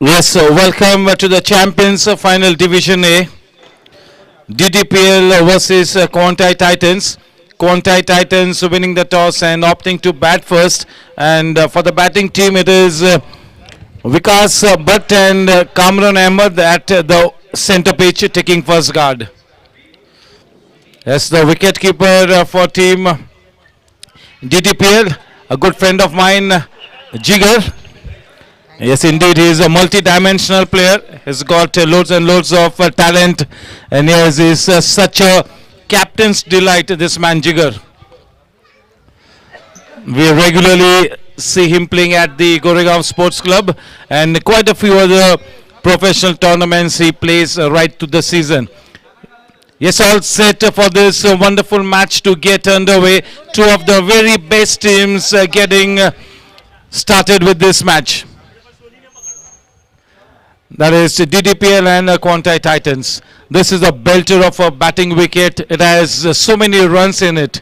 Yes, so welcome to the Champions Final Division A. DDPL versus QUANTEI Titans. QUANTEI Titans winning the toss and opting to bat first. And for the batting team, it is Vikas Bhatt and Kamran Ahmed at the center pitch taking first guard. Yes, the wicketkeeper for team DDPL, a good friend of mine, Jigar. Yes, indeed, he is a multi-dimensional player. He's got loads and loads of talent, and yes, he's such a captain's delight, this man Jigar. We regularly see him playing at the Goregaon Sports Club, and quite a few other professional tournaments he plays right to the season. Yes, all set for this wonderful match to get underway. Two of the very best teams getting started with this match. That is DDPL and QUANTEI Titans. This is a belter of a batting wicket. It has so many runs in it.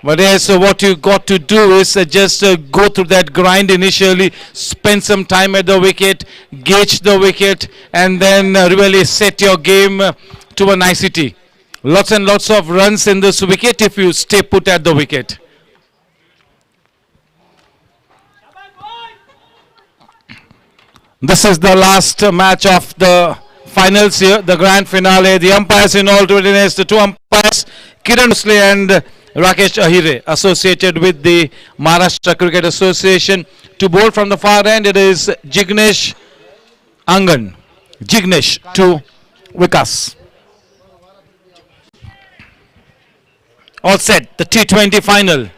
But yes, what you got to do is just go through that grind initially, spend some time at the wicket, gauge the wicket, and then really set your game to a nicety. Lots and lots of runs in this wicket if you stay put at the wicket. This is the last match of the finals here, the grand finale. The umpires in all readiness, the two umpires, Kiran Bhosle and Rakesh Ahire, associated with the Maharashtra Cricket Association. To bowl from the far end, it is Jignesh Angan. Jignesh to Vikas. All set, the T20 final.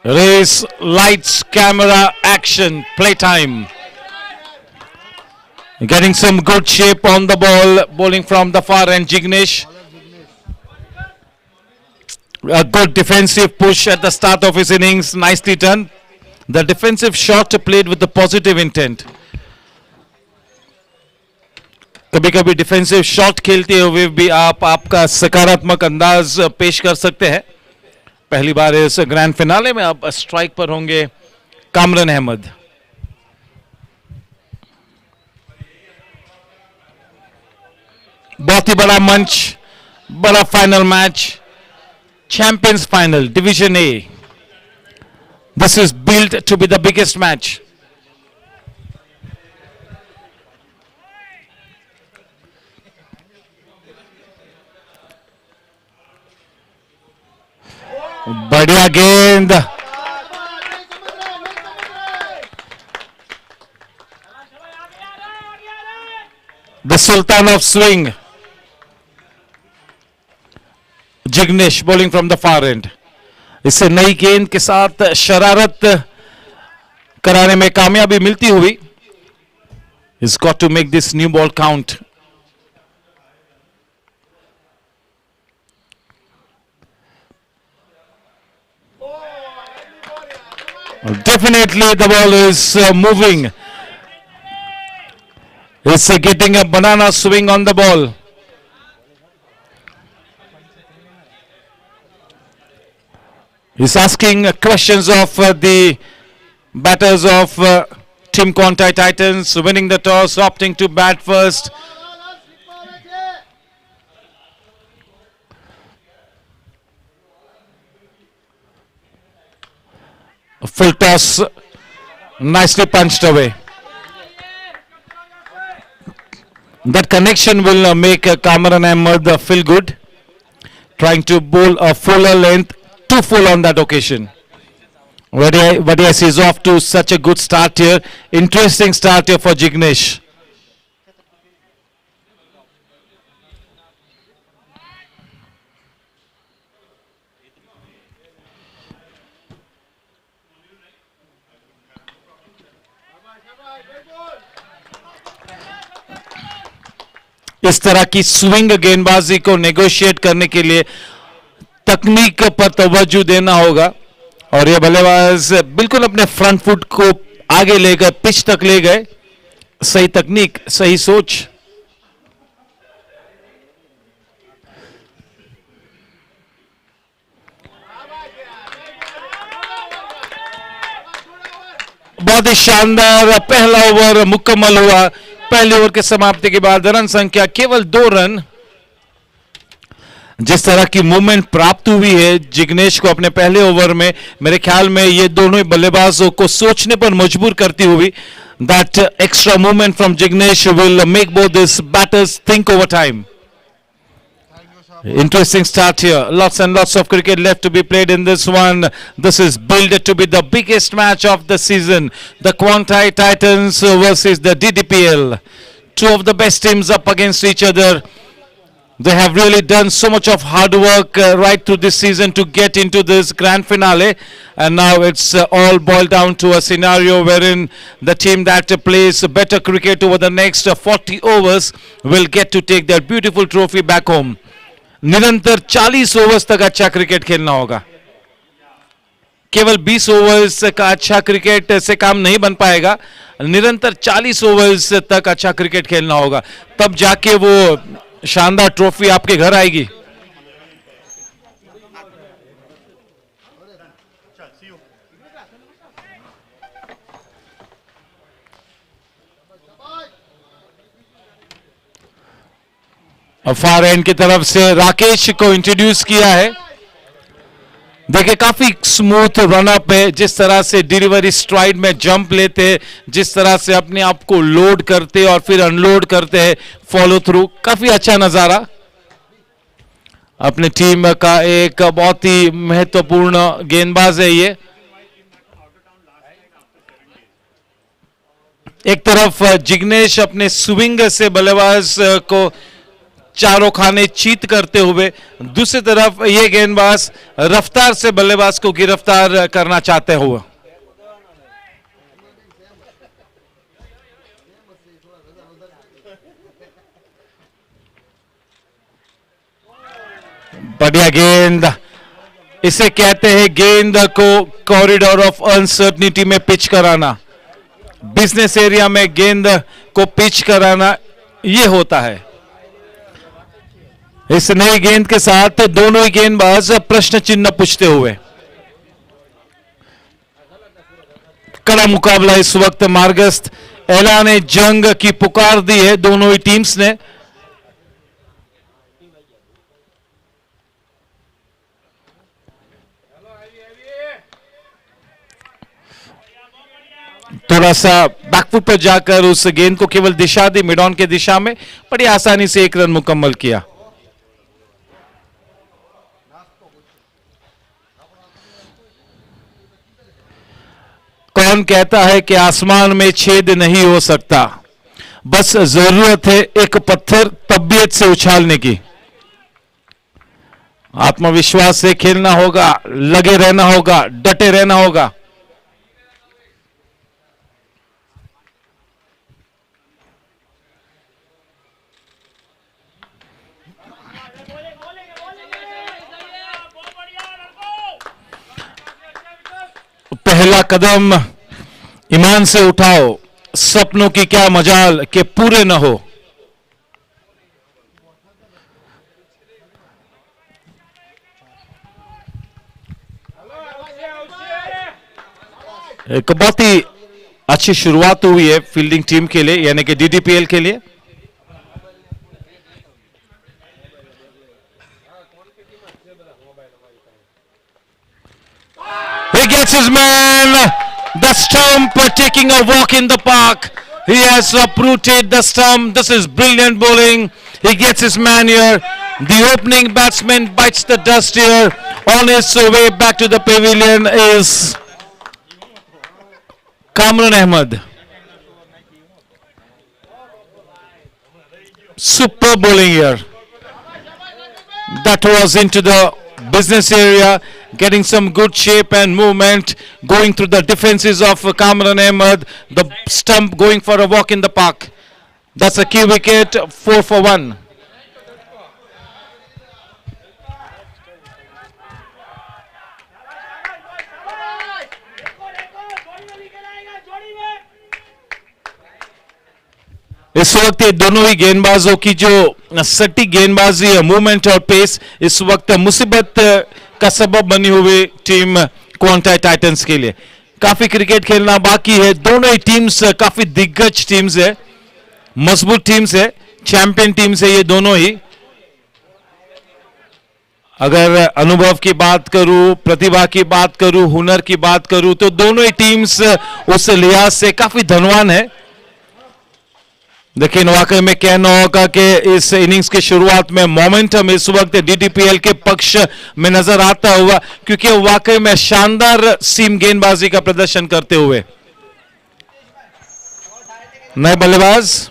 Race, lights, camera, action, playtime. Getting some good shape on the ball, bowling from the far end, Jignesh. A good defensive push at the start of his innings, nicely done. The defensive shot played with the positive intent. कभी कभी defensive shot खेलते हुए भी आप आपका सकारात्मक अंदाज पेश कर सकते हैं. पहली बार इस ग्रैंड फिनाले में आप स्ट्राइक पर होंगे कामरन अहमद. बहुत ही बड़ा मंच, बड़ा final match, champions final division A. This is build to be the biggest match. बढ़िया गेंद. The Sultan of Swing, Jignesh bowling from the far end. इससे नई गेंद के साथ शरारत कराने में कामयाबी मिलती हुई. Is got to make this new ball count. Definitely the ball is moving. It's getting a banana swing on the ball. He's asking questions of the batters of Team QUANTEI Titans, winning the toss, opting to bat first. A full toss, nicely punched away. That connection will make Kamran Ahmed feel good. Trying to bowl a fuller length, too full on that occasion. But yes, he's off to such a good start here. Interesting start here for Jignesh. इस तरह की swing गेंदबाजी को negotiate करने के लिए तकनीक पर तवज्जो देना होगा. और ये बल्लेबाज बिल्कुल अपने फ्रंट फुट को आगे ले गए, पिच तक ले गए. सही तकनीक, सही सोच. बहुत ही शानदार पहला ओवर मुकम्मल हुआ। पहले ओवर के समाप्ति के बाद रन संख्या केवल 2 रन। जिस तरह की मूवमेंट प्राप्त हुई है जिग्नेश को अपने पहले ओवर में, मेरे ख्याल में ये दोनों ही बल्लेबाजों को सोचने पर मजबूर करती हुई। That extra movement from Jignesh will make both this batters think over time. Interesting start here. Lots and lots of cricket left to be played in this one. This is billed to be the biggest match of the season. The QUANTEI Titans versus the DDPL. Two of the best teams up against each other. They have really done so much of hard work right through this season to get into this grand finale. And now it's all boiled down to a scenario wherein the team that plays better cricket over the next 40 overs will get to take their beautiful trophy back home. निरंतर 40 overs तक अच्छा cricket खेलना होगा। केवल 20 overs का अच्छा cricket से काम नहीं बन पाएगा। निरंतर 40 ओवर्स तक अच्छा क्रिकेट खेलना होगा, तब जाके वो शानदार ट्रॉफी आपके घर आएगी। फार एंड की तरफ से राकेश को इंट्रोड्यूस किया है। देखिए काफी स्मूथ रन अप है, जिस तरह से डिलीवरी स्ट्राइड में जंप लेते हैं, जिस तरह से अपने आप को लोड करते और फिर अनलोड करते हैं, फॉलो थ्रू, काफी अच्छा नजारा। अपने टीम का एक बहुत ही महत्वपूर्ण गेंदबाज है ये। एक तरफ जिग्नेश अपने स्विंग से बल्लेबाज को चारों खाने चीत करते हुए, दूसरी तरफ ये गेंदबाज रफ्तार से बल्लेबाज को गिरफ्तार करना चाहते हुए। बढ़िया गेंद, इसे कहते हैं गेंद को कॉरिडोर ऑफ अनसर्टनिटी में पिच कराना, बिजनेस एरिया में गेंद को पिच कराना, ये होता है। इस नई गेंद के साथ दोनों ही गेंदबाज प्रश्न चिन्ह पूछते हुए। कड़ा मुकाबला इस वक्त मार्गस्थ, ऐलान जंग की पुकार दी है दोनों ही टीम्स ने। थोड़ा सा बैकफुट पर जाकर उस गेंद को केवल दिशा दी मिड ऑन के दिशा में, बड़ी आसानी से एक रन मुकम्मल किया। कौन कहता है कि आसमान में छेद नहीं हो सकता, बस जरूरत है एक पत्थर तबीयत से उछालने की। आत्मविश्वास से खेलना होगा, लगे रहना होगा, डटे रहना होगा। पहला कदम ईमान से उठाओ, सपनों की क्या मजाल के पूरे न हो। एक बहुत ही अच्छी शुरुआत हुई है फील्डिंग टीम के लिए, यानी कि डीडीपीएल के लिए। He gets his man, the stump, taking a walk in the park. He has uprooted the stump. This is brilliant bowling. He gets his man here. The opening batsman bites the dust here. On his way back to the pavilion is Kamran Ahmed. Super bowling here. That was into the business area, getting some good shape and movement, going through the defenses of Kamran Ahmed, the stump going for a walk in the park. That's a key wicket, 4 for 1. इस वक्त ये दोनों ही गेंदबाजों की जो सटीक गेंदबाजी है, मूवमेंट और पेस, इस वक्त मुसीबत का सबब बनी हुई टीम क्वांटाई टाइटंस के लिए। काफी क्रिकेट खेलना बाकी है। दोनों ही टीम्स काफी दिग्गज टीम्स है, मजबूत टीम्स है, चैंपियन टीम्स है ये दोनों ही। अगर अनुभव की बात करूं, प्रतिभा की बात करूं, हुनर की बात करूं, तो दोनों ही टीम्स उस लिहाज से काफी धनवान है। लेकिन वाकई में कहना होगा कि इस इनिंग्स की शुरुआत में मोमेंटम इस वक्त डीडीपीएल के पक्ष में नजर आता हुआ, क्योंकि वाकई में शानदार सीम गेंदबाजी का प्रदर्शन करते हुए नए बल्लेबाज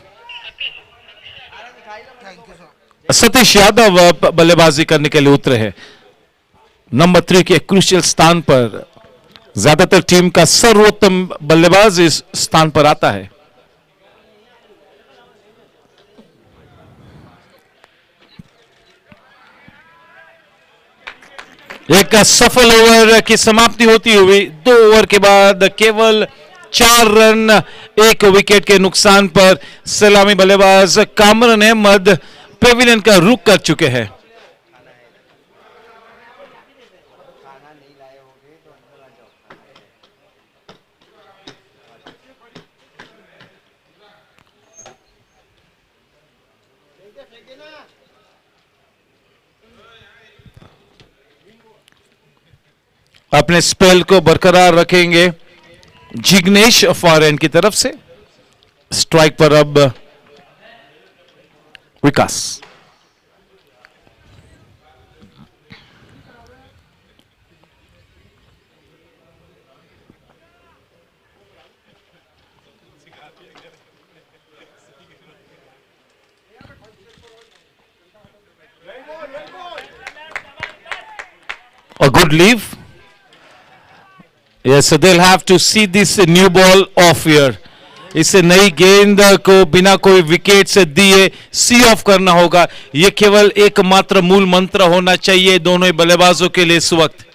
सतीश यादव बल्लेबाजी करने के लिए उतरे हैं। नंबर 3 के क्रूशियल स्थान पर ज्यादातर टीम का सर्वोत्तम बल्लेबाज इस स्थान पर आता है। एक सफल ओवर की समाप्ति होती हुई 2 ओवर के बाद केवल 4 रन 1 विकेट के नुकसान पर सलामी बल्लेबाज कामरान अहमद पेविलियन का रुख कर चुके हैं। अपने स्पेल को बरकरार रखेंगे जिग्नेश फॉरेन की तरफ से। स्ट्राइक पर अब विकास। A good leave. Yes, so they'll have to see this new ball off here. इस नई गेंद को बिना कोई विकेट से दिए सी ऑफ करना होगा। यह केवल एकमात्र मूल मंत्र होना चाहिए दोनों ही बल्लेबाजों के लिए इस वक्त।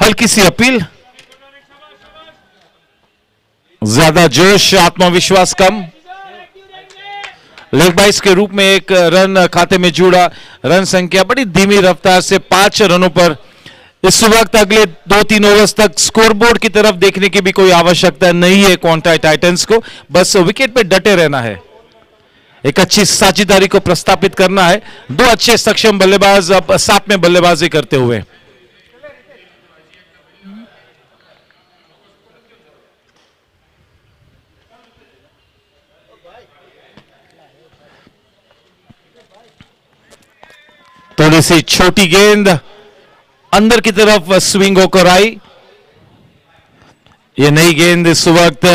हल्की सी अपील, ज्यादा जोश, आत्मविश्वास कम। लेग बाइस के रूप में एक रन खाते में जुड़ा। रन संख्या बड़ी धीमी रफ्तार से 5 रनों पर इस वक्त। अगले 2-3 ओवर्स तक स्कोरबोर्ड की तरफ देखने की भी कोई आवश्यकता नहीं है क्वांटाई टाइटंस को, बस विकेट पे डटे रहना है। एक अच्छी साझेदारी को प्रस्तापित करना है। 2 अच्छे सक्षम बल्लेबाज अब साथ में बल्लेबाजी करते हुए। थोड़ी सी छोटी गेंद अंदर की तरफ स्विंग होकर आई। ये नई गेंद इस वक्त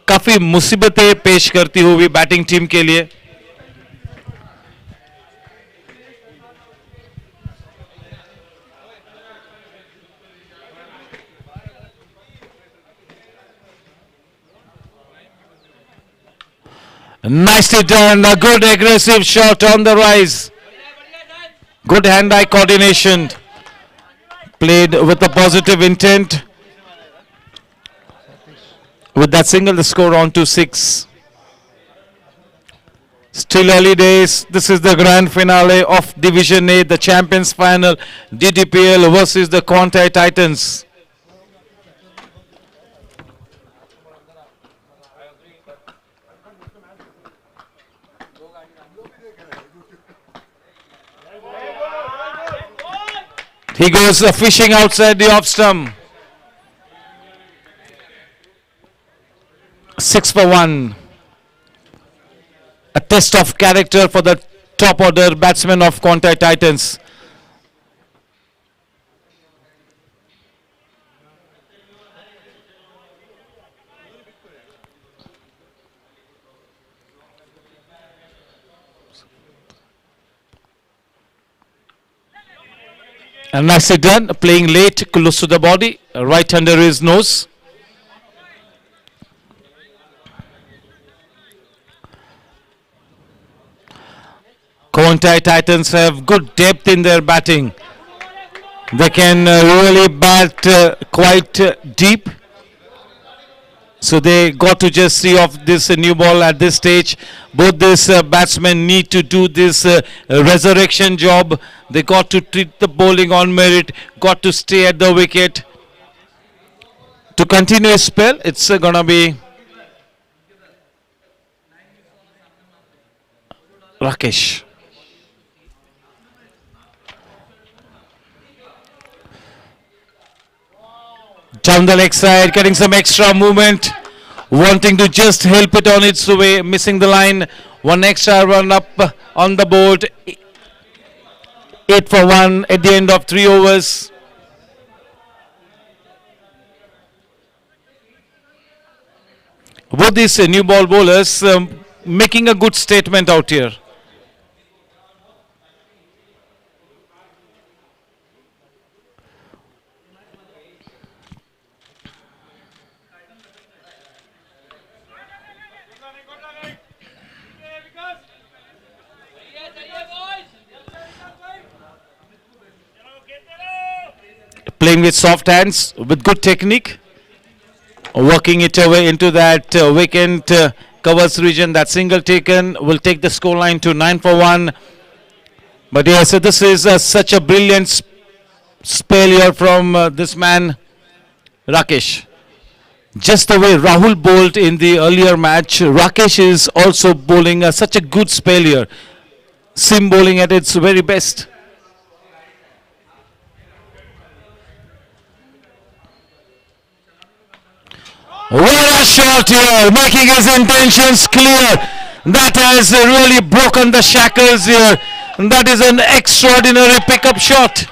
काफी मुसीबतें पेश करती हुई बैटिंग टीम के लिए। Nicely done, a good aggressive shot on the rise. Good hand-eye coordination, played with a positive intent. With that single, the score on to 6. Still early days. This is the grand finale of Division A, the champions final, DDPL versus the QUANTEI Titans. He goes fishing outside the off stump. 6 for 1. A test of character for the top order batsmen of QUANTEI Titans. And nicely done, playing late, close to the body, right under his nose. QUANTEI Titans have good depth in their batting. They can really bat quite deep. So they got to just see off this new ball at this stage. Both these batsmen need to do this resurrection job. They got to treat the bowling on merit, got to stay at the wicket. To continue a spell, it's going to be Rakesh. Down the leg side, getting some extra movement, wanting to just help it on its way, missing the line. One extra run up on the board. 8 for 1 at the end of 3 overs. Both these new ball bowlers making a good statement out here. Playing with soft hands, with good technique, working it away into that vacant covers region. That single taken will take the scoreline to 9 for 1. But yes, so this is such a brilliant spell here from this man, Rakesh. Just the way Rahul bowled in the earlier match, Rakesh is also bowling such a good spell here. Sim bowling at its very best. What a shot here, making his intentions clear. That has really broken the shackles here. That is an extraordinary pickup shot.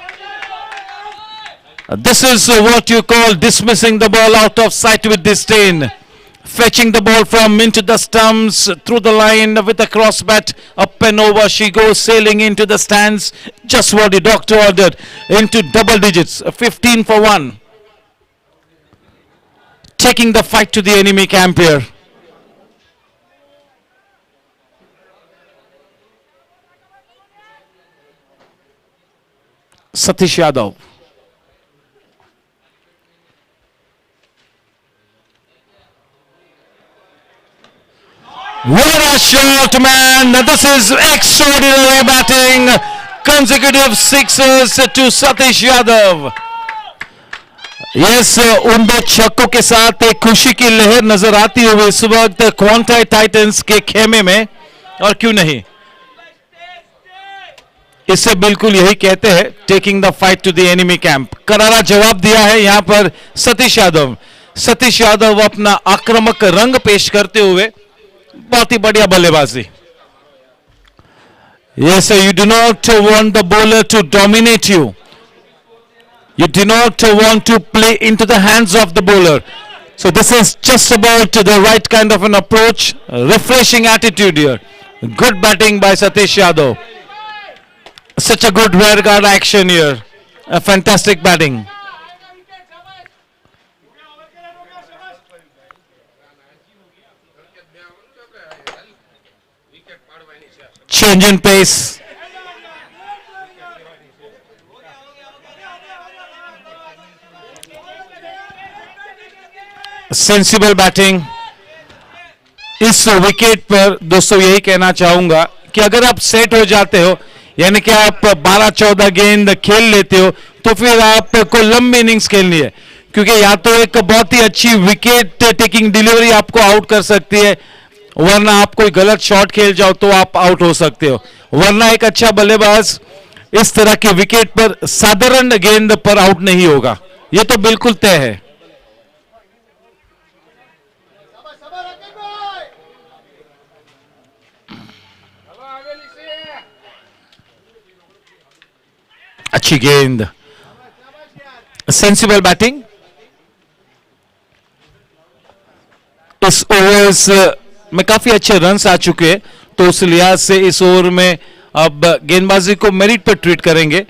This is what you call dismissing the ball out of sight with disdain. Fetching the ball from into the stumps, through the line with a cross bat, up and over she goes, sailing into the stands. Just what the doctor ordered, into double digits, 15 for 1. Taking the fight to the enemy camp here. Satish Yadav. What a shot, man! This is extraordinary batting. Consecutive sixes to Satish Yadav. Yes उन दो छक्कों के साथ एक खुशी की लहर नजर आती हुई इस वक्त क्वांटाई टाइटंस के खेमे में, और क्यों नहीं, इससे बिल्कुल यही कहते हैं, taking the fight to the enemy camp. करारा जवाब दिया है यहां पर सतीश यादव. सतीश यादव अपना आक्रामक रंग पेश करते हुए बहुत ही बढ़िया बल्लेबाजी. Yes you do not want the bowler to dominate you. You do not want to play into the hands of the bowler. So this is just about the right kind of an approach. Refreshing attitude here. Good batting by Satish Yadav. Such a good rear guard action here. A fantastic batting. Change in pace. Sensible batting. इस wicket पर दोस्तों यही कहना चाहूंगा कि अगर आप set हो जाते हो, यानी कि आप 12-14 गेंद खेल लेते हो, तो फिर आपको लंबी इनिंग्स खेलनी है, क्योंकि या तो एक बहुत ही अच्छी विकेट टेकिंग डिलीवरी आपको आउट कर सकती है, वरना आप कोई गलत शॉट खेल जाओ तो आप आउट हो सकते हो. वरना एक अच्छा बल्लेबाज इस तरह के विकेट पर साधारण गेंद पर आउट नहीं होगा, ये तो बिल्कुल तय है. अच्छी गेंद, सेंसिबल बैटिंग. इस ओवर्स में काफी अच्छे रन्स आ चुके हैं, तो उस लिहाज से इस ओवर में अब गेंदबाजी को मेरिट पर ट्रीट करेंगे.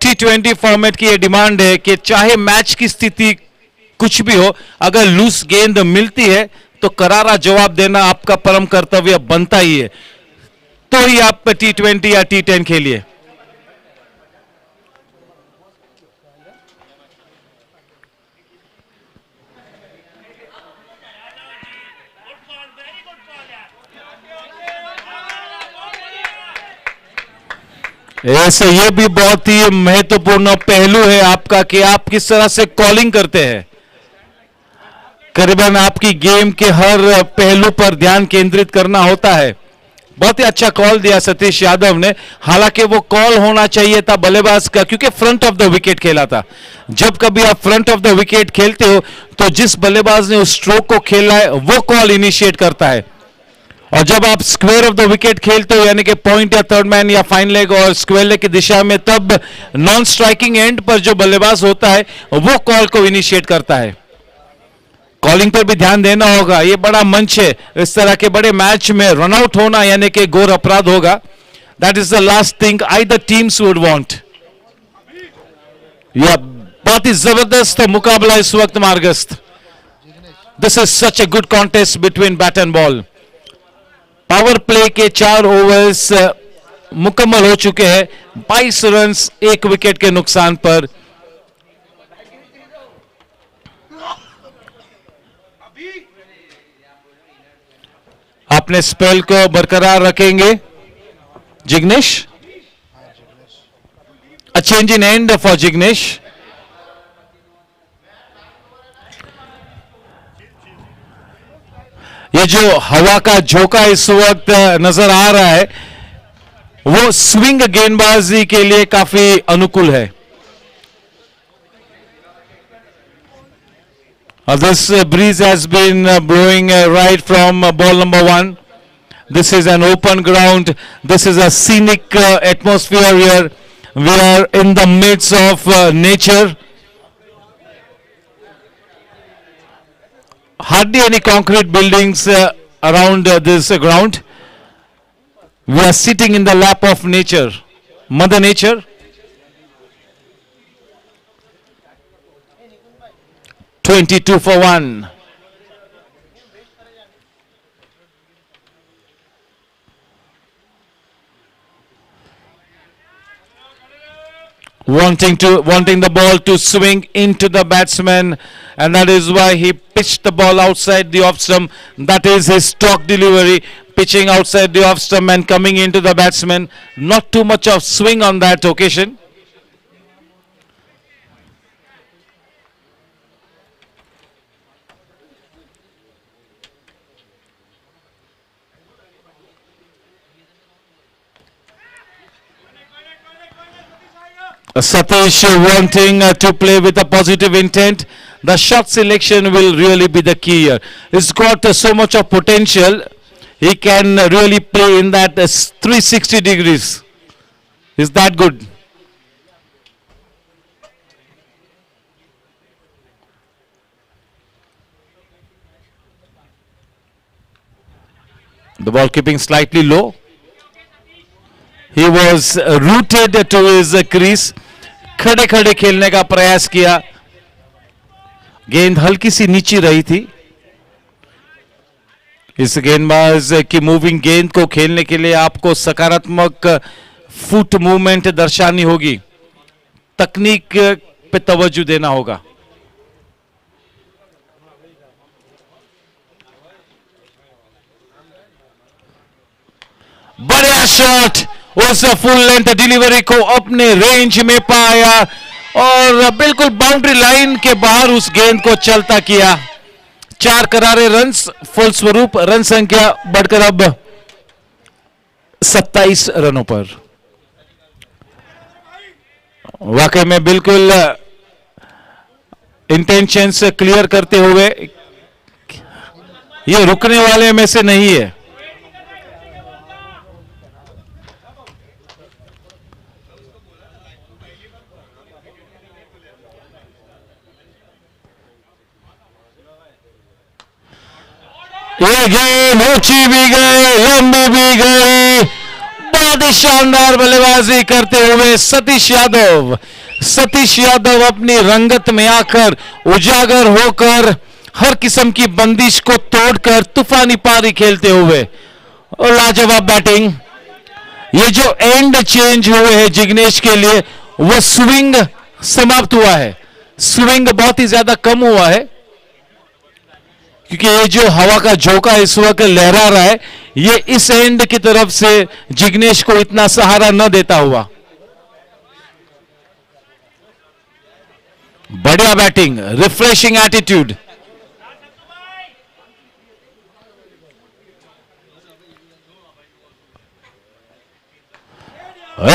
T20 फॉर्मेट की यह डिमांड है कि चाहे मैच की स्थिति कुछ भी हो, अगर लूज गेंद मिलती है तो करारा जवाब देना आपका परम कर्तव्य बनता ही है, तो ही आप T20 या T10 खेलिए. ऐसे ये भी बहुत ही महत्वपूर्ण पहलू है आपका कि आप किस तरह से कॉलिंग करते हैं। करीबन आपकी गेम के हर पहलू पर ध्यान केंद्रित करना होता है। बहुत ही अच्छा कॉल दिया सतीश यादव ने, हालांकि वो कॉल होना चाहिए था बल्लेबाज का, क्योंकि फ्रंट ऑफ द विकेट खेला था। जब कभी आप फ्रंट ऑफ द विकेट खेलते हो तो जिस बल्लेबाज ने उस स्ट्रोक को खेला है वो कॉल इनिशिएट करता है, और जब आप स्क्वायर ऑफ द विकेट खेलते हो यानी कि पॉइंट या थर्ड मैन या फाइन लेग और स्क्वायर लेग की दिशा में, तब नॉन स्ट्राइकिंग एंड पर जो बल्लेबाज होता है वो कॉल को इनिशिएट करता है। कॉलिंग पर भी ध्यान देना होगा, ये बड़ा मंच है, इस तरह के बड़े मैच में रनआउट होना यानी कि घोर अपराध होगा। That is the last thing either teams would want. यह बहुत ही जबरदस्त मुकाबला इस वक्त मार्गस्थ। This is such a good contest between bat and ball. Power play के 4 ओवर्स मुकम्मल हो चुके हैं, 22 रन 1 विकेट के नुकसान पर। अपने स्पेल को बरकरार रखेंगे Jignesh. A change in and for Jignesh. ये जो हवा का झोंका इस वक्त नजर आ रहा है वो स्विंग गेंदबाजी के लिए काफी अनुकूल है। This breeze has been blowing right from ball number 1. This is an open ground. This is a scenic atmosphere here. We are in the midst of nature. Hardly any concrete buildings around this ground. We are sitting in the lap of nature, Mother Nature. 22 for 1. Wanting the ball to swing into the batsman, and that is why he pitched the ball outside the off stump. That is his stock delivery, pitching outside the off stump and coming into the batsman. Not too much of swing on that occasion. Satish wanting to play with a positive intent. The shot selection will really be the key here. He's got so much of potential. He can really play in that 360 degrees. Is that good? The ball keeping slightly low. He was rooted to his crease. खड़े खड़े खेलने का प्रयास किया, गेंद हल्की सी नीची रही थी। इस गेंदबाज की मूविंग गेंद को खेलने के लिए आपको सकारात्मक फुट मूवमेंट दर्शानी होगी, तकनीक पे तवज्जो देना होगा। बढ़िया शॉट, उस फुल लेंथ डिलीवरी को अपने रेंज में पाया और बिल्कुल बाउंड्री लाइन के बाहर उस गेंद को चलता किया। 4 करारे रन्स, फुल स्वरूप रन संख्या बढ़कर अब 27 रनों पर। वाकई में बिल्कुल इंटेंशंस क्लियर करते हुए ये रुकने वाले में से नहीं है। ये गेंद ऊंची भी गई, लंबी भी गई, बहुत ही शानदार बल्लेबाजी करते हुए सतीश यादव अपनी रंगत में आकर, उजागर होकर, हर किस्म की बंदिश को तोड़कर तूफानी पारी खेलते हुए और लाजवाब बैटिंग। ये जो एंड चेंज हुए हैं जिग्नेश के लिए, वो स्विंग समाप्त हुआ है। स्विंग बहुत ही ज्यादा कम हुआ है क्योंकि ये जो हवा का झोंका इस वक्त लहरा रहा है, ये इस एंड की तरफ से जिग्नेश को इतना सहारा न देता हुआ। बढ़िया batting, refreshing attitude.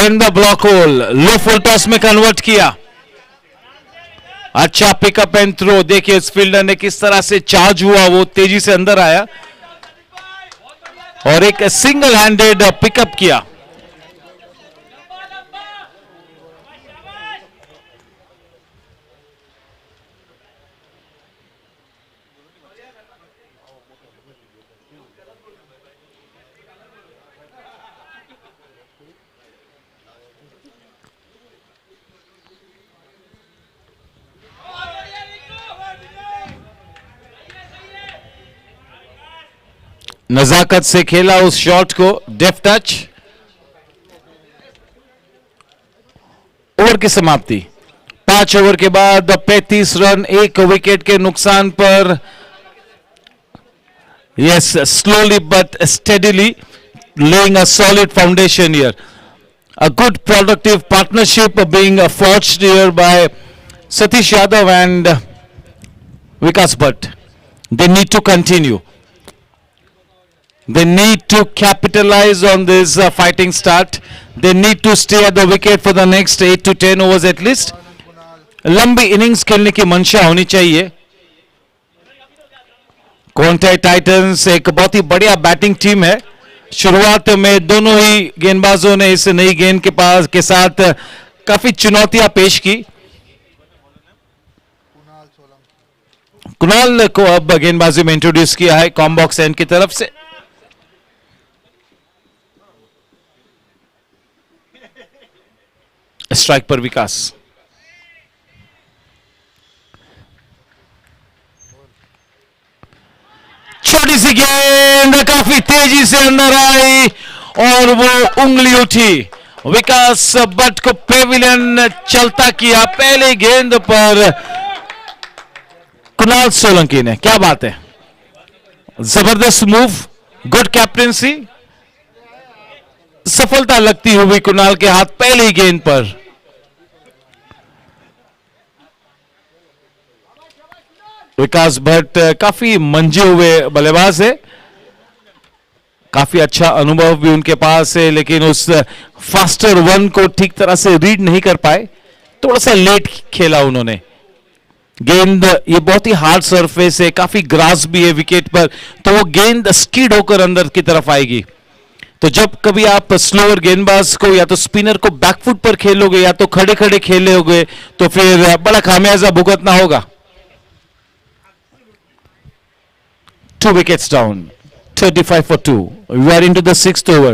In the block whole, low full toss में कन्वर्ट किया. अच्छा पिकअप एंड थ्रो. देखिए इस फील्डर ने किस तरह से चार्ज हुआ, वो तेजी से अंदर आया और एक सिंगल हैंडेड पिकअप किया. नजाकत से खेला उस शॉट को, डेफ टच. ओवर की समाप्ति. 5 ओवर के बाद 35 रन, 1 विकेट के नुकसान पर. Yes, slowly but steadily laying a solid foundation here. A good productive partnership being forged here by Satish Yadav and Vikas Bhatt. They need to continue. They need to capitalize on this fighting start. They need to stay at the wicket for the next 8 to 10 overs at least. लंबी innings खेलने की मंशा होनी चाहिए. क्वांटाई Titans एक बहुत ही बढ़िया बैटिंग टीम है. शुरुआत में दोनों ही गेंदबाजों ने इस नई गेंद के साथ काफी चुनौतियां पेश की. कुणाल को अब गेंदबाजी में इंट्रोड्यूस किया है कॉम्बॉक्स एंड की तरफ से. स्ट्राइक पर विकास. छोटी सी गेंद काफी तेजी से अंदर आई और वो उंगली उठी. विकास भट्ट को पेविलियन चलता किया पहले गेंद पर कुणाल सोलंकी ने. क्या बात है, जबरदस्त मूव, गुड कैप्टेंसी. सफलता लगती हुई कुणाल के हाथ पहली गेंद पर. विकास भट्ट काफी मंजे हुए बल्लेबाज है, काफी अच्छा अनुभव भी उनके पास है, लेकिन उस फास्टर वन को ठीक तरह से रीड नहीं कर पाए. थोड़ा सा लेट खेला उन्होंने. गेंद ये बहुत ही हार्ड सरफेस है, काफी ग्रास भी है विकेट पर, तो वो गेंद स्कीड होकर अंदर की तरफ आएगी. तो जब कभी आप स्लोअर गेंदबाज को या तो स्पिनर को बैकफुट पर खेलोगे या तो खड़े खड़े खेलोगे तो फिर बड़ा खामियाजा भुगतना होगा. 2 wickets down, 35 for 2. We are into the 6th over.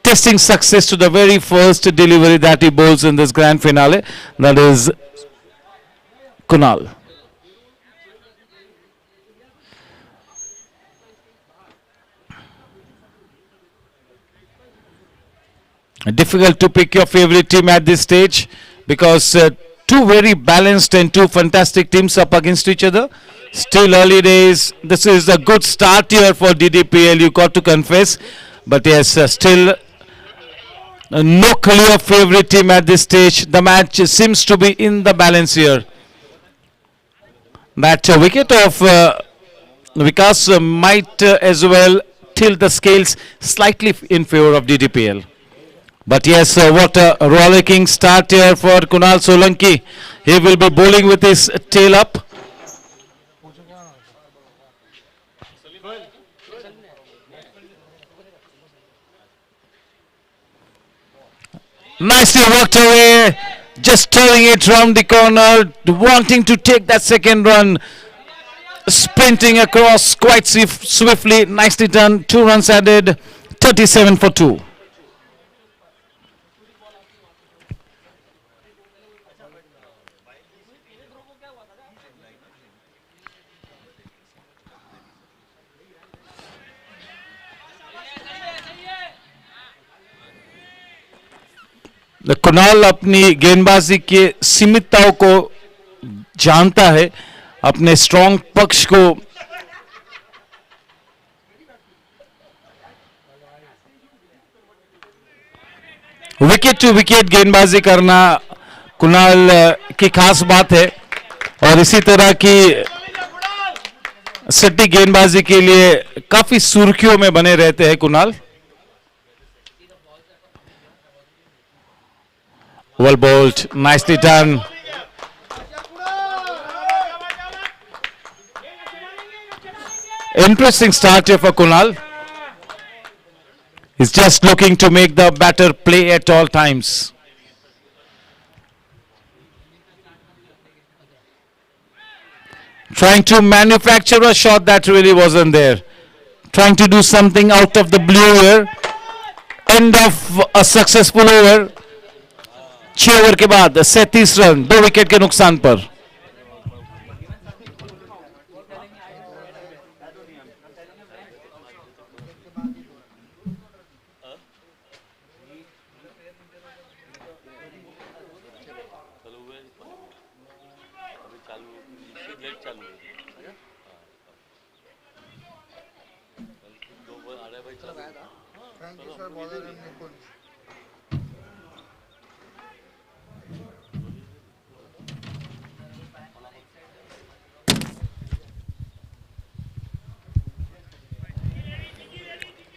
Testing success to the very first delivery that he bowls in this grand finale. That is Kunal. Difficult to pick your favorite team at this stage because two very balanced and two fantastic teams up against each other. Still early days. This is a good start here for DDPL, you got to confess. But yes, still no clear favorite team at this stage. The match seems to be in the balance here. That wicket of Vikas might as well tilt the scales slightly in favor of DDPL. But yes, what a rollicking start here for Kunal Solanki. He will be bowling with his tail up. Nicely worked away, just turning it round the corner, wanting to take that second run, sprinting across quite swiftly, nicely done. 2 runs added, 37 for 2. Kunal अपनी गेंदबाजी के सीमितताओं को जानता है, अपने strong पक्ष को wicket to wicket गेंदबाजी करना कुणाल की खास बात है और इसी तरह की सट्टी गेंदबाजी के लिए काफी सुर्खियों में बने रहते हैं Kunal. Well bowled, nicely done. Interesting start here for Kunal. He's just looking to make the batter play at all times. Trying to manufacture a shot that really wasn't there. Trying to do something out of the blue here. End of a successful over. 6 over के बाद 37 run 2 wicket के नुकसान पर.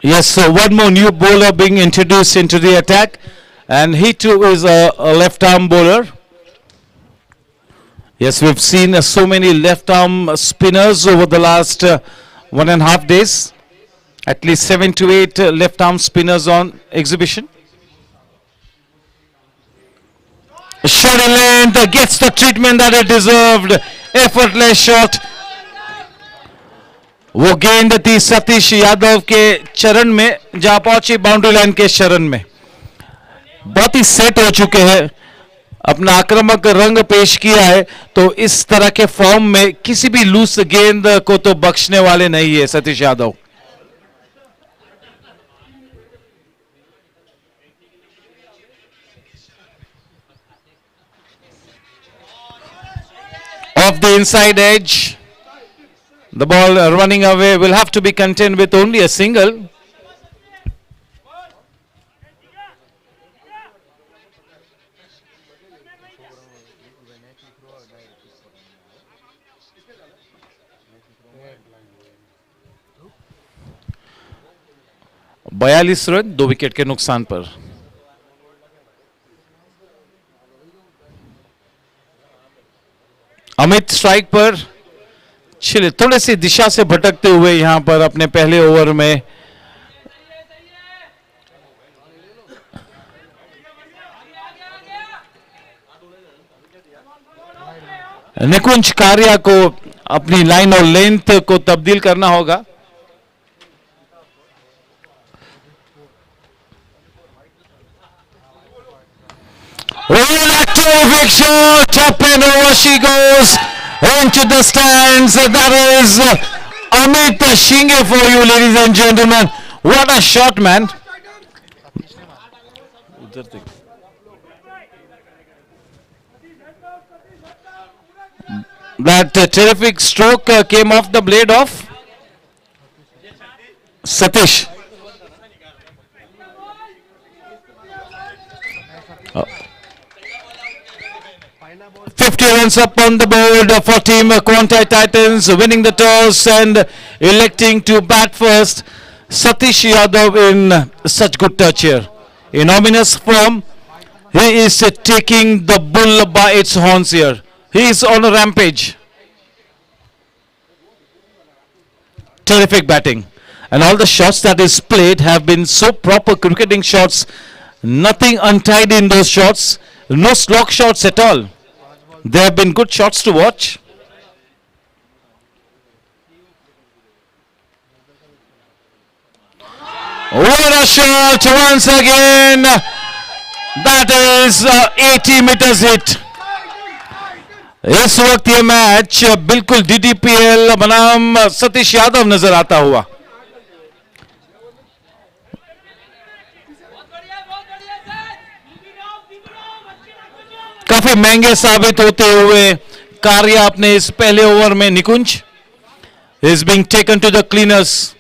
Yes, so one more new bowler being introduced into the attack, and he too is a left arm bowler. Yes, we've seen so many left arm spinners over the last 1.5 days. At least 7 to 8 left arm spinners on exhibition. Shot in length, gets the treatment that it deserved. Effortless shot. वो गेंद थी सतीश यादव के चरण में, जहां पहुंची boundary line के शरण में. बहुत ही सेट हो चुके हैं, अपना आक्रामक रंग पेश किया है, तो इस तरह के फॉर्म में किसी भी लूज गेंद को तो बख्शने वाले नहीं है Satish Yadav. Off the inside edge. The ball running away will have to be contained with only a single. बयालीस रन 2 विकेट के नुकसान पर. अमित स्ट्राइक पर. चलिए थोड़े सी दिशा से भटकते हुए यहां पर अपने पहले ओवर में निकुंज कार्या को अपनी लाइन और लेंथ को तब्दील करना होगा. Terrific shot, up and over she goes into the stands. That is Amit Shinge for you, ladies and gentlemen. What a shot, man. That terrific stroke came off the blade of Satish. 50 runs up on the board for team QUANTEI Titans, winning the toss and electing to bat first. Satish Yadav in such good touch here. In ominous form, he is taking the bull by its horns here. He is on a rampage. Terrific batting. And all the shots that is played have been so proper cricketing shots. Nothing untidy in those shots. No slog shots at all. They have been good shots to watch. What a shot once again. That is 80 meters hit. इस वक्त ये match बिल्कुल DDPL बनाम सतीश यादव नजर आता हुआ. काफी महंगे साबित होते हुए कार्य अपने इस पहले ओवर में निकुंज is being taken to the cleaners.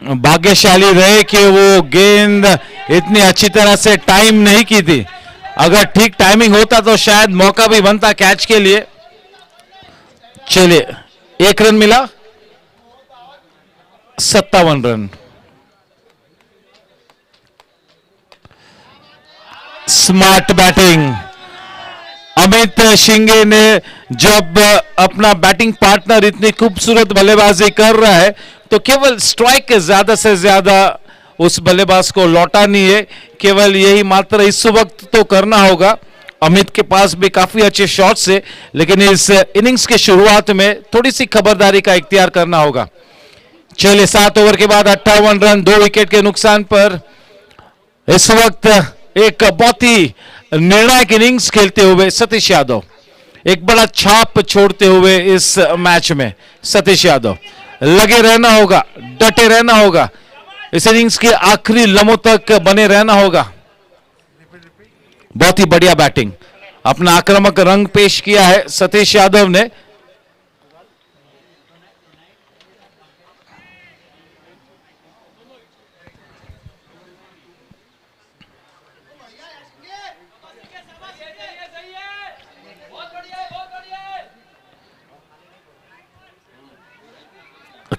भाग्यशाली रहे कि वो गेंद इतनी अच्छी तरह से टाइम नहीं की थी। अगर ठीक टाइमिंग होता तो शायद मौका भी बनता कैच के लिए। चलिए, 1 रन मिला, 57 रन। स्मार्ट बैटिंग अमित शिंगे ने, जब अपना बैटिंग पार्टनर इतनी खूबसूरत बल्लेबाजी कर रहा है तो केवल स्ट्राइक ज्यादा से ज्यादा उस बल्लेबाज को लौटानी है। केवल यही मात्र इस वक्त तो करना होगा। अमित के पास भी काफी अच्छे शॉट्स है, लेकिन इस इनिंग्स के शुरुआत में थोड़ी सी खबरदारी का इख्तियार करना होगा। चलिए, 7 ओवर के बाद 58 रन, 2 विकेट के नुकसान पर इस वक्त एक बहुत ही निर्णायक इनिंग्स खेलते हुए सतीश यादव, एक बड़ा छाप छोड़ते हुए इस मैच में सतीश यादव। लगे रहना होगा, डटे रहना होगा, इस इनिंग्स के आखिरी लम्हों तक बने रहना होगा। बहुत ही बढ़िया बैटिंग, अपना आक्रामक रंग पेश किया है सतीश यादव ने।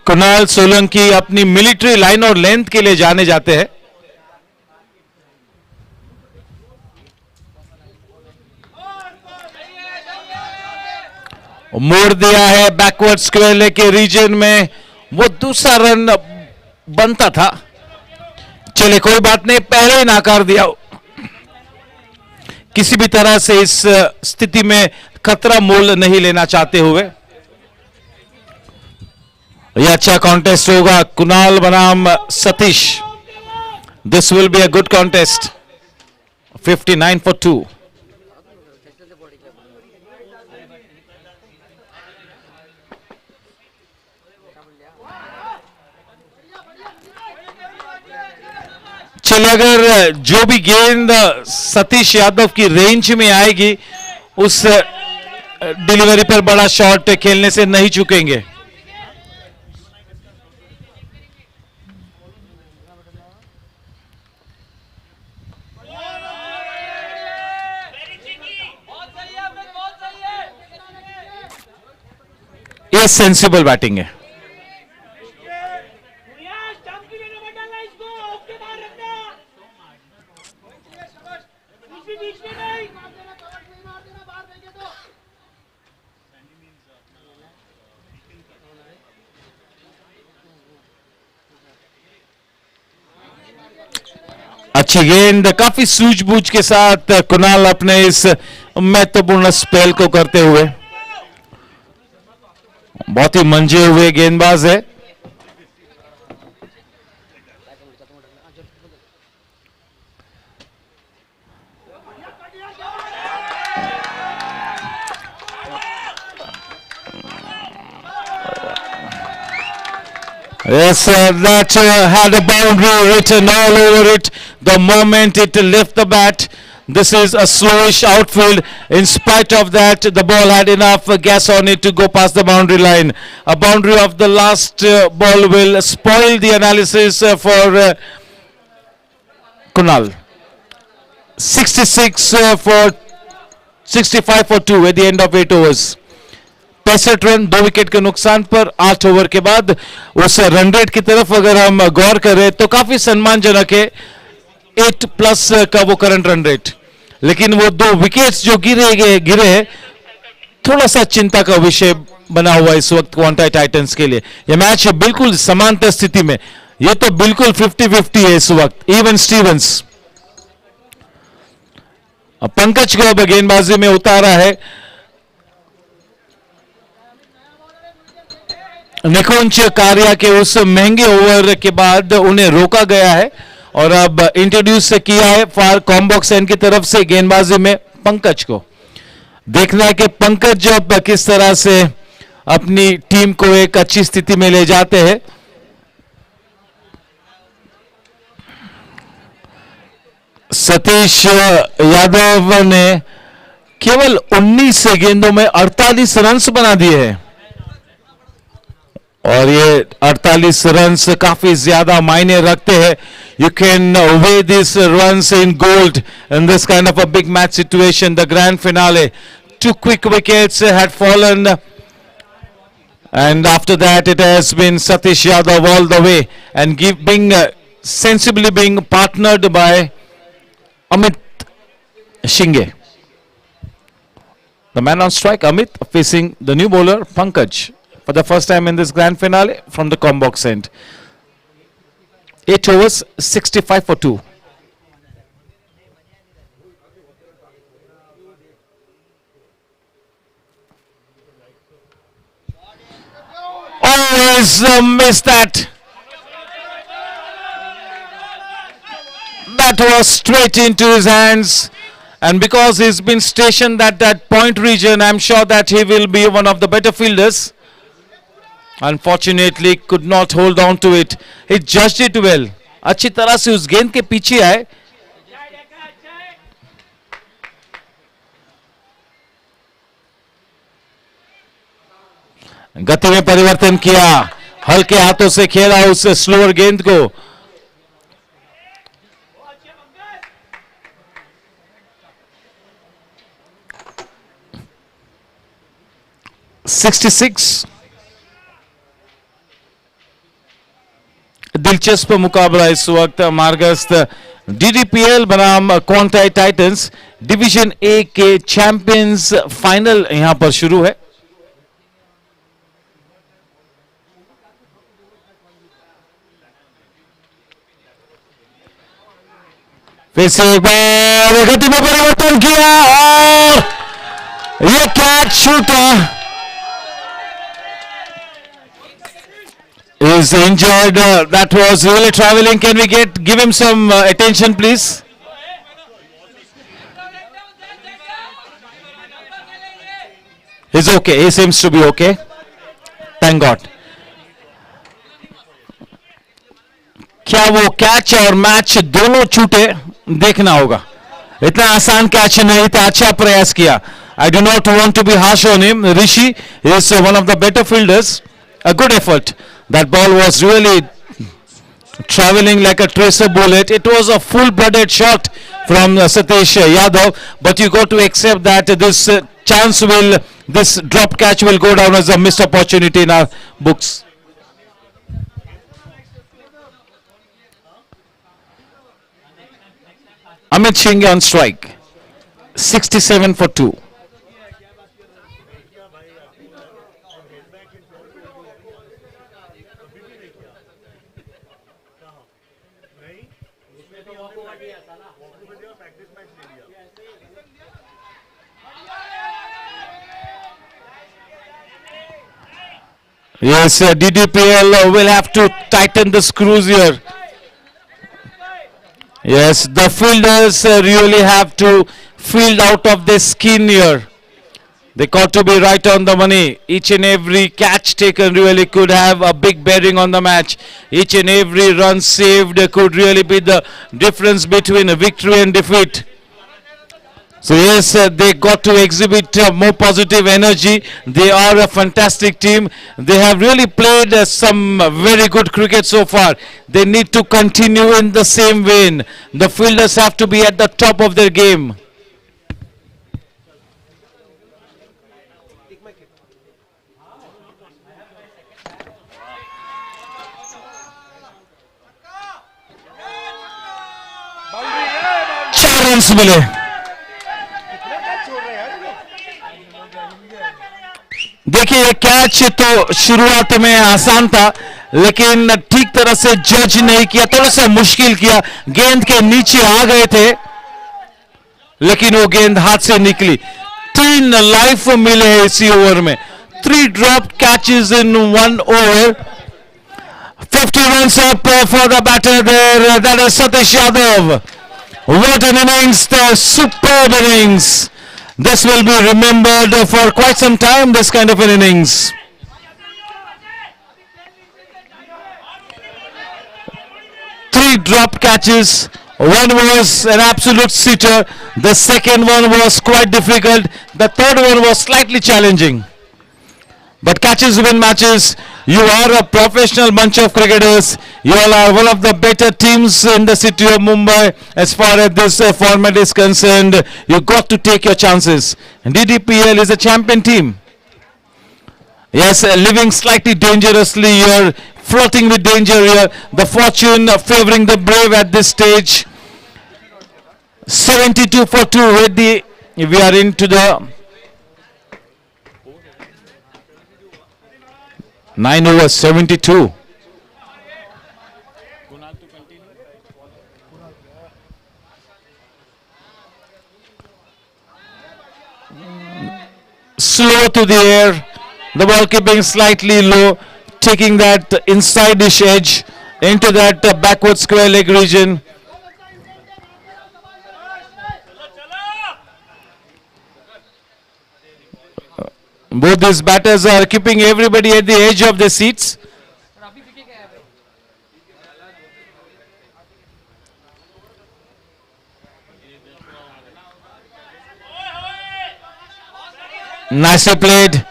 कुणाल सोलंकी अपनी मिलिट्री लाइन और लेंथ के लिए जाने जाते हैं। मोड़ दिया है बैकवर्ड स्क्वेयर के रीजन में, वो दूसरा रन बनता था। चले, कोई बात नहीं, पहले ही नाकार दिया। किसी भी तरह से इस स्थिति में खतरा मोल नहीं लेना चाहते हुए। यह अच्छा कॉन्टेस्ट होगा, कुणाल बनाम Satish. This will be a good contest. 59 for 2। चलिए, अगर जो भी गेंद सतीश यादव की रेंज में आएगी उस डिलीवरी पर बड़ा शॉट खेलने से नहीं चूकेंगे। ये सेंसिबल बैटिंग है। अच्छी गेंद, काफी सूझबूझ के साथ कुणाल अपने इस महत्वपूर्ण स्पेल को करते हुए, बहुत ही मंजे हुए गेंदबाज है। Yes, that had a boundary written all over it the moment it left the bat. This is a slowish outfield. In spite of that, the ball had enough gas on it to go past the boundary line. A boundary of the last ball will spoil the analysis for Kunal. 65 for 2 at the end of 8 overs. 65 run, 2 wicket के नुकसान पर 8 over के बाद। उस run rate की तरफ अगर हम गौर करें तो काफी सम्मानजनक है, 8+ का वो करंट रन रेट। लेकिन वो 2 विकेट्स जो गिरे थोड़ा सा चिंता का विषय बना हुआ इस वक्त क्वांटाई टाइटंस के लिए। यह मैच बिल्कुल समांतर स्थिति में, ये तो बिल्कुल 50-50 है इस वक्त, इवन स्टीवंस। पंकज को अब गेंदबाजी में उतारा है। निकुंज कारिया के उस महंगे ओवर के बाद उन्हें रोका गया है और अब इंट्रोड्यूस किया है फार कॉम्बॉक्स एंड की तरफ से गेंदबाजी में पंकज को। देखना है कि पंकज जब किस तरह से अपनी टीम को एक अच्छी स्थिति में ले जाते हैं। सतीश यादव ने केवल 19 गेंदों में 48 रन बना दिए हैं। और ये 48 रन्स काफी ज्यादा मायने रखते हैं. You can weigh these runs in gold in this kind of a big match situation. The grand finale, 2 quick wickets had fallen, and after that it has been Satish Yadav all the way, and being sensibly being partnered by Amit Shinge. The man on strike, Amit, facing the new bowler Pankaj for the first time in this grand finale from the Combox end. 8 overs, 65 for 2. Always missed that. That was straight into his hands. And because he's been stationed at that point region, I'm sure that he will be one of the better fielders. Unfortunately, could not hold on to it. He judged it well. अच्छी तरह से उस गेंद के पीछे आए. गति में परिवर्तन किया, हल्के हाथों से खेला उस स्लोअर गेंद को. $66. दिलचस्प मुकाबला इस वक्त मार्गस्थ DDPL बनाम क्वांटाई टाइटंस डिवीजन ए के चैंपियंस फाइनल यहां पर शुरू है. फिर से एक बार गति में परिवर्तन किया और ये कैच छूटा. Is injured. That was really traveling. Can we give him some attention, please? He's okay. He seems to be okay. Thank God. क्या वो कैच और मैच दोनों छूटे देखना होगा. इतना आसान कैच नहीं था. अच्छा प्रयास किया. I do not want to be harsh on him. Rishi is one of the better fielders. A good effort. That ball was really traveling like a tracer bullet. It was a full-blooded shot from Satish Yadav, but you got to accept that this this drop catch will go down as a missed opportunity in our books. Amit Shinge on strike, 67 for 2. Yes, DDPL will have to tighten the screws here. Yes, the fielders really have to field out of their skin here. They got to be right on the money. Each and every catch taken really could have a big bearing on the match. Each and every run saved could really be the difference between victory and defeat. So yes, they got to exhibit more positive energy. They are a fantastic team. They have really played some very good cricket so far. They need to continue in the same vein. The fielders have to be at the top of their game. चार runs मिले. देखिए catch तो शुरुआत में आसान था, लेकिन ठीक तरह से जज नहीं किया, थोड़ा सा मुश्किल किया. गेंद के नीचे आ गए थे, लेकिन वो गेंद हाथ से निकली. 3 लाइफ मिले हैं इसी ओवर में. 3 drop catches in 1 over. 50 runs up for the batter there. That is Satish Yadav. What an innings, the superb innings. This will be remembered for quite some time, this kind of an innings. Three drop catches. One was an absolute sitter. The second one was quite difficult. The third one was slightly challenging. But catches win matches. You are a professional bunch of cricketers. You all are one of the better teams in the city of Mumbai as far as this format is concerned. You got to take your chances. And DDPL is a champion team. Yes, living slightly dangerously. You're floating with danger here. The fortune favoring the brave at this stage. 72 for 2 with the, we are into the 9 over 72. Slow to the air. The ball keeping slightly low, taking that inside-ish edge into that backward square leg region. Both these batters are keeping everybody at the edge of their seats. Nicely played,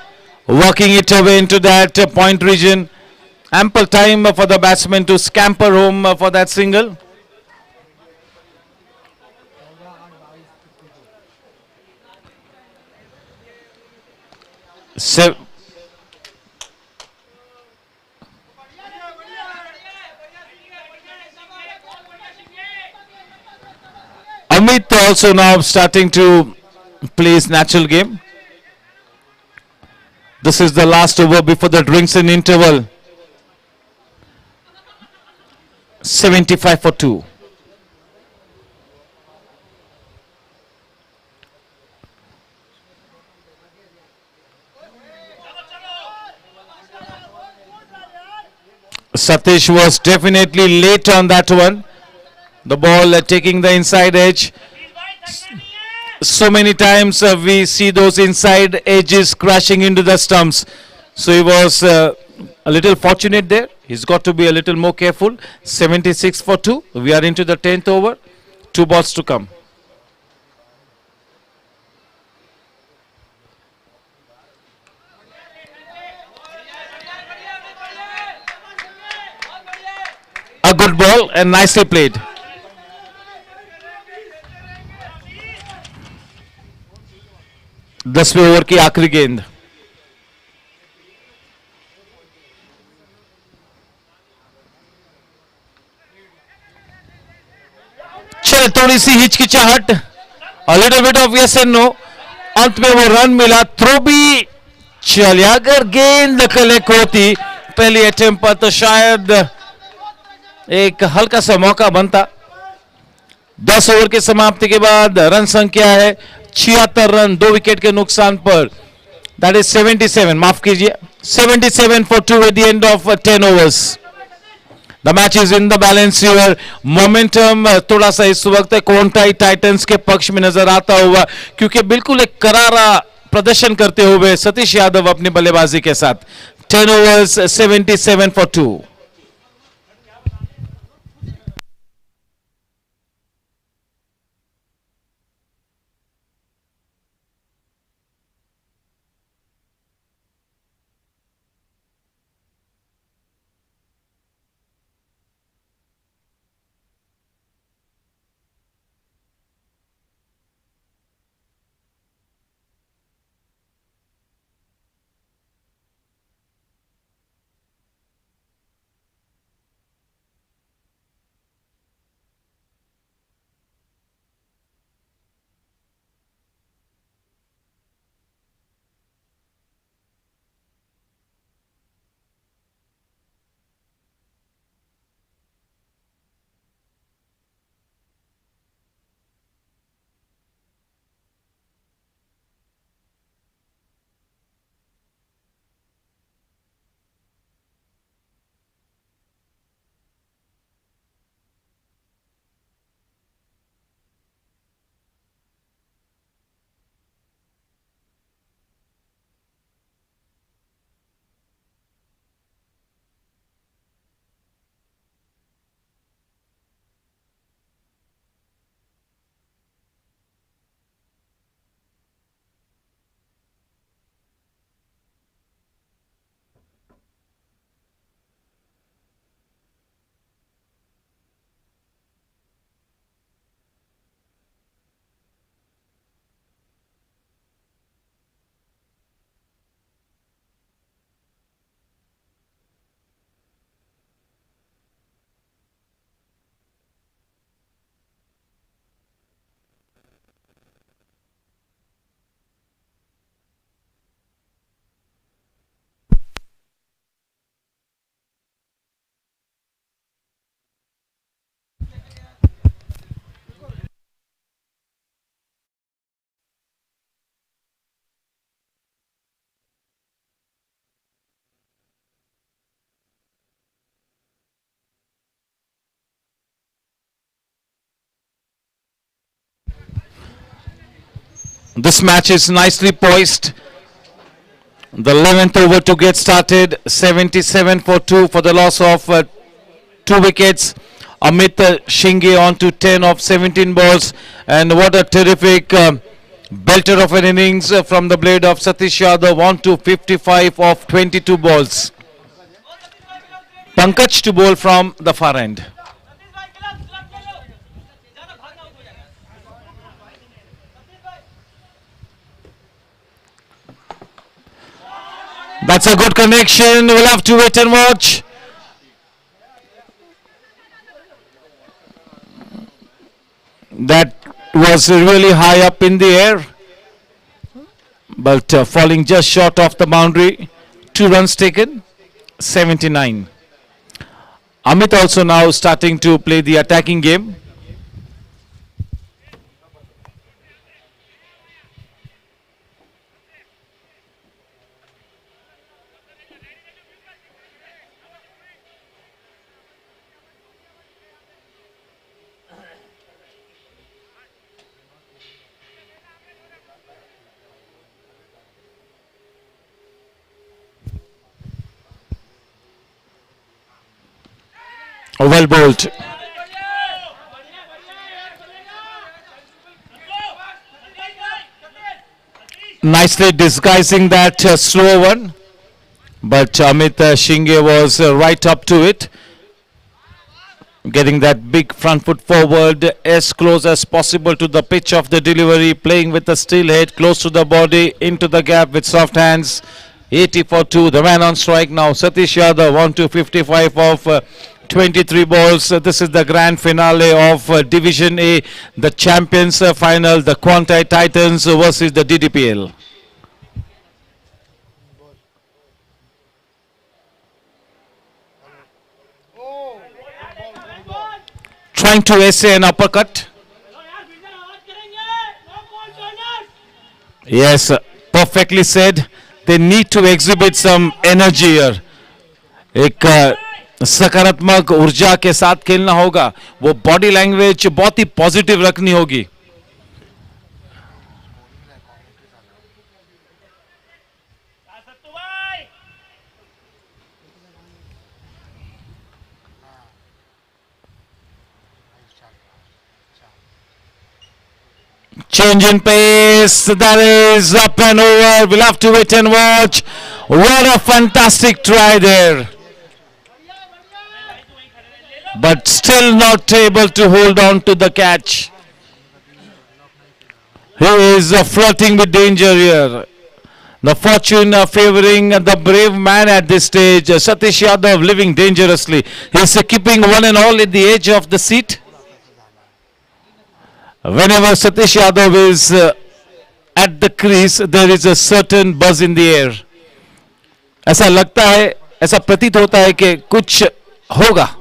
working it away into that point region. Ample time for the batsman to scamper home for that single. Amit also now starting to play his natural game. This is the last over before the drinks in interval. 75 for 2. Satish was definitely late on that one. The ball taking the inside edge. So many times we see those inside edges crashing into the stumps. So he was a little fortunate there. He's got to be a little more careful. 76 for 2. We are into the 10th over. 2 balls to come. A good ball and nicely played. दसवें over की आखिरी गेंद. चल थोड़ी सी हिचकिचाहट. A little bit of yes and no. अंत में वो रन मिला. थ्रो भी चल अगर गेंद कलेक्ट होती पहली अटेम्प्ट पर तो शायद एक हल्का सा मौका बनता. 10 ओवर की समाप्ति के बाद रन संख्या है 76 रन 2 विकेट के नुकसान पर. That is 77. माफ कीजिए 77 for 2 at the end of 10 overs. The match is in the balance here. Momentum थोड़ा सा इस वक्त क्वांटाई टाइटंस के पक्ष में नजर आता हुआ क्योंकि बिल्कुल एक करारा प्रदर्शन करते हुए सतीश यादव अपनी बल्लेबाजी के साथ. 10 overs 77 for 2. This match is nicely poised. The 11th over to get started. 77 for 2 for the loss of 2 wickets. Amit Shinge on to 10 of 17 balls. And what a terrific belter of an innings from the blade of Satish Yadav on to 55 of 22 balls. Pankaj to bowl from the far end. That's a good connection. We'll have to wait and watch. That was really high up in the air, but falling just short of the boundary. 2 runs taken, 79. Amit also now starting to play the attacking game. Well bowled. Nicely disguising that slow one, but Amit Shinge was right up to it, getting that big front foot forward as close as possible to the pitch of the delivery, playing with the still head close to the body, into the gap with soft hands. 80 for 2, the man on strike now. Satish Yadav on to 55 of 23 balls. This is the grand finale of Division A, the champions final, the QUANTEI Titans versus the DDPL. Trying to essay an uppercut. Yes, perfectly said. They need to exhibit some energy here. एक सकारात्मक ऊर्जा के साथ खेलना होगा. वो body language बहुत ही positive रखनी होगी. Change in pace, that is up and over. We'll have to wait and watch. What a fantastic try there. But still not able to hold on to the catch. He is flirting with danger here. The fortune favoring the brave man at this stage. Satish Yadav living dangerously. He's keeping one and all at the edge of the seat. Whenever Satish Yadav is at the crease, there is a certain buzz in the air. ऐसा लगता है, ऐसा प्रतीत होता है कि कुछ होगा.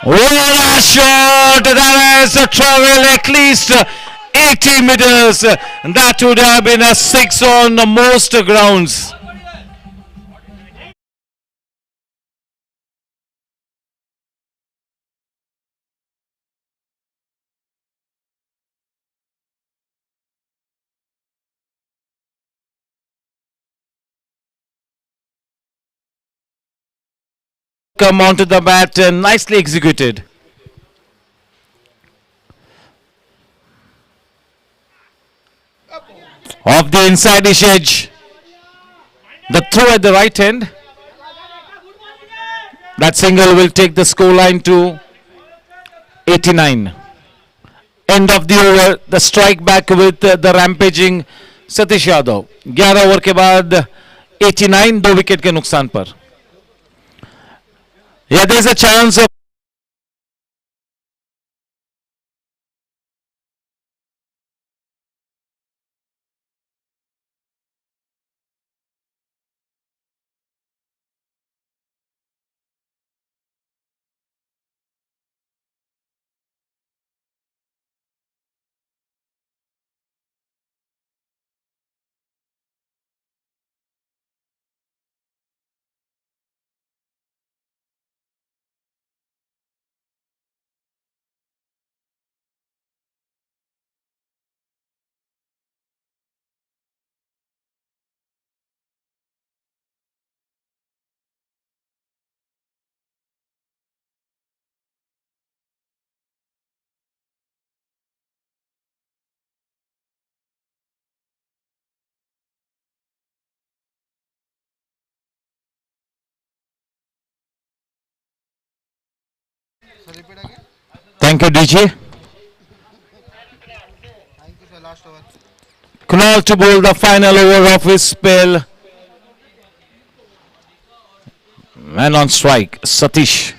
What a shot! That has traveled at least 80 meters. That would have been a 6 on most grounds. Come onto the bat and nicely executed. Off the inside edge. The throw at the right end. That single will take the scoreline to 89. End of the over. The strike back with the rampaging Satish Yadav. 11 over के बाद 89 2 wicket के नुकसान पर. Yeah, there's a chance of Thank you, DJ. Kunal to bowl the final over of his spell. Man on strike, Satish.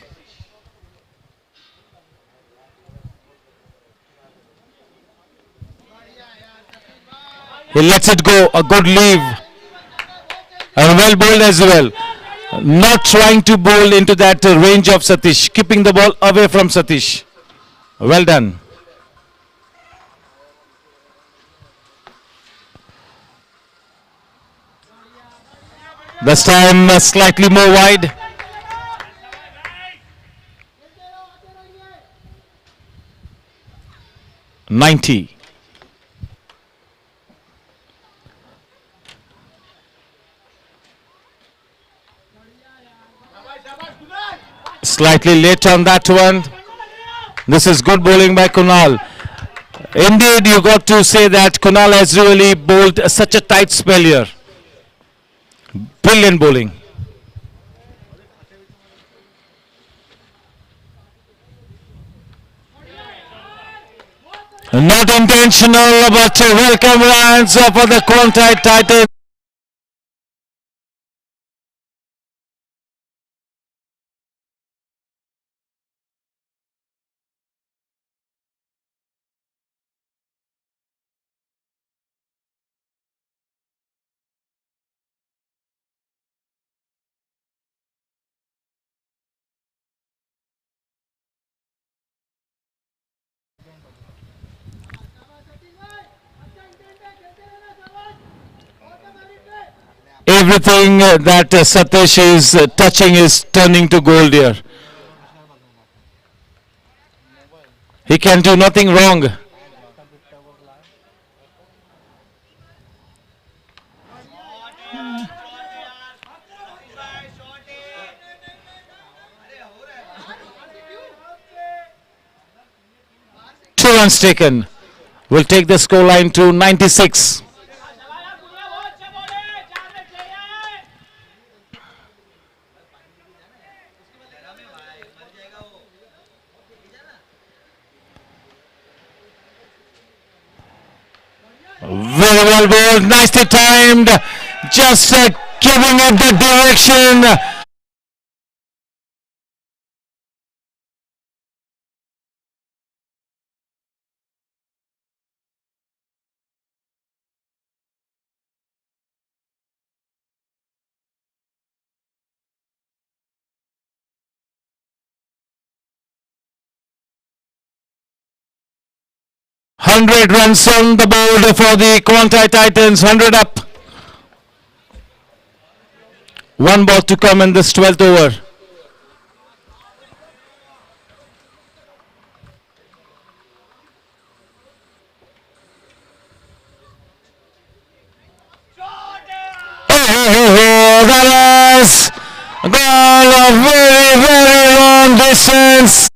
He lets it go, a good leave. And well bowled as well. Not trying to bowl into that range of Satish, keeping the ball away from Satish. Well done. This time slightly more wide. '90. Slightly late on that one. This is good bowling by Kunal. Indeed, you got to say that Kunal has really bowled such a tight spell here. Brilliant bowling. Not intentional, but welcome runs for the QUANTEI Titans. 'Everything that Satish is touching is turning to gold here. He can do nothing wrong. Two runs taken. Will take the scoreline to 96. Very well bowled, nicely timed. Just giving it the direction. Hundred runs on the board for the QUANTEI Titans. 100 up. One ball to come in this 12th over. That is gone a very, very long distance.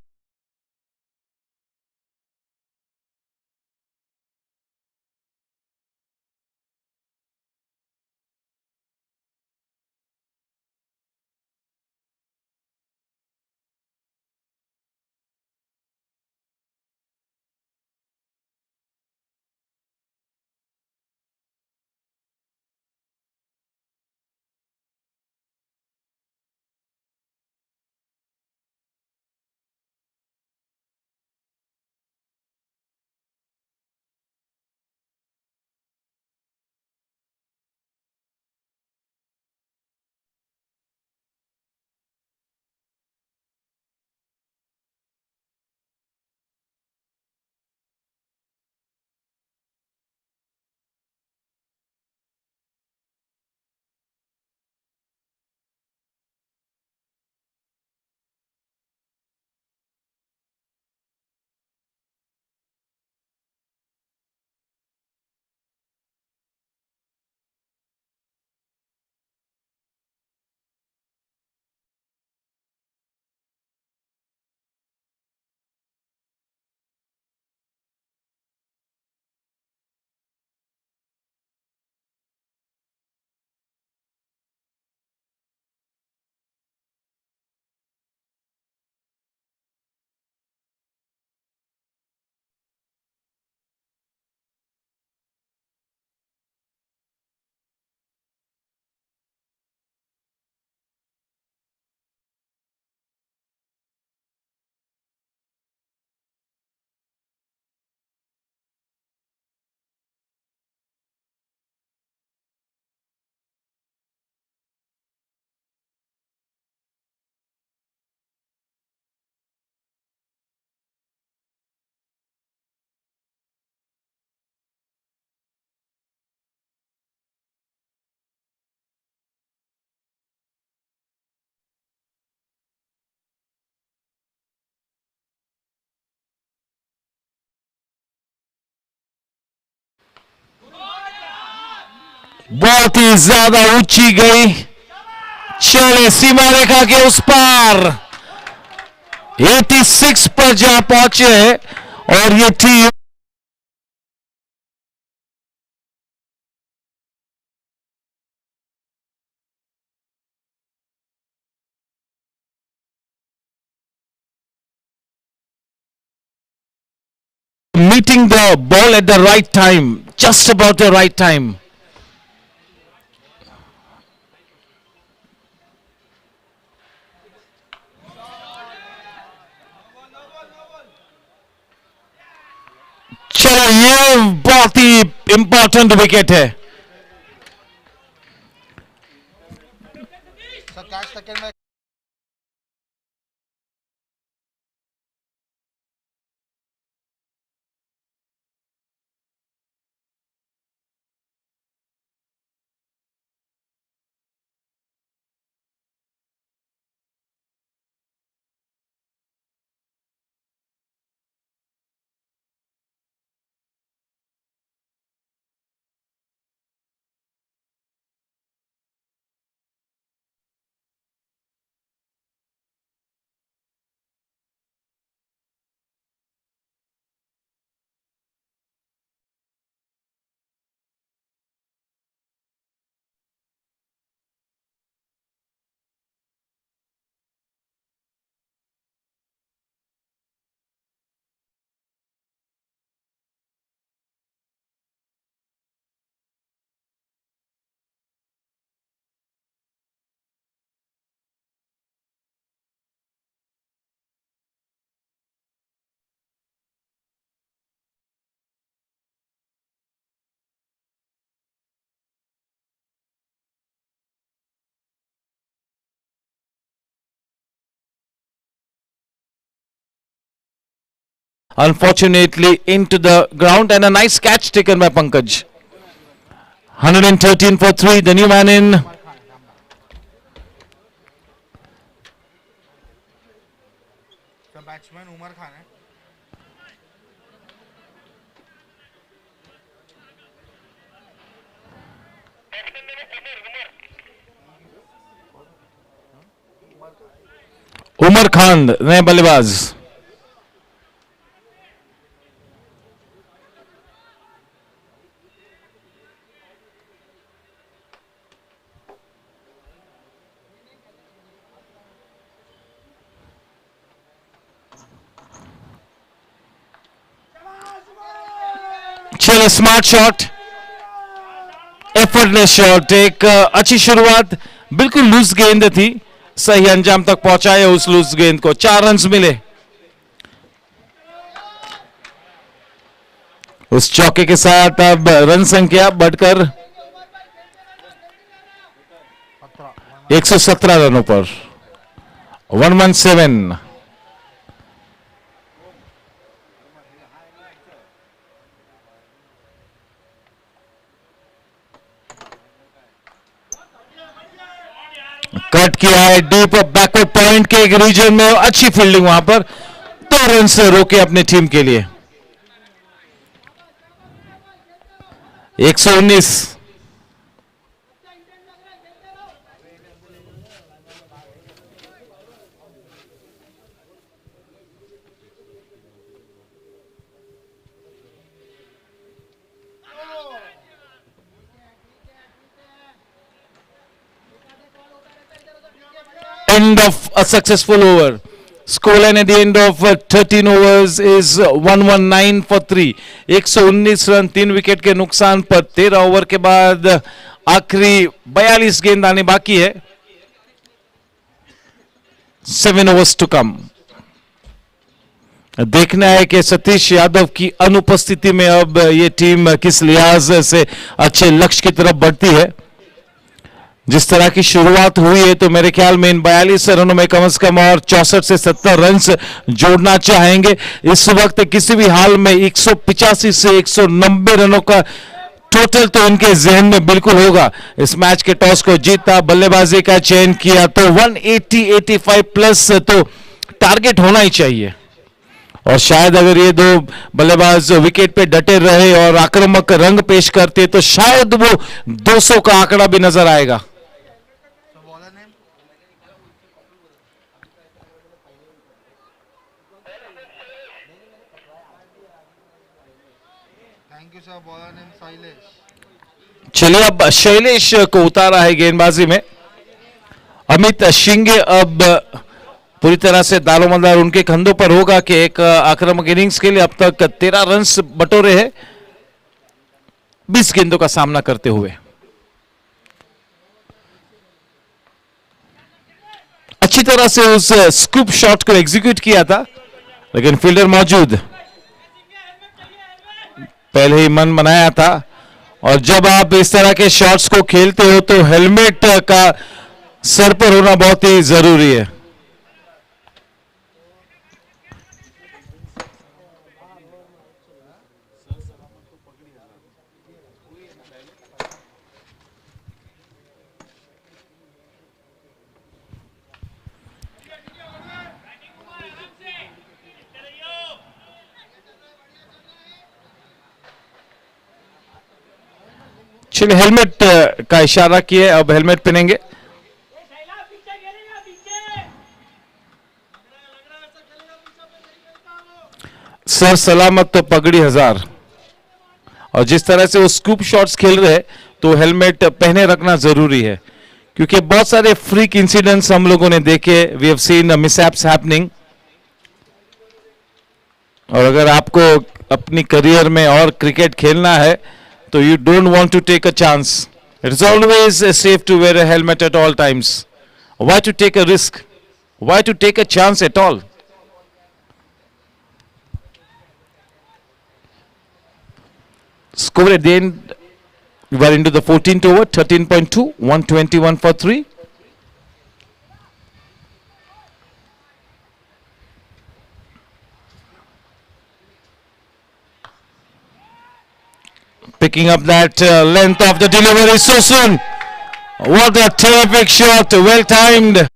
बहुत ही ज्यादा ऊंची गई, चले सीमा रेखा के उस पार 86 पर जा पहुंचे और ये team meeting the ball at the right time, just about the right time. चलो ये बहुत ही इंपॉर्टेंट विकेट है। Unfortunately into the ground, and a nice catch taken by Pankaj. 113 for 3, the new man in. Batsman Umar Khan है। उमर खान नए बल्लेबाज। चलो smart shot, effortless shot, एक अच्छी शुरुआत, बिल्कुल लूज गेंद थी, सही अंजाम तक पहुंचाए उस लूज गेंद को, 4 रन्स मिले। उस चौके के साथ अब रन संख्या बढ़कर 117 रनों पर 117। कट किया है डीप बैकवर्ड पॉइंट के एक रीजन में, अच्छी फील्डिंग वहां पर, 2 रन से रोके अपनी टीम के लिए। 119। End of a successful over. Scoreline at the end of 13 overs is 119 for 3. 119 run 3 wicket के नुकसान पर 13 ओवर के बाद आखिरी 42 गेंद आने बाकी है। 7 overs to come. देखना है कि सतीश यादव की अनुपस्थिति में अब ये टीम किस लिहाज से अच्छे लक्ष्य की तरफ बढ़ती है। जिस तरह की शुरुआत हुई है तो मेरे ख्याल में इन 42 रनों में कम से कम और 64 से 70 रन जोड़ना चाहेंगे। इस वक्त किसी भी हाल में 185 से 190 रनों का टोटल तो इनके जहन में बिल्कुल होगा। इस मैच के टॉस को जीता, बल्लेबाजी का चयन किया तो 180-85 प्लस तो टारगेट होना ही चाहिए। और शायद अगर ये दो बल्लेबाज विकेट पे डटे रहे और आक्रामक रंग पेश करते तो शायद वो 200 का आंकड़ा भी नजर आएगा. चलिए अब शैलेश को उतारा है गेंदबाजी में. अमित शिंगे अब पूरी तरह से दारोमदार उनके कंधों पर होगा कि एक आक्रामक इनिंग्स के लिए अब तक 13 रन बटोरे हैं 20 गेंदों का सामना करते हुए. अच्छी तरह से उस स्कूप शॉट को एग्जीक्यूट किया था लेकिन फील्डर मौजूद, पहले ही मन बनाया था. और जब आप इस तरह के शॉट्स को खेलते हो तो हेलमेट का सर पर होना बहुत ही जरूरी है. चलिए हेलमेट का इशारा किए, अब हेलमेट पहनेंगे. सर सलामत तो पगड़ी हजार. और जिस तरह से वो स्कूप शॉट्स खेल रहे हैं तो हेलमेट पहने रखना जरूरी है क्योंकि बहुत सारे फ्रीक इंसिडेंट्स हम लोगों ने देखे. We have seen mishaps happening. और अगर आपको अपनी करियर में और क्रिकेट खेलना है तो you don't want to take a chance. It's always safe to wear a helmet at all times. Why to take a risk? Why to take a chance at all? Score at the end, we are into the 14th over, 13.2, 121 for 3. Picking up that length of the delivery so soon. What a terrific shot, well timed.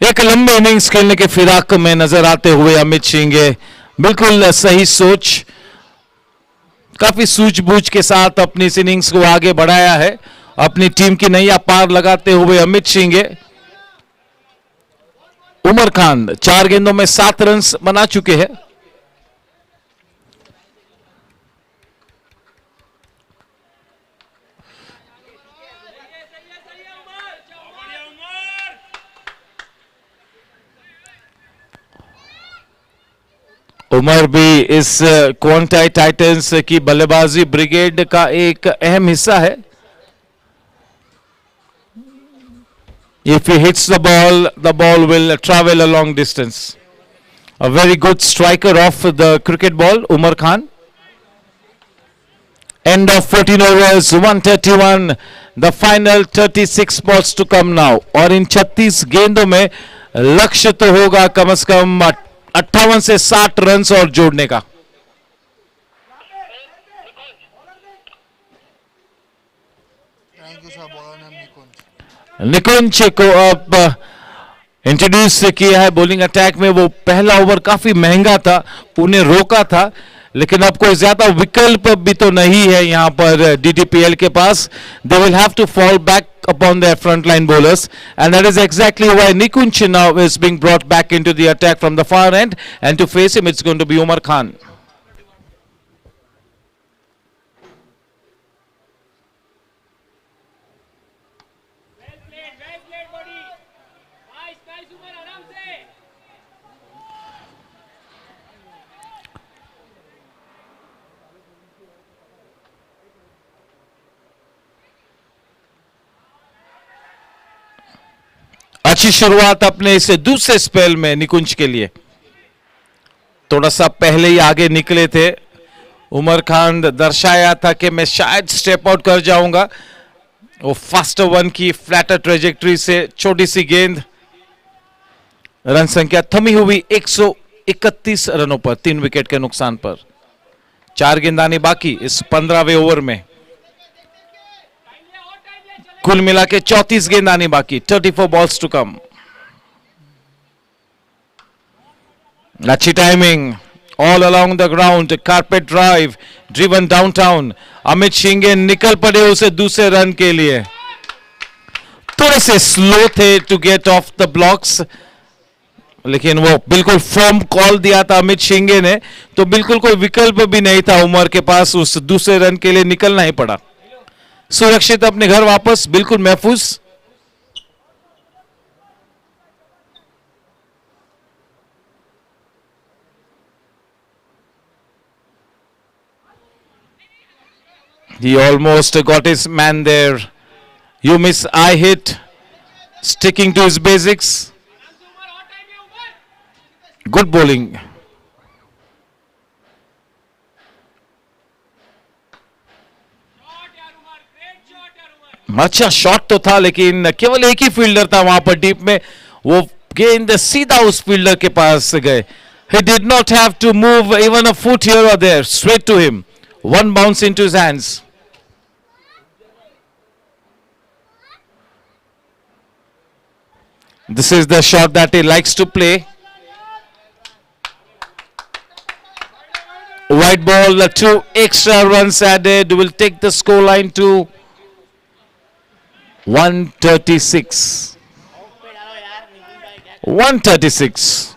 एक लंबे innings खेलने के फिराक में नजर आते हुए अमित सिंह, बिल्कुल सही सोच, काफी सूझबूझ के साथ अपनी इस इनिंग्स को आगे बढ़ाया है. अपनी टीम की नैया पार लगाते हुए अमित सिंह. उमर खान 4 गेंदों में 7 रन बना चुके हैं. उमर भी इस क्वांटाई टाइटंस की बल्लेबाजी ब्रिगेड का एक अहम हिस्सा है. If he hits the ball will travel a long distance. A very good striker of the cricket ball, Umar Khan. End of 14 overs, 131. The final 36 balls to come now. और इन 36 गेंदों में लक्ष्य तो होगा कम से कम 58 से 60 रन और जोड़ने का. निकुंज को अब इंट्रोड्यूस किया है बॉलिंग अटैक में. वो पहला ओवर काफी महंगा था, उन्हें रोका था, लेकिन अब कोई ज्यादा विकल्प भी तो नहीं है यहां पर डीडीपीएल के पास. They will have to fall back upon their frontline bowlers, and that is exactly why Nikunj now is being brought back into the attack from the far end, and to face him it's going to be Umar Khan. अच्छी शुरुआत अपने इस दूसरे spell में निकुंज के लिए. थोड़ा सा पहले ही आगे निकले थे. उमर खान दर्शाया था कि मैं शायद स्टेप आउट कर जाऊंगा. वो फास्टर वन की फ्लैटर ट्रेजेक्ट्री से छोटी सी गेंद. रन संख्या थमी हुई 131 रनों पर 3 विकेट के नुकसान पर. 4 गेंदानी बाकी इस 15वें ओवर में. कुल मिला के 34 गेंद आनी बाकी. 34 बॉल्स टू कम. अच्छी timing all along the ground. Carpet drive driven downtown. Amit Shinge निकल पड़े उसे दूसरे रन के लिए. थोड़े से स्लो थे to get off the blocks, लेकिन वो बिल्कुल फर्म कॉल दिया था अमित शिंगे ने, तो बिल्कुल कोई विकल्प भी नहीं था उमर के पास. उस दूसरे रन के लिए निकलना ही पड़ा. सुरक्षित अपने घर वापस, बिल्कुल महफूज. He almost got his man there. You miss, I hit. Sticking to his basics. Good bowling. अच्छा शॉट तो था, लेकिन केवल एक ही फील्डर था वहां पर डीप में. वो गेंद सीधा उस फील्डर के पास गए. He did not have to move even a foot here or there. Straight to him. One bounce into his hands. This is the shot that he likes to play. White ball, 2 extra runs added will take the scoreline to 136. 136.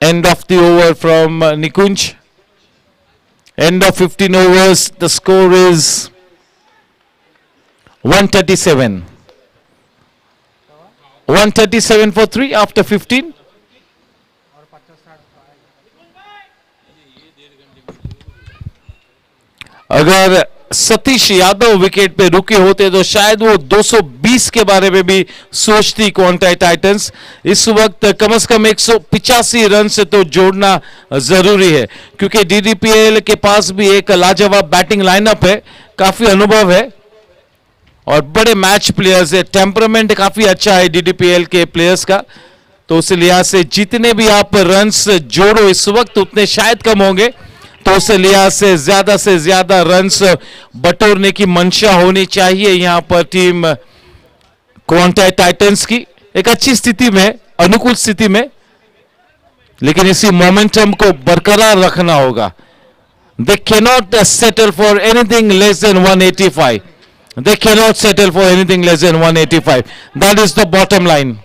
End of the over from Nikunj. End of 15 overs. The score is 137. 137 for 3 after 15. अगर Satish Yadav wicket पे रुके होते तो शायद वो 220 के बारे में भी सोचती क्वांटाई टाइटंस. इस वक्त कम से कम 185 रन से तो जोड़ना जरूरी है, क्योंकि डीडीपीएल के पास भी एक लाजवाब बैटिंग लाइनअप है, काफी अनुभव है और बड़े मैच प्लेयर्स है. टेम्परामेंट काफी अच्छा है डीडीपीएल के प्लेयर्स का, तो उस लिहाज से जितने भी आप रन्स जोड़ो इस वक्त उतने शायद कम होंगे, तो उस लिहाज से ज्यादा रन्स बटोरने की मंशा होनी चाहिए यहां पर टीम क्वांटाई टाइटंस की. एक अच्छी स्थिति में, अनुकूल स्थिति में, लेकिन इसी मोमेंटम को बरकरार रखना होगा. They cannot settle for anything less than 185. They cannot settle for anything less than 185. That is the bottom line.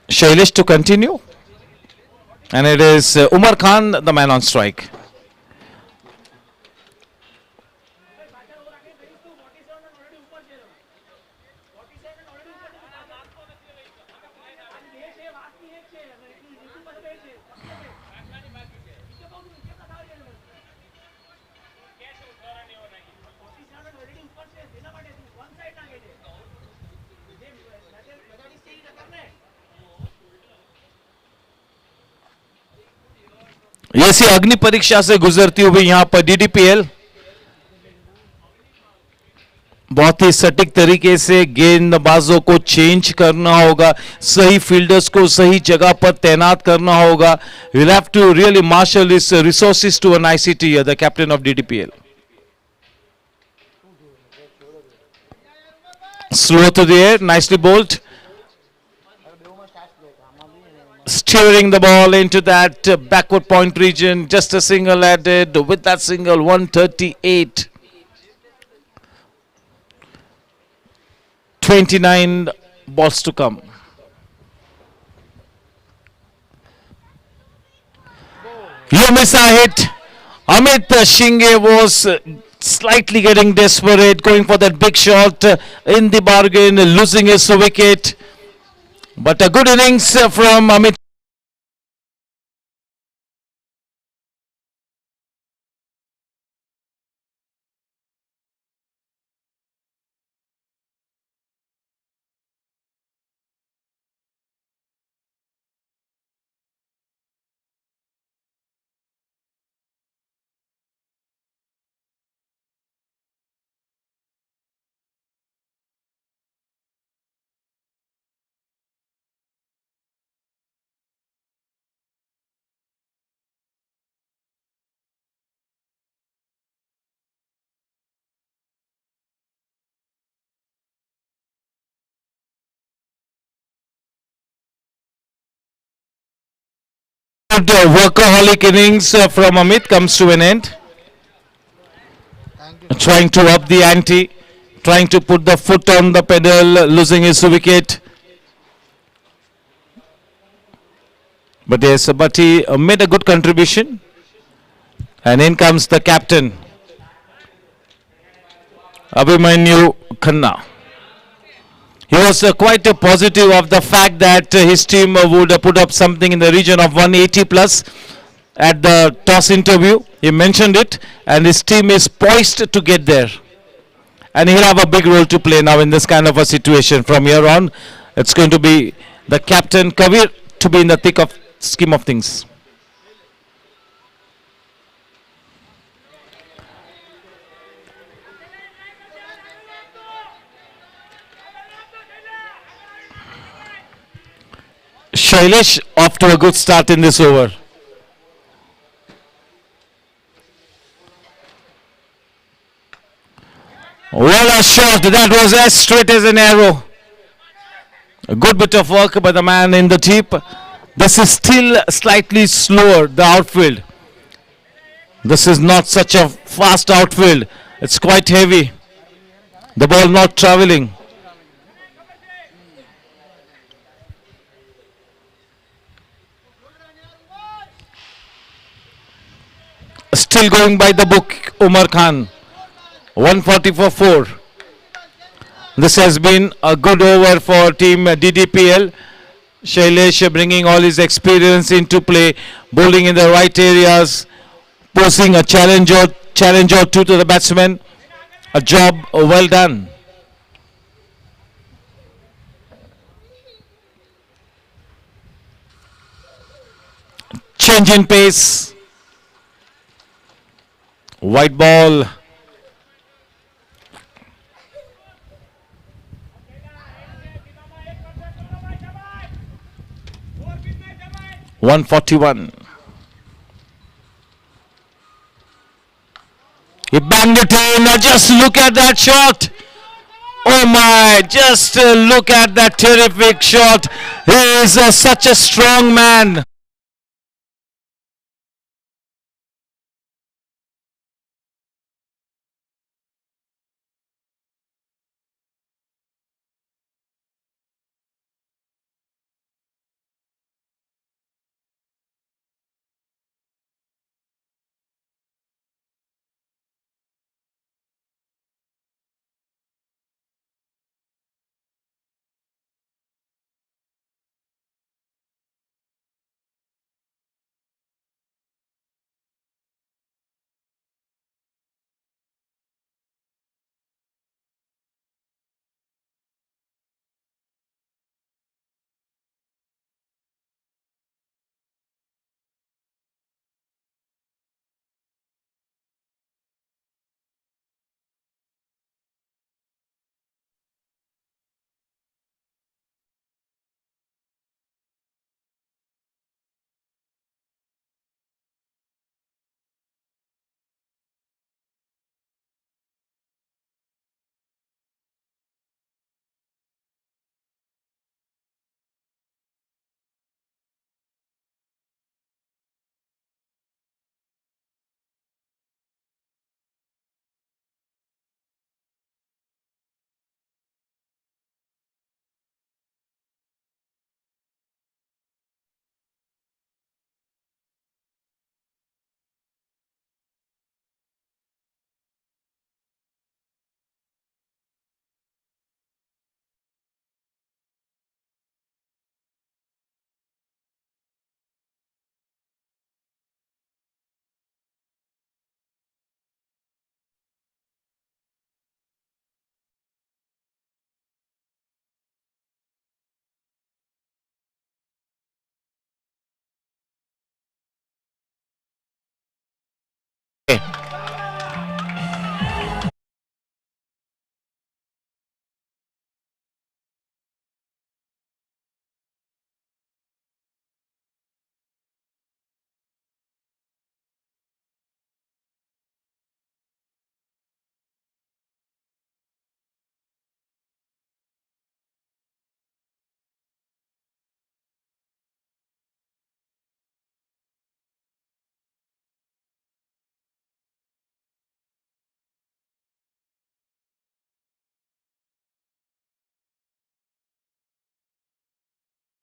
Shailesh to continue. And it is Umar Khan, the man on strike. ऐसी अग्नि परीक्षा से गुजरती हुई यहाँ पर डीडीपीएल बहुत ही सटीक तरीके से गेंदबाजों को चेंज करना होगा, सही फील्डर्स को सही जगह पर तैनात करना होगा. You'll have to really marshal his resources to an ICT, the captain of DDPL. Slow to the air, nicely bowled. Steering the ball into that backward point region, just a single added. With that single, 138. 29 balls to come. You miss a hit. Amit Shinge was slightly getting desperate, going for that big shot in the bargain, losing his wicket. But a good innings from Amit. Workaholic innings from Amit comes to an end. Trying to up the ante, trying to put the foot on the pedal, losing his wicket. But yes, but he made a good contribution. And in comes the captain, Abhimanyu Khanna. He was quite positive of the fact that his team would put up something in the region of 180 plus at the toss interview. He mentioned it, and his team is poised to get there. And he'll have a big role to play now in this kind of a situation. From here on, it's going to be the captain, Kabir, to be in the thick of scheme of things. Shailesh off to a good start in this over. What a shot! That was as straight as an arrow. A good bit of work by the man in the deep. This is still slightly slower, the outfield. This is not such a fast outfield. It's quite heavy. The ball not traveling. Still going by the book, Umar Khan. 140 for 4. This has been a good over for team DDPL. Shailesh bringing all his experience into play, bowling in the right areas, posing a challenge or two to the batsman. A job well done. Change in pace. White ball. (141). He banged it in. Just look at that shot. Oh my, just look at that terrific shot. He is such a strong man.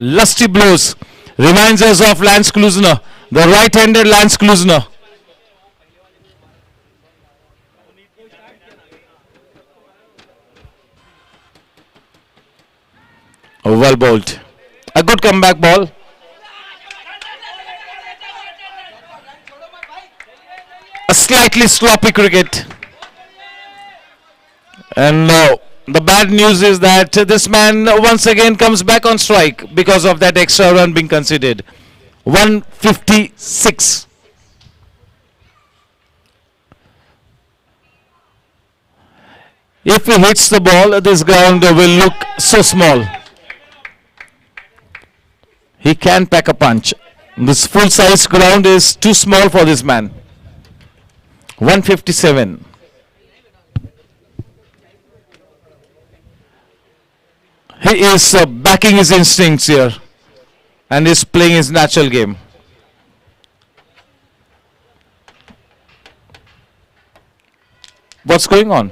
lusty blows. Reminds us of Lance Klusner, the right-handed Lance Klusner. Oh, well bowled. A good comeback ball. A slightly sloppy cricket. And the bad news is that this man once again comes back on strike because of that extra run being considered. 156. If he hits the ball, this ground will look so small. He can pack a punch. This full size ground is too small for this man. 157. He is backing his instincts here and is playing his natural game. What's going on?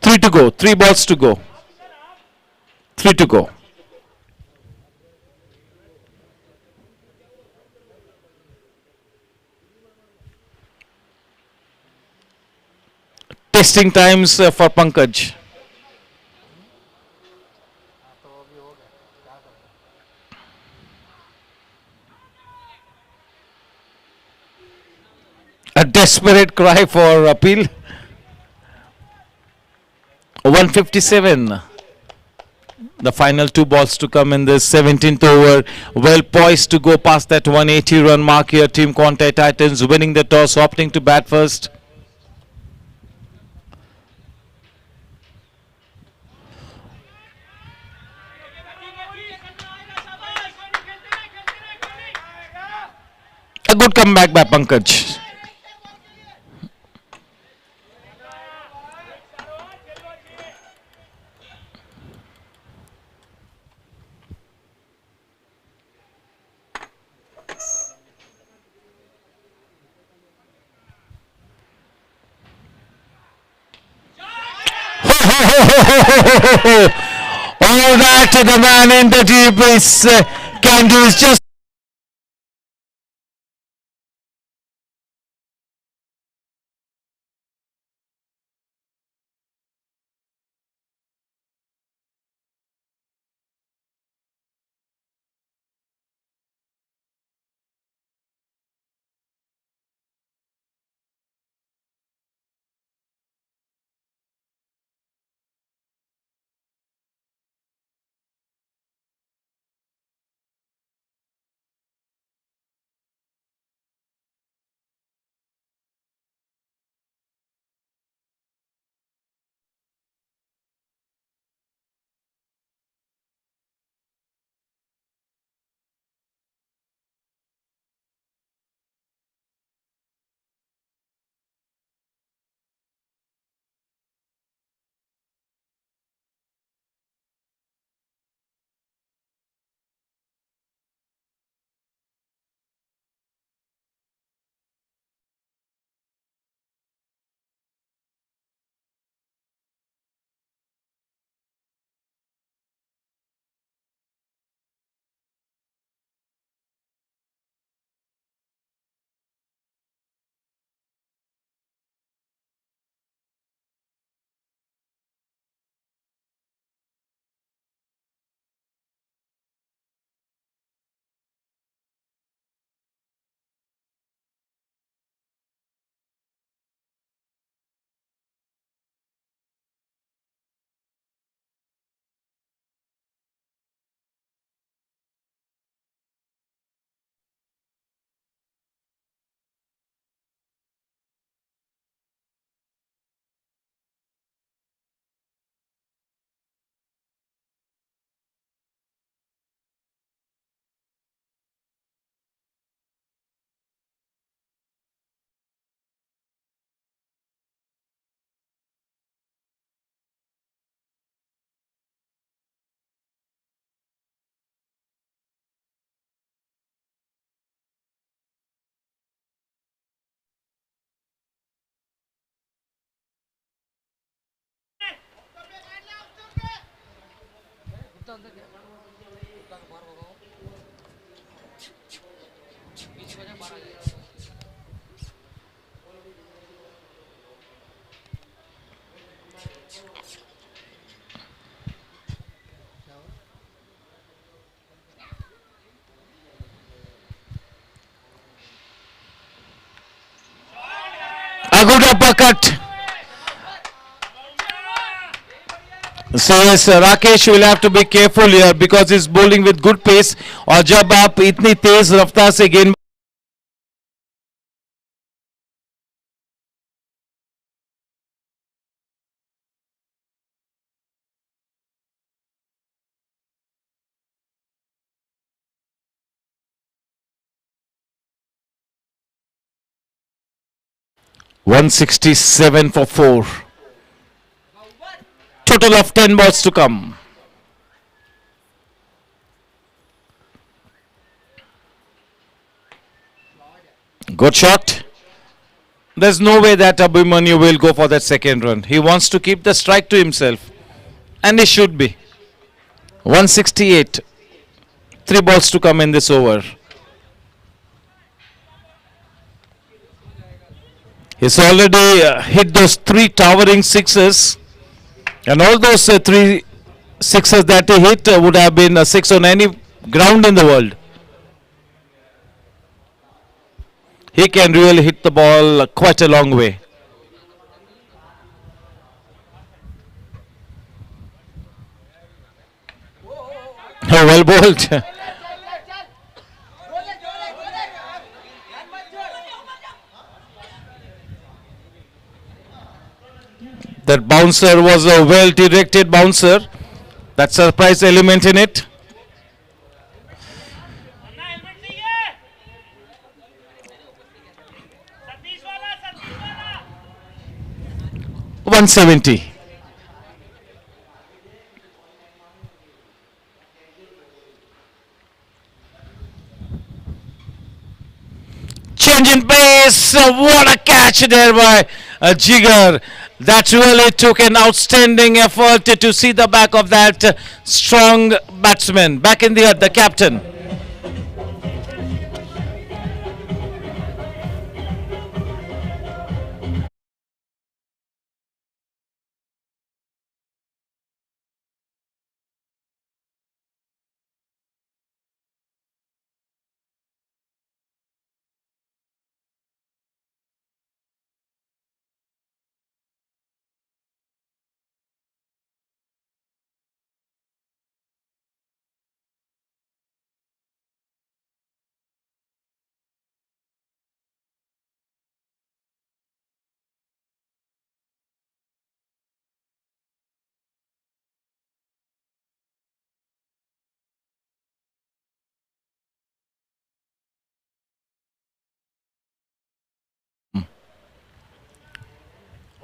3 to go. 3 balls to go. 3 to go. Testing times for Pankaj. A desperate cry for appeal. 157. The final 2 balls to come in this 17th over. Well poised to go past that 180 run mark here. Team QUANTEI Titans winning the toss, opting to bat first. A good comeback by Pankaj. All that the man in the deep is can do is just A good uppercut. So yes, Rakesh will have to be careful here because he's bowling with good pace. और जब आप इतनी तेज रफ्तार से गेंद 167 for 4. Total of 10 balls to come. Good shot. There's no way that Abhimanyu will go for that second run. He wants to keep the strike to himself. And he should be. 168. 3 balls to come in this over. He's already hit those 3 towering sixes. And all those 3 sixes that he hit would have been a 6 on any ground in the world. He can really hit the ball quite a long way. Oh, well bowled. That bouncer was a well-directed bouncer. That surprise element in it. $170. Change in pace. What a catch there by Jigar. That really took an outstanding effort to see the back of that strong batsman. Back in the earth, the captain.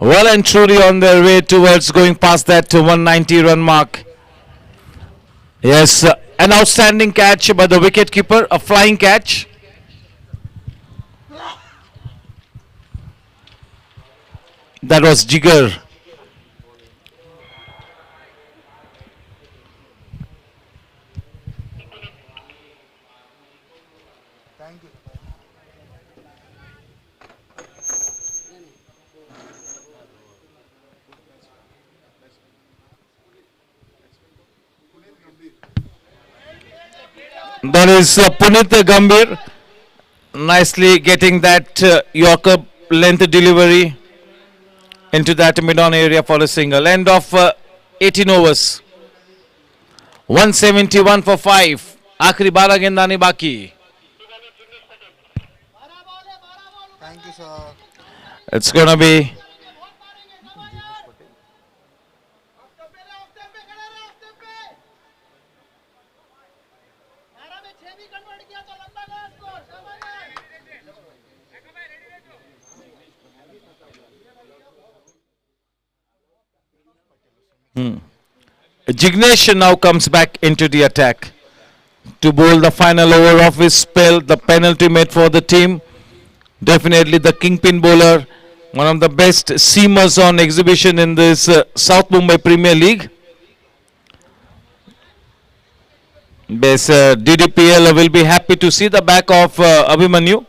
Well and truly on their way towards going past that 190 run mark. Yes, an outstanding catch by the wicketkeeper, a flying catch. That was Jigar. That is Punit Gambhir nicely getting that Yorker length delivery into that mid-on area for a single. End of 18 overs. 171 for 5. आखिरी 12 गेंदानी बाकी. Thank you, sir. It's gonna be Jignesh now comes back into the attack to bowl the final over of his spell, the penalty made for the team. Definitely the kingpin bowler, one of the best seamers on exhibition in this South Mumbai Premier League. Yes, DDPL will be happy to see the back of Abhimanyu.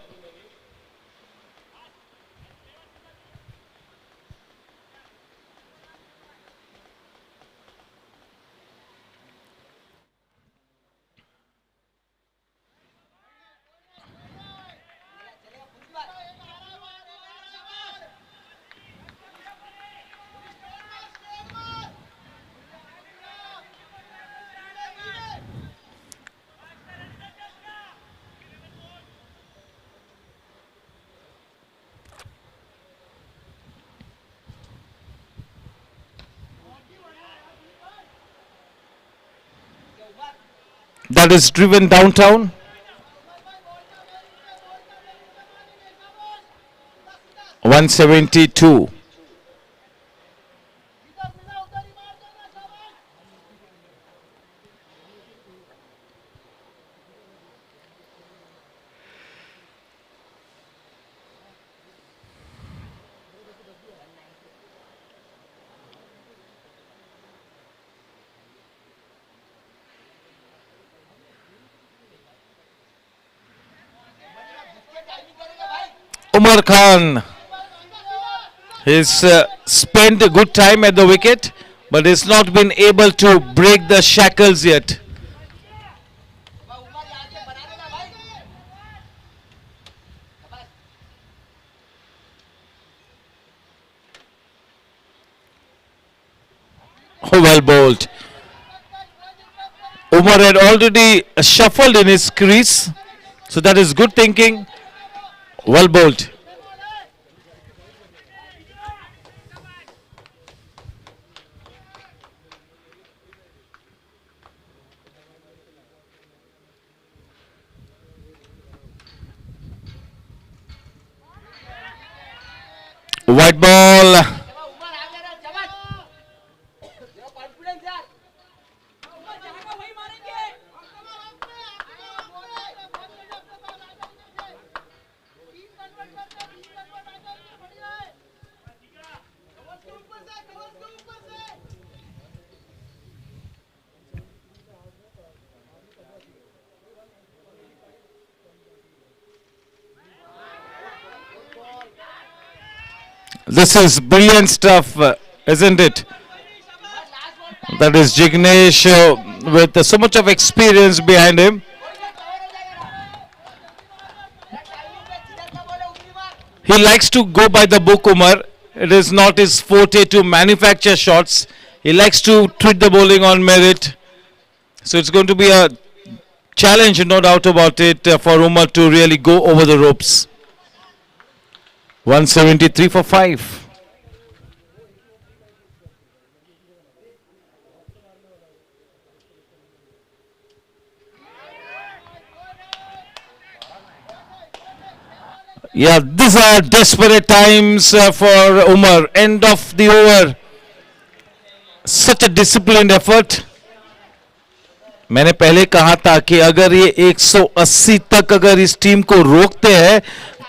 That is driven downtown. $172. Umar Khan. He's spent a good time at the wicket, but he's not been able to break the shackles yet. Oh, well bowled. Umar had already shuffled in his crease, so that is good thinking. Well bowled. White ball. This is brilliant stuff, isn't it? That is Jignesh with so much of experience behind him. He likes to go by the book, Umar. It is not his forte to manufacture shots. He likes to treat the bowling on merit. So it's going to be a challenge, no doubt about it, for Umar to really go over the ropes. 173 for 5. Yeah, these are desperate times for Umar. End of the over. Such a disciplined effort. मैंने पहले कहा था कि अगर ये 180 तक अगर इस टीम को रोकते हैं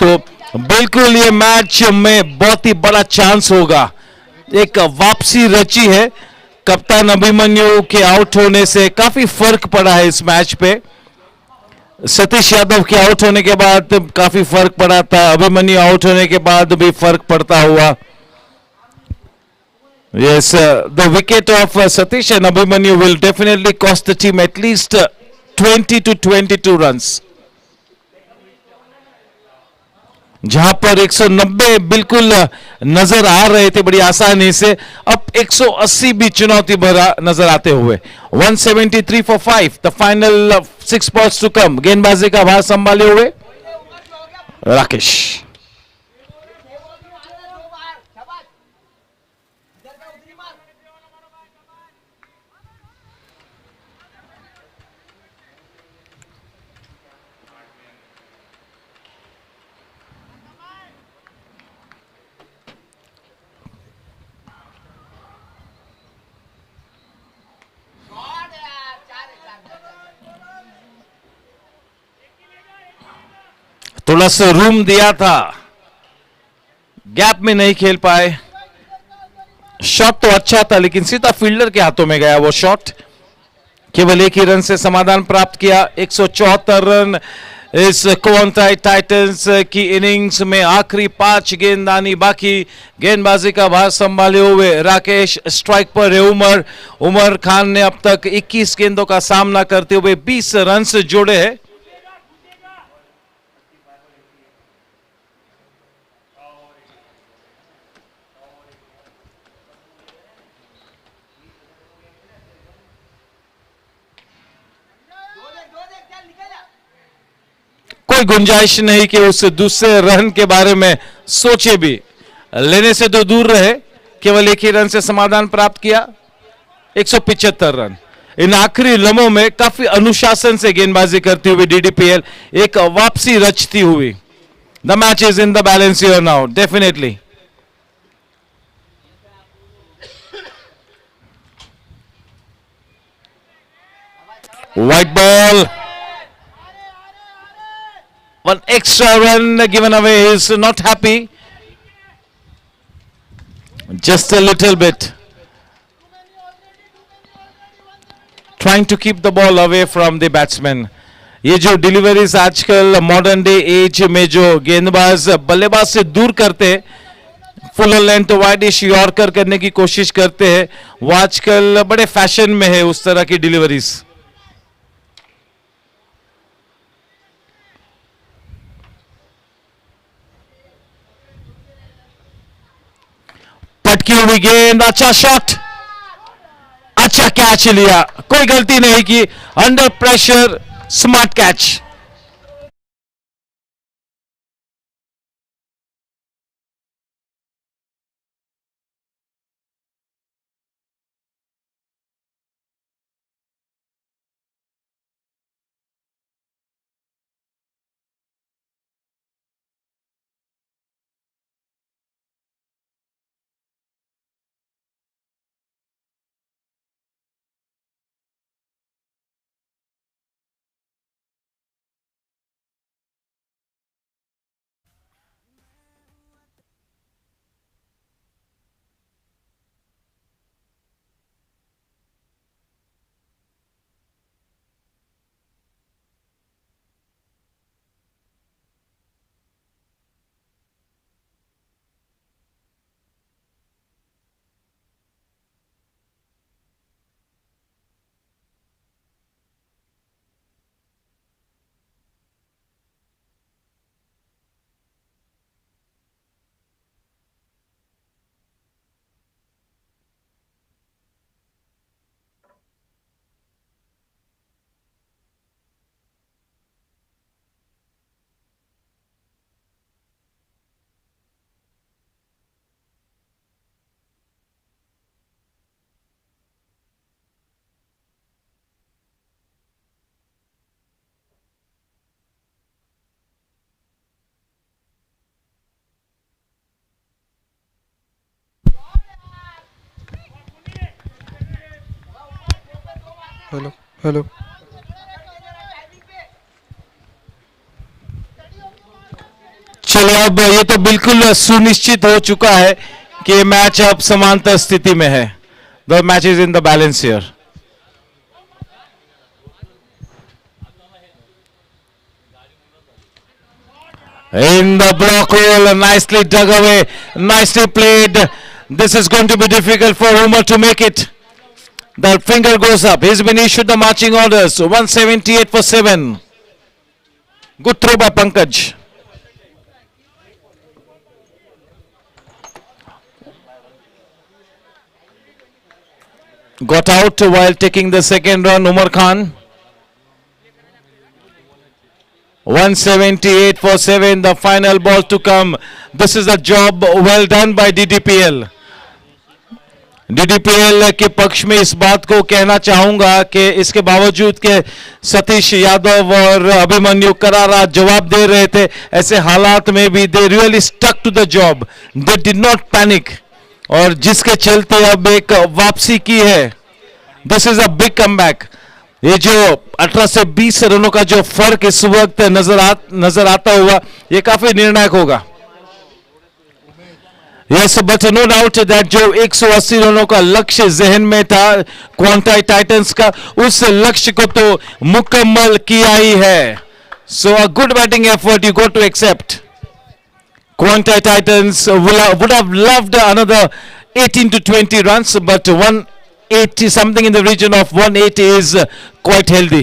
तो बिल्कुल ये मैच में बहुत ही बड़ा चांस होगा. एक वापसी रची है. कप्तान अभिमन्यु के आउट होने से काफी फर्क पड़ा है इस मैच पे. सतीश यादव के आउट होने के बाद काफी फर्क पड़ा था. अभिमन्यु आउट होने के बाद भी फर्क पड़ता हुआ. Yes, the wicket of Satish and Abhimanyu will definitely cost the team at least 20 to 22 runs. जहां पर 190 बिल्कुल नजर आ रहे थे बड़ी आसानी से, अब 180 भी चुनौती भरा नजर आते हुए. 173 for 5. The final 6 balls to come. गेंदबाजी का भार संभाले हुए राकेश. थोड़ा सा रूम दिया था, गैप में नहीं खेल पाए. शॉट तो अच्छा था लेकिन सीधा फील्डर के हाथों में गया वो शॉट. केवल एक ही रन से समाधान प्राप्त किया। 174 रन इस क्वांटाई टाइटंस की इनिंग्स में। आखिरी 5 गेंदबाजी बाकी। गेंदबाजी का भार संभाले हुए राकेश स्ट्राइक पर है। उमर खान ने अब तक 21 गेंदों का सामना करते हुए 20 रन जोड़े हैं। कोई गुंजाइश नहीं कि उस दूसरे रन के बारे में सोचे भी। लेने से तो दूर रहे। केवल एक ही रन से समाधान प्राप्त किया। 175 रन। इन आखिरी लम्हों में काफी अनुशासन से गेंदबाजी करती हुई डीडीपीएल एक वापसी रचती हुई। The match is in the balance here now definitely. White ball. One extra run given away. He is not happy. Just a little bit. Trying to keep the ball away from the batsman. ये जो deliveries आजकल modern day as में जो गेंदबाज बल्लेबाज से दूर करते हैं, फुल लेंथ वाइडिश यॉर्कर करने की कोशिश करते हैं, वो आजकल बड़े फैशन में है उस तरह की डिलीवरीज। पटकी हुई गेंद। अच्छा शॉट। अच्छा कैच लिया। कोई गलती नहीं की। Under pressure smart catch. Hello hello. चलो अब ये तो बिल्कुल सुनिश्चित हो चुका है कि मैच अब समांतर स्थिति में है। The match is in the balance here. In the block hole, nicely dug away, nicely played. This is going to be difficult for Umar to make it. The finger goes up. He's been issued the marching orders. 178 for 7. Good throw by Pankaj. Got out while taking the second run, Umar Khan. 178 for 7, the final ball to come. This is a job well done by DDPL. DDPL के पक्ष में इस बात को कहना चाहूंगा कि इसके बावजूद के सतीश यादव और अभिमन्यु करारा जवाब दे रहे थे, ऐसे हालात में भी they really stuck to the job, they did not panic, और जिसके चलते अब एक वापसी की है. This is a big comeback. ये जो 18 से 20 रनों का जो फर्क इस वक्त नजर आता हुआ, ये काफी निर्णायक होगा. Yes but no doubt that जो 180 रनों का लक्ष्य जहन में था क्वांटाई टाइटंस का, उस लक्ष्य को तो मुकम्मल किया ही है. So a good batting effort you got to accept. Quantai Titans would have loved another 18 to 20 runs, but 180, something in the region of 180 is quite healthy.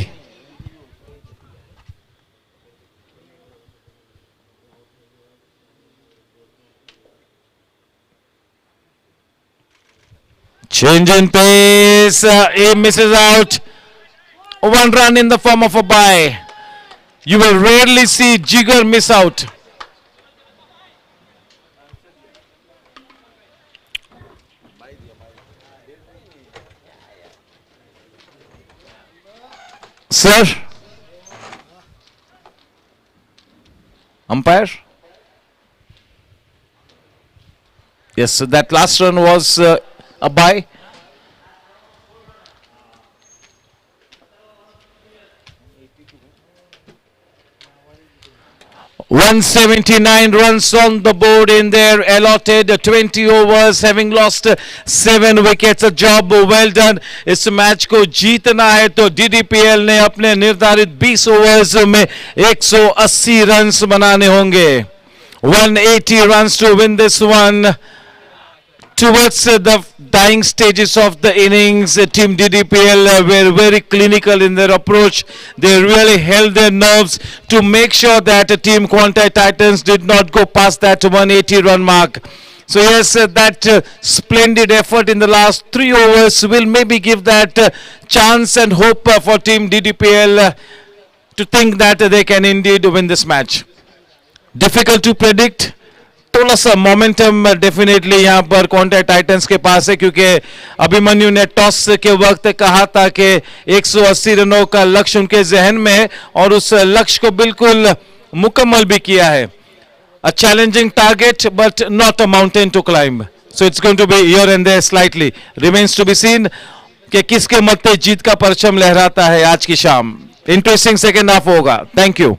Change in pace, he misses out. One run in the form of a bye. You will rarely see Jigger miss out. Sir? Umpire? Yes, so that last run was a bye. $179 runs on the board in their allotted 20 overs, having lost 7 wickets. A job well done. इस match को जीतना है तो DDPL ने अपने निर्धारित 20 overs में 180 runs बनाने होंगे. 180 runs to win this one. Towards the dying stages of the innings, Team DDPL were very clinical in their approach. They really held their nerves to make sure that Team Quantai Titans did not go past that 180 run mark. So yes, that splendid effort in the last 3 overs will maybe give that chance and hope for Team DDPL to think that they can indeed win this match. Difficult to predict. थोड़ा सा momentum definitely यहाँ पर क्वांटाई Titans के पास है, क्योंकि अभिमन्यु ने toss के वक्त कहा था कि 180 रनों का लक्ष्य उनके जहन में है और उस लक्ष्य को बिल्कुल मुकम्मल भी किया है. A challenging target but not a mountain to climb. So it's going to be here and there slightly. Remains to be seen कि किसके मत पे जीत का परचम लहराता है आज की शाम. इंटरेस्टिंग सेकेंड हाफ होगा. Thank you.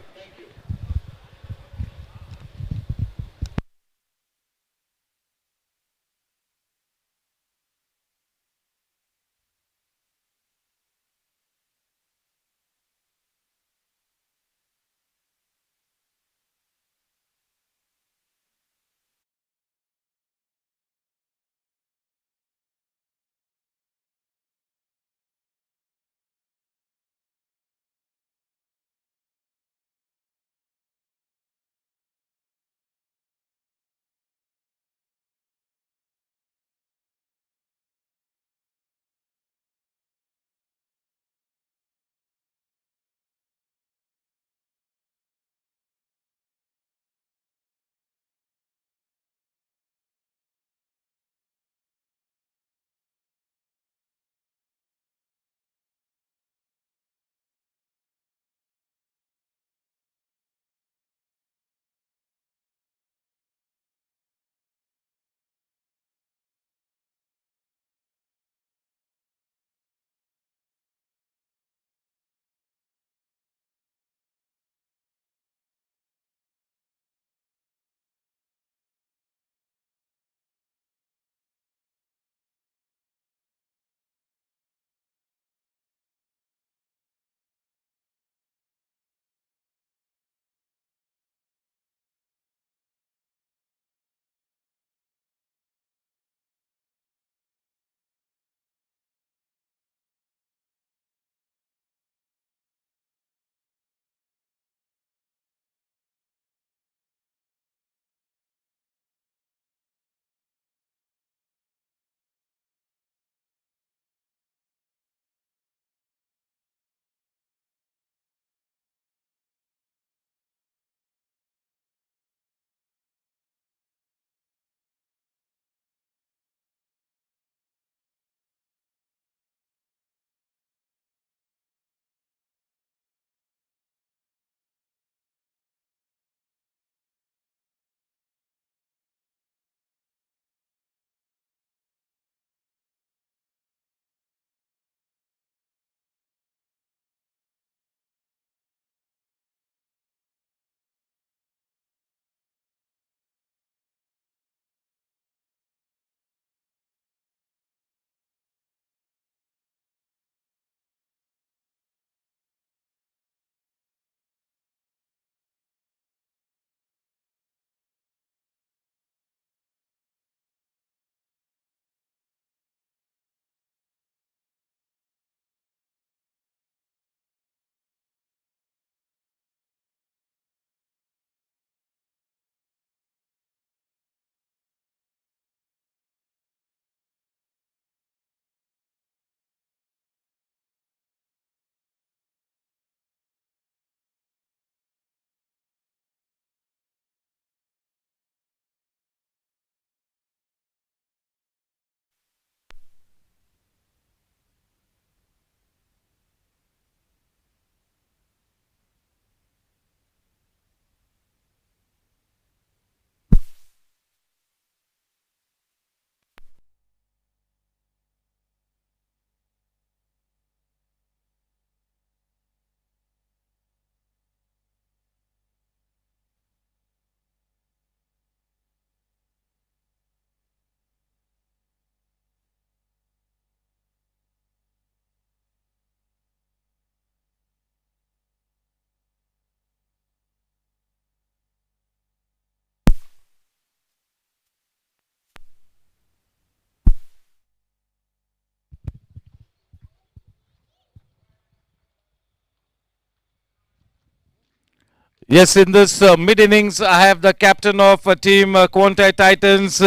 Yes, in this mid innings, I have the captain of team QUANTEI Titans,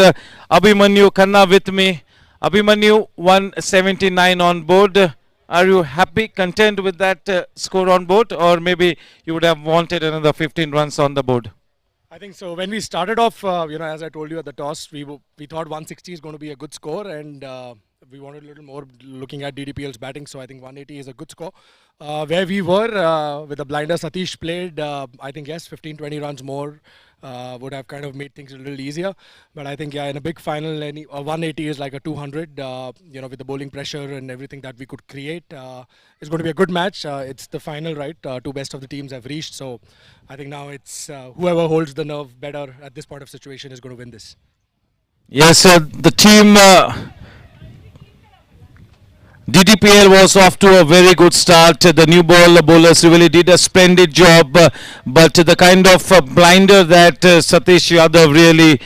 Abhimanyu Khanna, with me. Abhimanyu, 179 on board. Are you happy, content with that score on board, or maybe you would have wanted another 15 runs on the board? I think so. When we started off, as I told you at the toss, we thought 160 is going to be a good score, and we wanted a little more looking at DDPL's batting. So I think 180 is a good score. Where we were with the blinder Satish played, I think yes, 15, 20 runs more would have kind of made things a little easier. But I think in a big final, 180 is like a 200. With the bowling pressure and everything that we could create, it's going to be a good match. It's the final, right? Two best of the teams have reached, so I think now it's whoever holds the nerve better at this point of situation is going to win this. Yes, the team DDPL was off to a very good start. The new ball bowlers really did a splendid job, but the kind of blinder that Satish Yadav really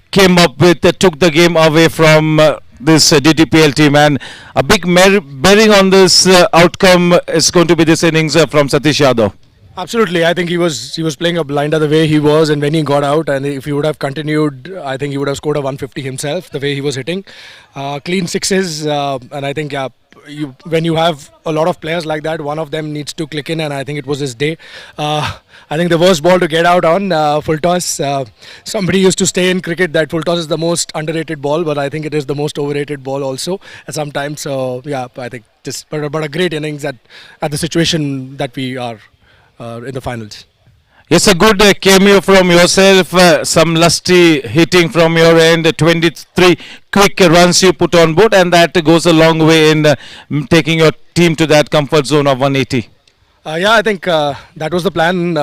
came up with took the game away from this DDPL team, and a big bearing on this outcome is going to be this innings from Satish Yadav. Absolutely, I think he was playing a blinder the way he was, and when he got out, and if he would have continued, I think he would have scored a 150 himself. The way he was hitting, clean sixes, and I think when you have a lot of players like that, one of them needs to click in, and I think it was his day. I think the worst ball to get out on full toss. Somebody used to say in cricket that full toss is the most underrated ball, but I think it is the most overrated ball also at some time. So yeah, I think just but a great innings at the situation that we are in the finals. Yes, a good cameo from yourself, some lusty hitting from your end, 23 quick runs you put on board, and that goes a long way in taking your team to that comfort zone of 180. I think that was the plan.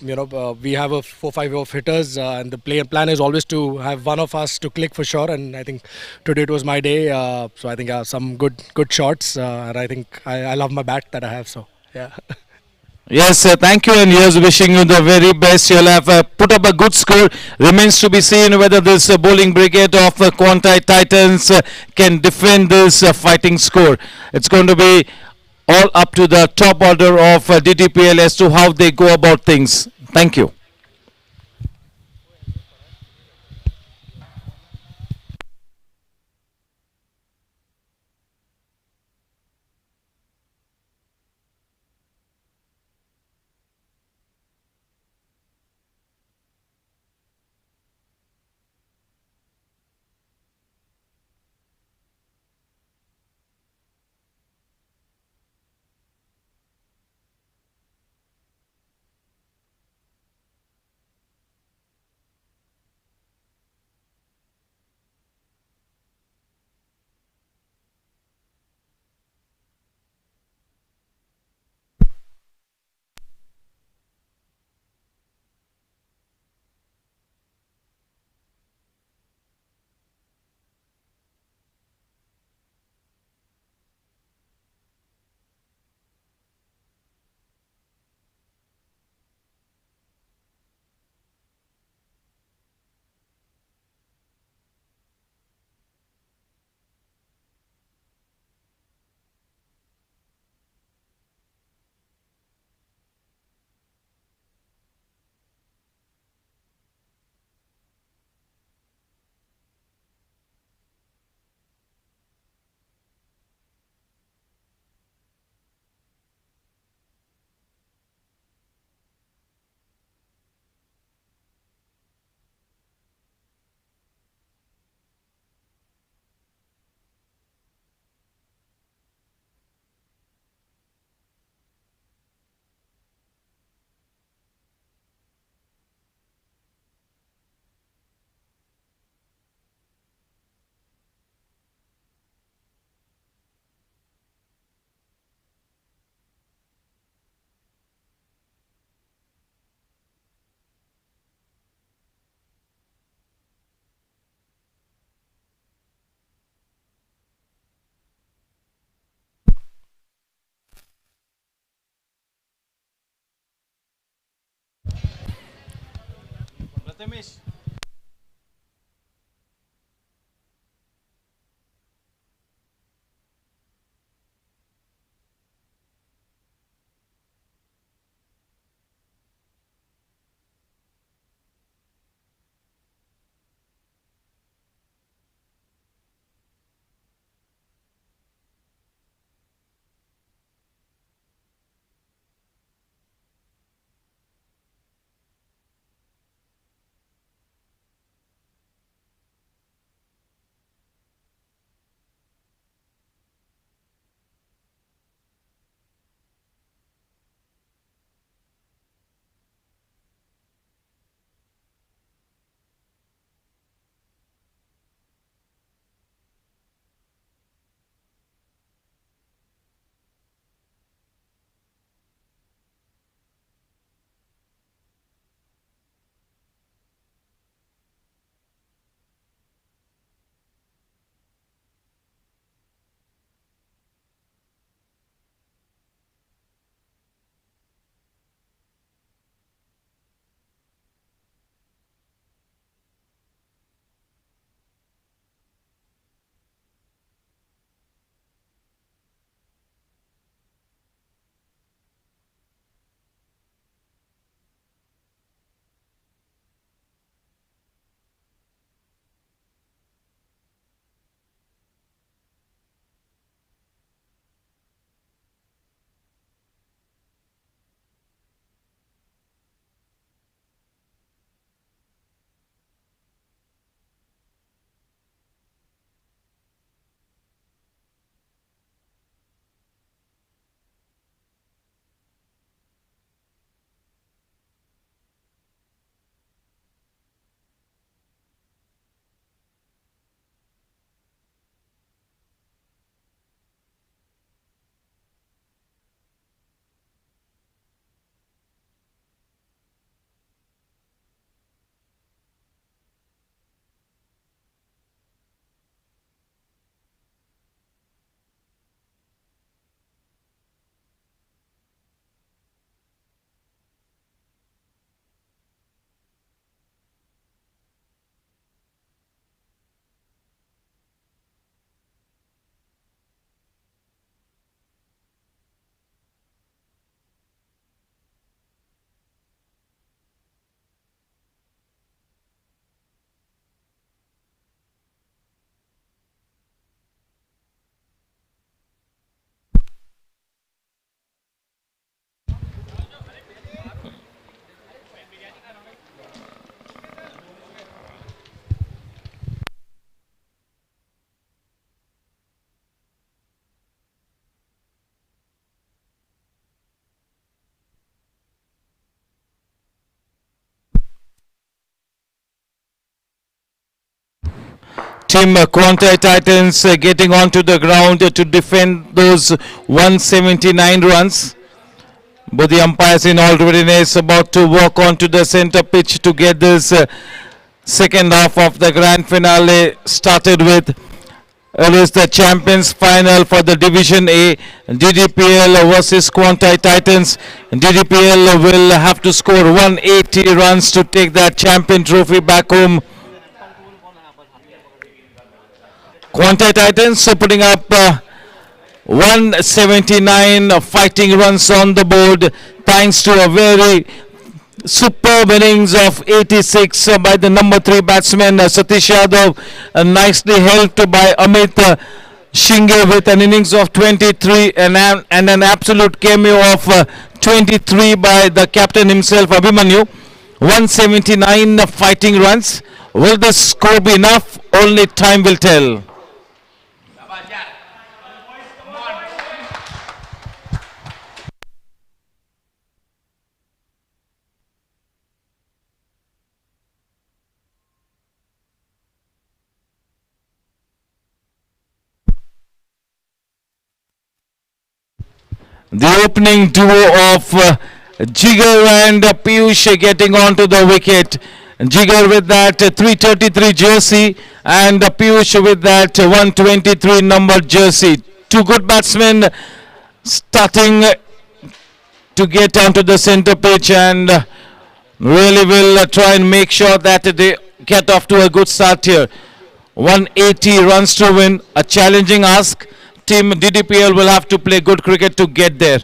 We have a 4-5 of hitters, and the plan is always to have one of us to click for sure. And I think today it was my day, so I think some good shots, and I think I love my bat that I have. So yeah. Yes, thank you, and here's wishing you the very best. You'll have put up a good score. Remains to be seen whether this bowling brigade of QUANTEI Titans can defend this fighting score. It's going to be all up to the top order of DDPL as to how they go about things. Thank you. Team QUANTEI Titans getting onto the ground to defend those 179 runs. But the umpires in all readiness about to walk onto the center pitch to get this second half of the grand finale started with. It is the champions final for the Division A, DDPL versus QUANTEI Titans. DDPL will have to score 180 runs to take that champion trophy back home. QUANTEI Titans putting up 179 fighting runs on the board thanks to a very superb innings of 86 by the number 3 batsman Satish Yadav, nicely helped by Amit Shinge with an innings of 23 and an absolute cameo of 23 by the captain himself Abhimanyu. 179 fighting runs. Will the score be enough? Only time will tell. The opening duo of Jigar and Piyush getting onto the wicket. Jigar with that 333 jersey and Piyush with that 123 number jersey. Two good batsmen starting to get onto the center pitch and really will try and make sure that they get off to a good start here. 180 runs to win, a challenging ask. Team DDPL will have to play good cricket to get there.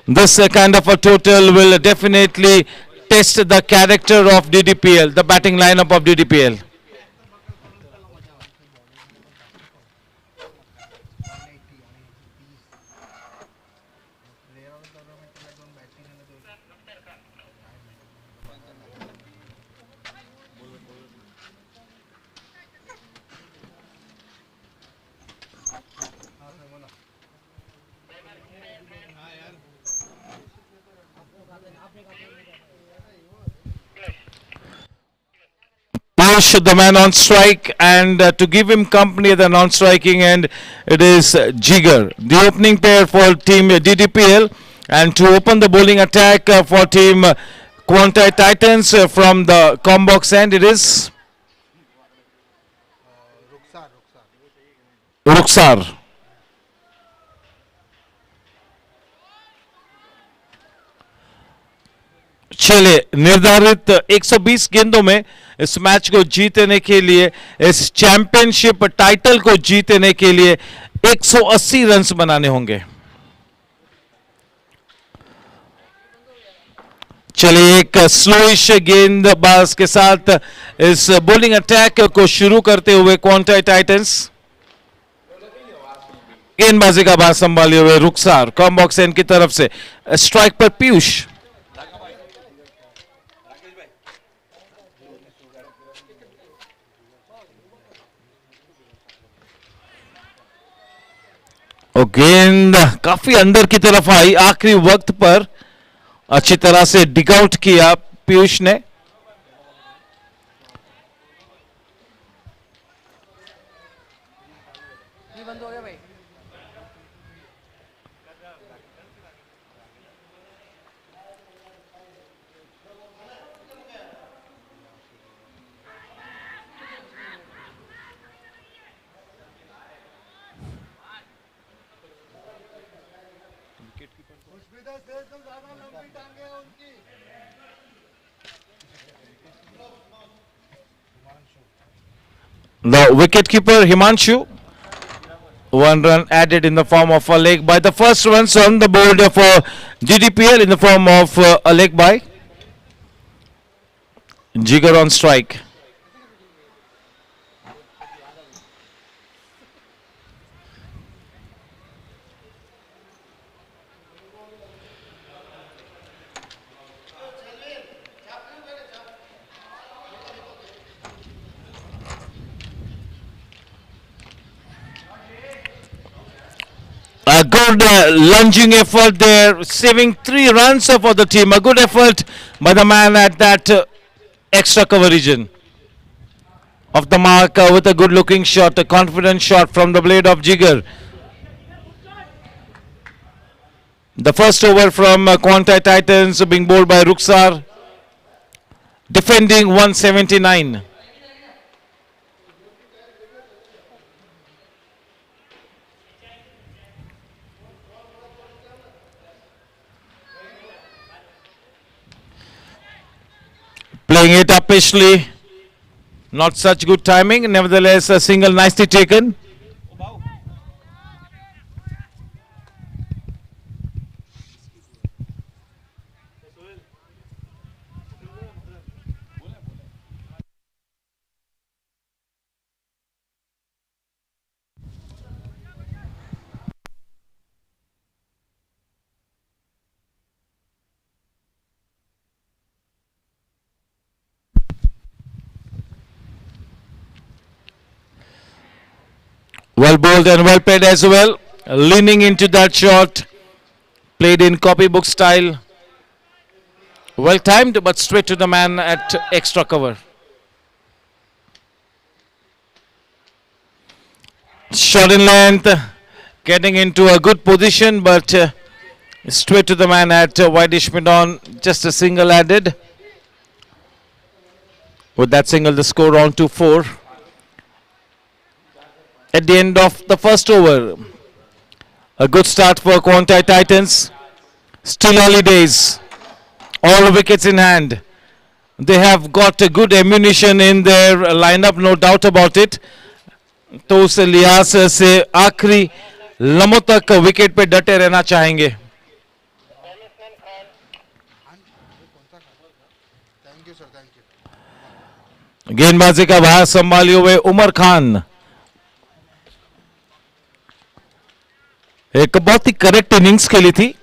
This kind of a total will definitely test the character of DDPL, the batting lineup of DDPL. The man on strike, and to give him company at the non-striking end, it is Jigar. The opening pair for team DDPL, and to open the bowling attack for team QUANTEI Titans from the combox end, it is Ruksar. चले निर्धारित 120 गेंदों में इस match को जीतने के लिए, इस चैंपियनशिप टाइटल को जीतने के लिए 180 रन्स बनाने होंगे. चलिए एक स्लोइश गेंदबाज के साथ इस बॉलिंग अटैक को शुरू करते हुए QUANTEI टाइटंस. गेंदबाजी का बात संभाले हुए रुखसार कॉम्बॉक्स एंड की तरफ से. स्ट्राइक पर पीयूष. और गेंद काफी अंदर की तरफ आई. आखिरी वक्त पर अच्छी तरह से डिग आउट किया पीयूष ने. The wicketkeeper Himanshu, one run added in the form of a leg by. The first runs on the board for DDPL in the form of a leg by. Jigar on strike. A good lunging effort there, saving 3 runs for the team. A good effort by the man at that extra cover region. of the mark with a good looking shot, a confident shot from the blade of Jigar. The first over from QUANTEI Titans being bowled by Ruksar, defending 179. Playing it uppishly, not such good timing, nevertheless a single nicely taken. Well bowled and well played as well. Leaning into that shot. Played in copybook style. Well timed but straight to the man at extra cover. Shot in length. Getting into a good position but straight to the man at wideish mid-on. Just a single added. With that single the score on to 4. At the end of the first over, a good start for QUANTEI Titans. Still early days, all wickets in hand. They have got a good ammunition in their lineup, no doubt about it. तो उस लिहाज से आखिरी लम्हों तक wicket पे डटे रहना चाहेंगे. Thank you sir, thank you. गेंदबाजी का भार संभालिए हुए उमर खान. एक बहुत ही करेक्ट इनिंग्स खेली थी.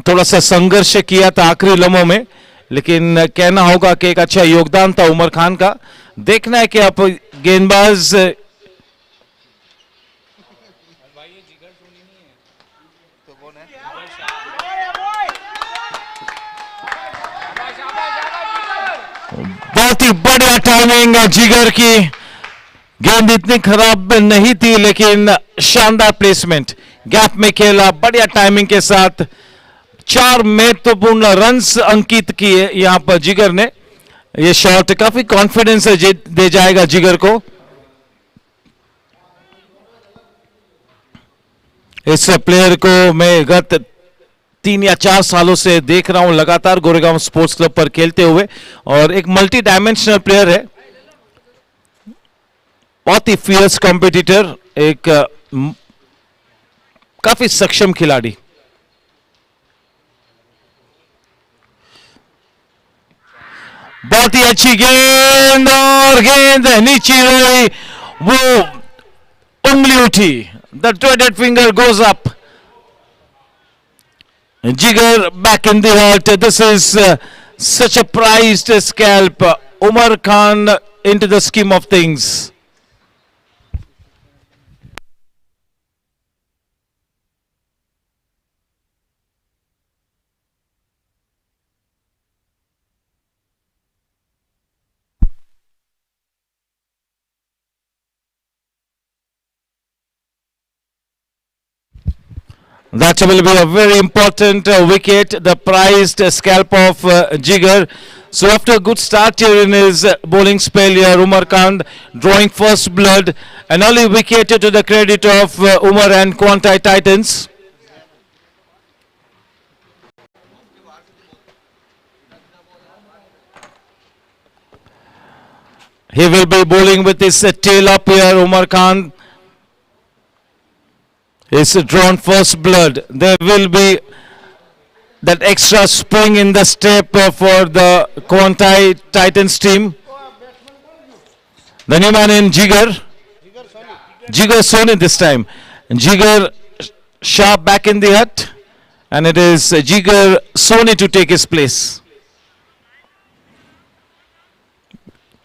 थोड़ा सा संघर्ष किया था आखिरी लम्हों में, लेकिन कहना होगा कि एक अच्छा योगदान था उमर खान का. देखना है कि आप गेंदबाज बहुत ही बढ़िया टाइमिंग जिगर की. गेंद इतनी खराब नहीं थी लेकिन शानदार प्लेसमेंट. गैप में खेला बढ़िया टाइमिंग के साथ. 4 महत्वपूर्ण रन्स अंकित किए यहां पर जिगर ने. ये शॉट काफी कॉन्फिडेंस दे जाएगा जिगर को. इस प्लेयर को मैं गत 3 या 4 सालों से देख रहा हूं लगातार गोरेगांव स्पोर्ट्स क्लब पर खेलते हुए, और एक मल्टी डायमेंशनल प्लेयर है. बहुत ही फियर्स कॉम्पिटिटर, एक काफी सक्षम खिलाड़ी. बहुत ही अच्छी गेंद, और गेंद नीचे हुई, वो उंगली उठी. द ट्वेडेड finger goes up. Jigar back in the hurt. This is such a prized scalp. Umar Khan into the scheme of things. That will be a very important wicket, the prized scalp of Jigar. So after a good start here in his bowling spell here, Umar Khan drawing first blood. An early wicket to the credit of Umar and QUANTEI Titans. He will be bowling with his tail up here, Umar Khan. Is drawn first blood. There will be that extra spring in the step for the QUANTEI Titans team. The new man in Jigar. Jigar Soni this time. Jigar sharp back in the hut, and it is Jigar Soni to take his place.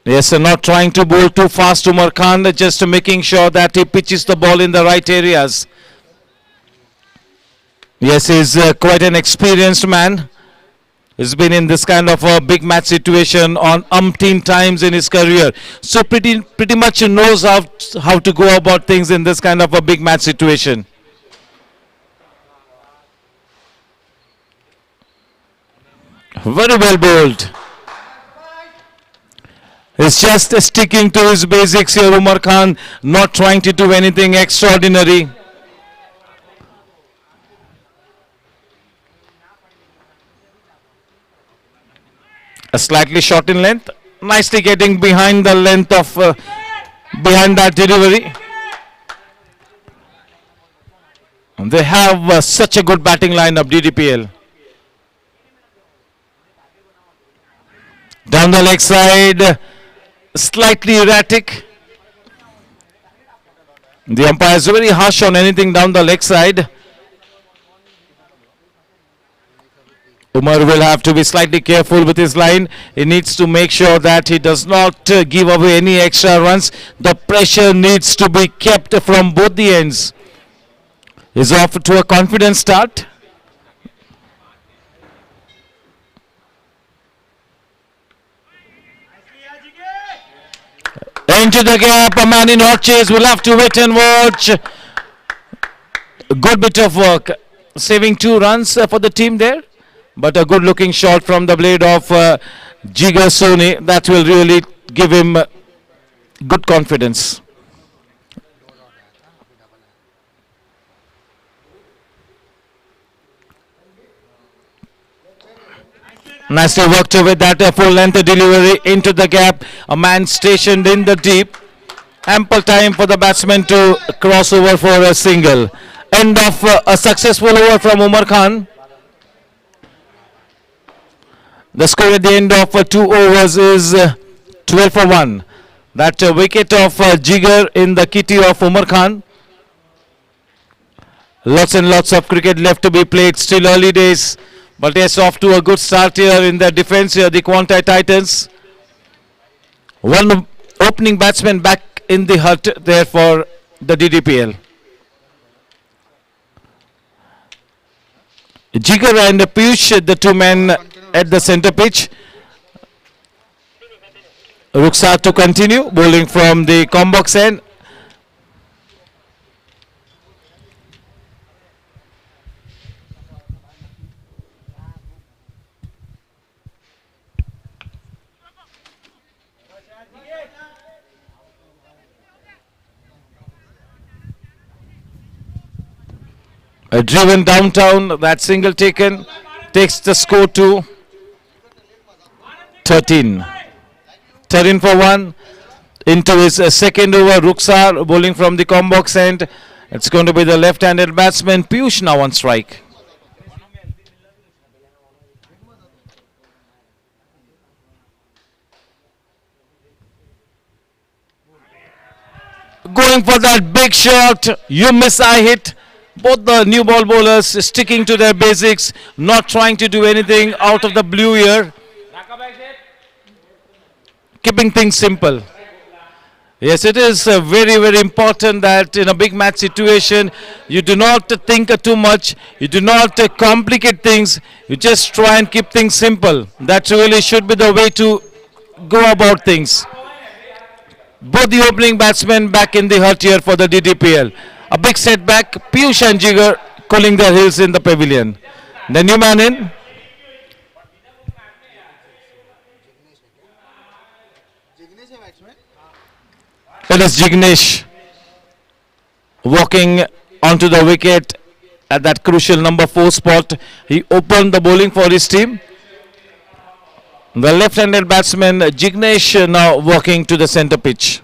Yes, not trying to bowl too fast Umar Khan, just making sure that he pitches the ball in the right areas. Yes, he's quite an experienced man. He's been in this kind of a big match situation on umpteen times in his career. So pretty much he knows how to go about things in this kind of a big match situation. Very well bowled. He's just sticking to his basics here, Umar Khan, not trying to do anything extraordinary. A slightly short in length, nicely getting behind the length of behind that delivery. And they have such a good batting lineup, DDPL. Down the leg side, slightly erratic. The umpire is very harsh on anything down the leg side. Umar will have to be slightly careful with his line. He needs to make sure that he does not give away any extra runs. The pressure needs to be kept from both the ends. He's off to a confident start. Into the gap, a man in hot chase. We'll have to wait and watch. A good bit of work, saving 2 runs for the team there. But a good looking shot from the blade of Jigar Soni. That will really give him good confidence. Nicely worked with that full length delivery into the gap. A man stationed in the deep. Ample time for the batsman to cross over for a single. End of a successful over from Umar Khan. The score at the end of 2 overs is 12 for 1. That wicket of Jigar in the kitty of Umar Khan. Lots and lots of cricket left to be played. Still early days. But yes, off to a good start here in the defense here, the QUANTEI Titans. One opening batsman back in the hut there for the DDPL. Jigar and Piyush, the 2 men at the center pitch. Rukhsar to continue, bowling from the combox end. Driven downtown, that single taken takes the score to 13. 13 for 1. Into his second over, Rukhsar bowling from the combox end. It's going to be the left-handed batsman Piyush now on strike. Going for that big shot, you miss, I hit. Both the new ball bowlers sticking to their basics, not trying to do anything out of the blue here. Keeping things simple. Yes, it is very, very important that in a big match situation, you do not think too much, you do not complicate things, you just try and keep things simple. That really should be the way to go about things. Both the opening batsmen back in the hut here for the DDPL. A big setback, Piyush and Jigar cooling their heels in the pavilion. The new man in. It is Jignesh walking onto the wicket at that crucial number 4 spot. He opened the bowling for his team. The left-handed batsman Jignesh now walking to the center pitch.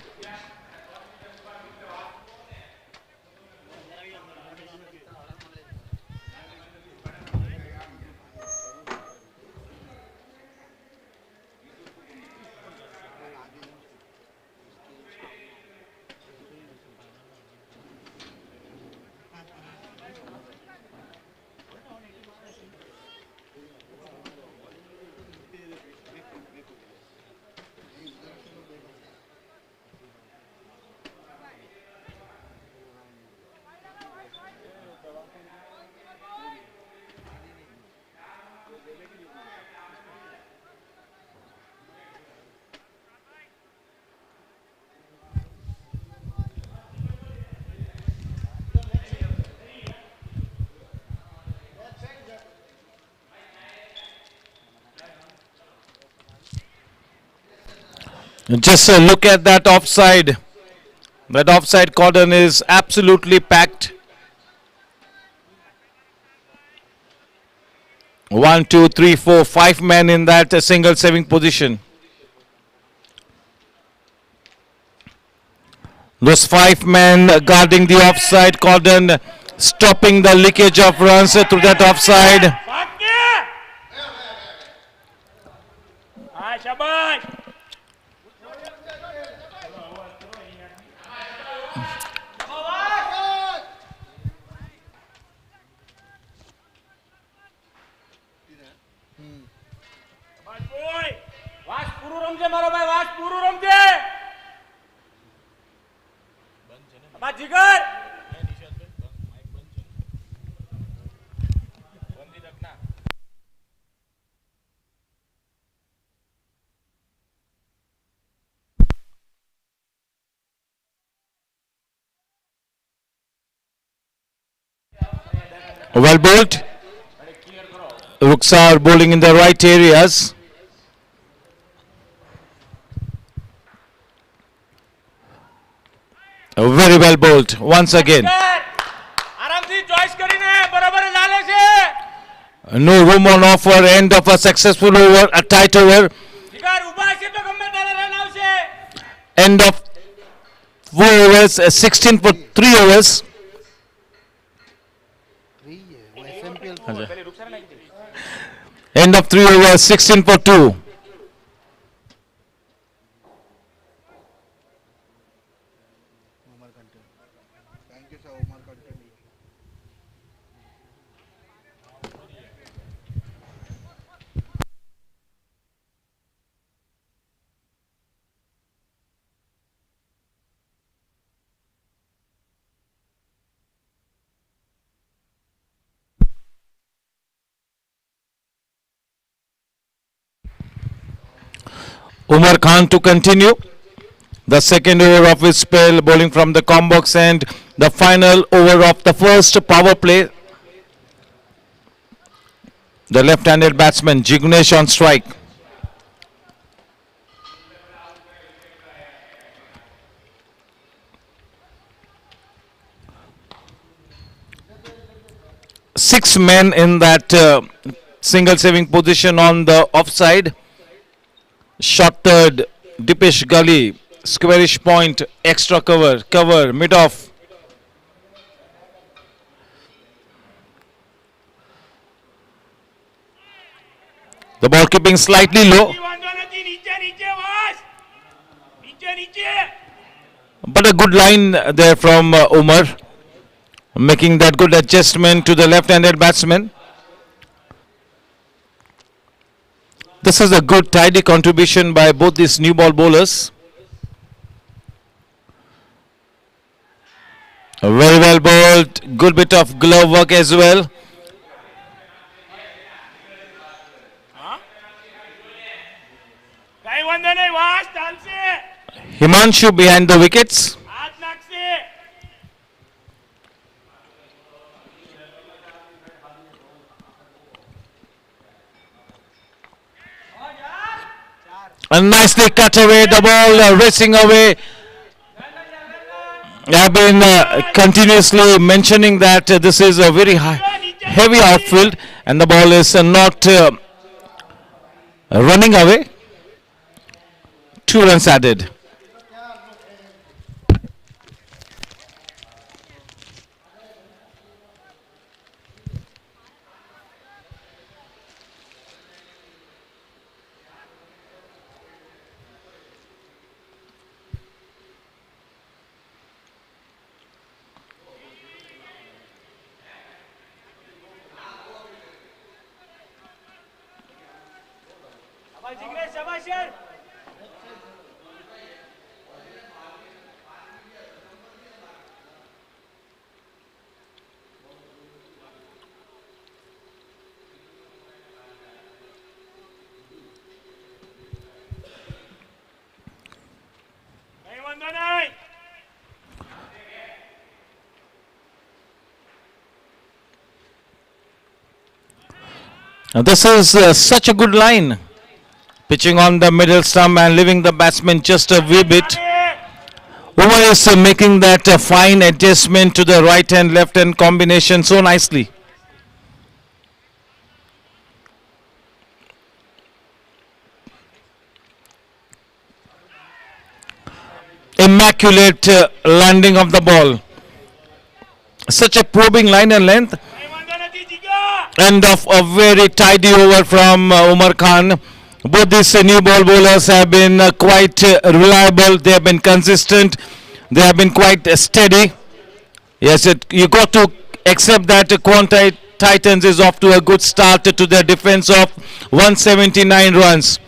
Just look at that offside. That offside cordon is absolutely packed. 1, 2, 3, 4, 5 men in that single saving position. Those 5 men guarding the offside cordon, stopping the leakage of runs through that offside. Well bowled. Rooks are bowling in the right areas. Very well bowled once again. No room on offer. End of a successful over, a tight over. End of 4 overs, 16 for 3 overs. End of 3 overs, 16 for 2. Thank you, sir. Omar, continue. Umar Khan to continue. The second over of his spell, bowling from the combox end. The final over of the first power play. The left-handed batsman Jignesh on strike. Six men in that single saving position on the offside. Shot third, Dipesh Gully, squarish point, extra cover, mid-off. The ball keeping slightly low. But a good line there from Umar, making that good adjustment to the left-handed batsman. This is a good tidy contribution by both these new ball bowlers. Very well bowled, good bit of glove work as well. Himanshu behind the wickets. And nicely cut away, the ball racing away. I've been continuously mentioning that this is a very heavy outfield and the ball is not running away. 2 runs added. Now this is such a good line. Pitching on the middle stump and leaving the batsman just a wee bit. Umar is making that fine adjustment to the right hand left hand combination so nicely. Immaculate landing of the ball. Such a probing line and length. End of a very tidy over from Umar Khan. Both these new ball bowlers have been quite reliable. They have been consistent. They have been quite steady. Yes, you got to accept that QUANTEI Titans is off to a good start to their defense of 179 runs.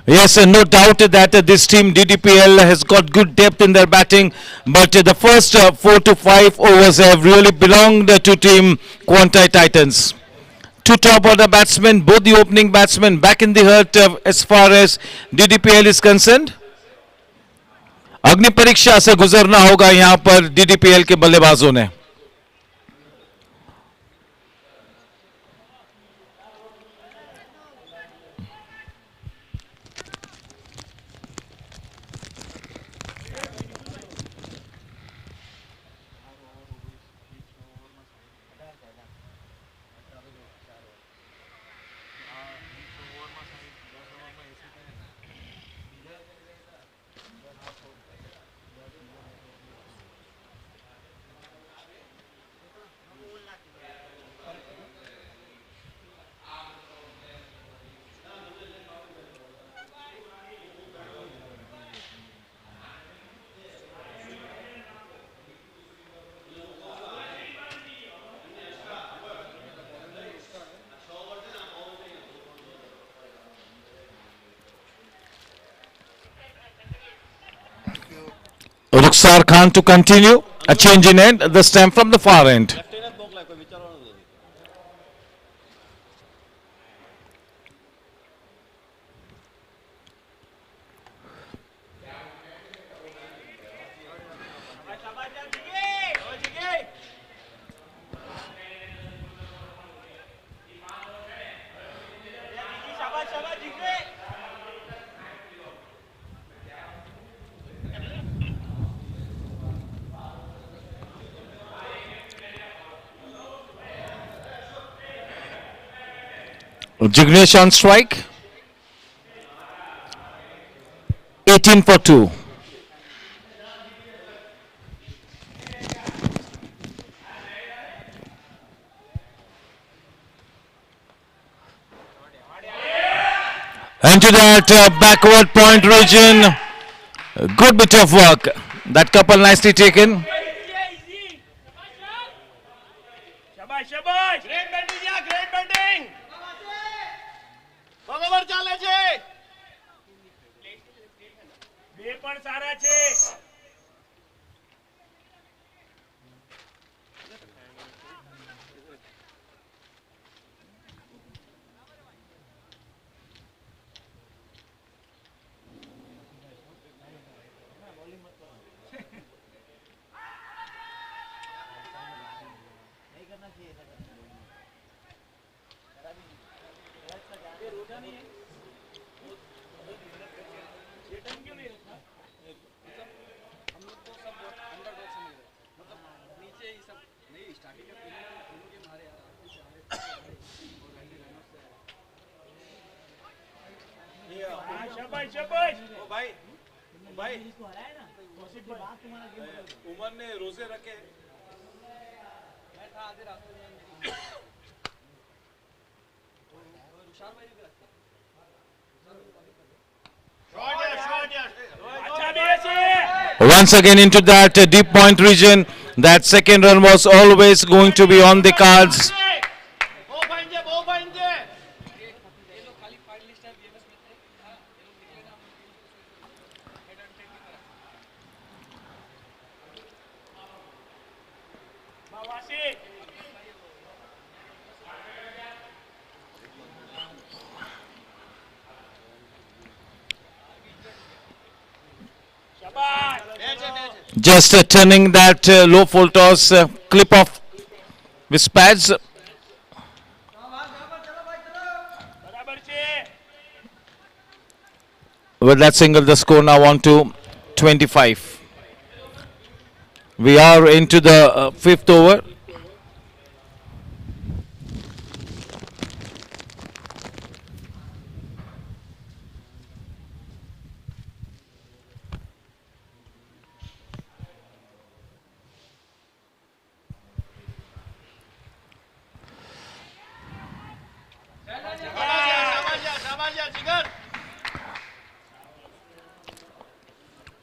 Yes, no doubt that this team DDPL has got good depth in their batting, but the first 4 to 5 overs have really belonged to team QUANTEI Titans. Two top order batsmen, both the opening batsmen back in the hurt as far as DDPL is concerned. अग्नि परीक्षा से गुजरना होगा यहां पर DDPL के बल्लेबाजों ने. Rukhsar Khan to continue. A change in end, this time from the far end. Jignesh on strike. 18 for 2. And to that backward point region. Good bit of work. That couple nicely taken. Shabash, shabash. Great batting, yeah, great batting. બરાબર ચાલે છે બે પણ સારા છે शाबाश शाबाश ओ भाई उमर ने रोजे रखे मैं था आधे रास्ते में तुषार भाई भी रखते Once again into that deep point region. That second run was always going to be on the cards. Just turning that low full toss clip off with pads. With that single, the score now on to 25. We are into the fifth over.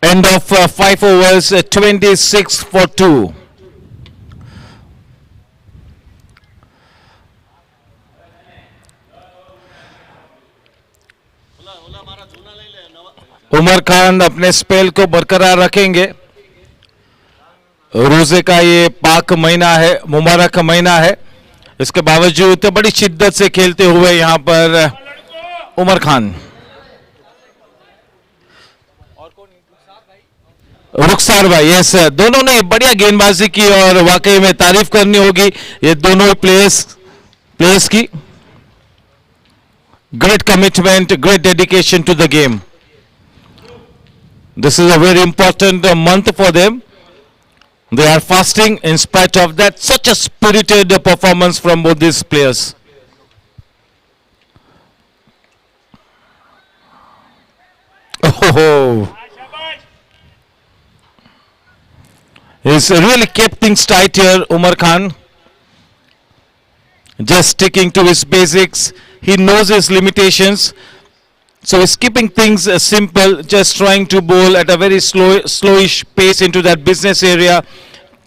End of 5 overs, 26 for 2. Umar Khan अपने spell को बरकरार रखेंगे. रोजे का ये पाक महीना है, मुबारक महीना है. इसके बावजूद बड़ी शिद्दत से खेलते हुए यहां पर उमर खान. रुखसार भाई, यस, दोनों ने बढ़िया गेंदबाजी की और वाकई में तारीफ करनी होगी ये दोनों प्लेयर्स की. Great commitment, great dedication to the game. This is a very important month for them. They are fasting in spite of that. Such a spirited performance from both these players. Oh, he's really kept things tight here, Umar Khan. Just sticking to his basics. He knows his limitations. So he's keeping things simple, just trying to bowl at a very slowish pace into that business area,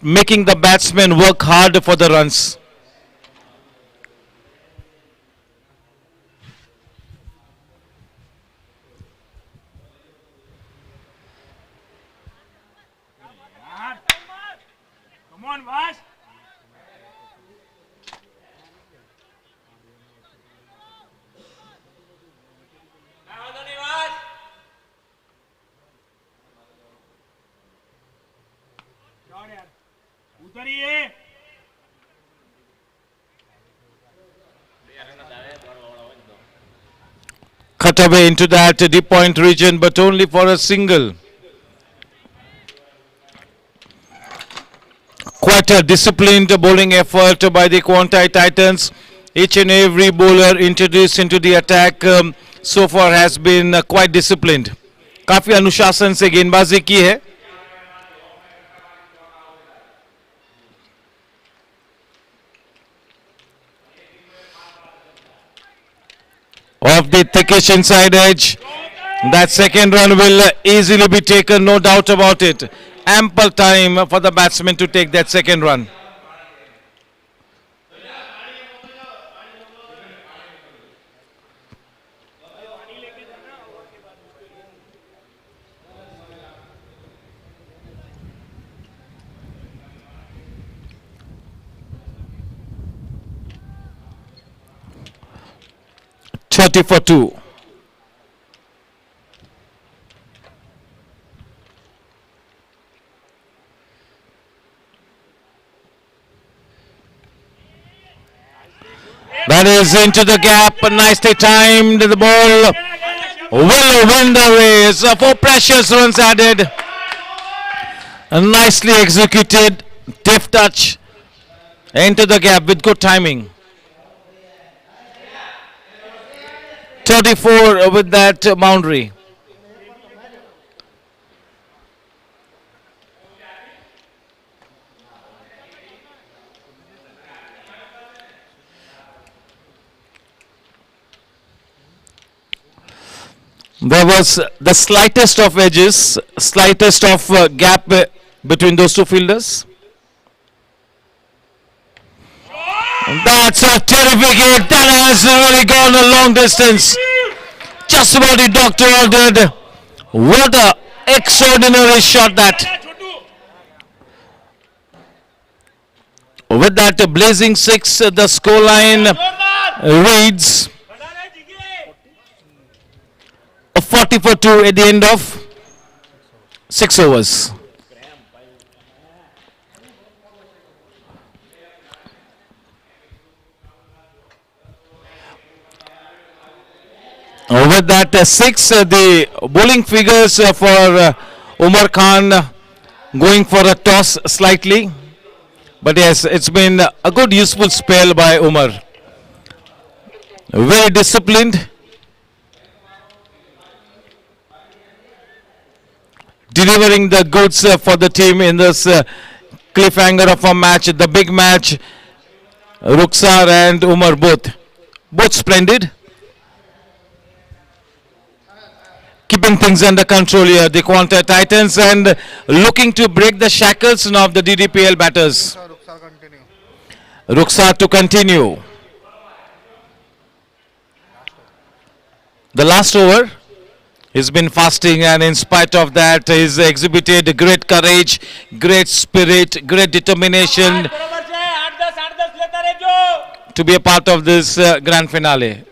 making the batsmen work hard for the runs. Come on, Vash. उतरिए. Cut away into that deep point region, but only for a single. Quite a disciplined bowling effort by the QUANTEI Titans. Each and every bowler introduced into the attack so far has been quite disciplined. काफी अनुशासन से गेंदबाजी की है. Off the thickish inside edge. That second run will easily be taken, no doubt about it. Ample time for the batsman to take that second run. Thirty for 2. That is into the gap, nicely timed. The ball will win the race. 4 precious runs added. Nicely executed, deft touch into the gap with good timing. 34 with that boundary. There was the slightest of edges, slightest of gap between those two fielders. That's a terrific hit. That has really gone a long distance. Just about the doctor ordered. What a extraordinary shot that. With that blazing 6, the scoreline reads 40 for 2 at the end of 6 overs. With with that six, the bowling figures for Umar Khan going for a toss slightly. But yes, it's been a good useful spell by Umar. Very disciplined. Delivering the goods for the team in this cliffhanger of a match, the big match. Ruksar and Umar both splendid. Keeping things under control here, the QUANTEI Titans, and looking to break the shackles now of the DDPL batters. Sir, continue. Ruksar to continue. The last over, he's been fasting, and in spite of that, he's exhibited great courage, great spirit, great determination to be a part of this grand finale.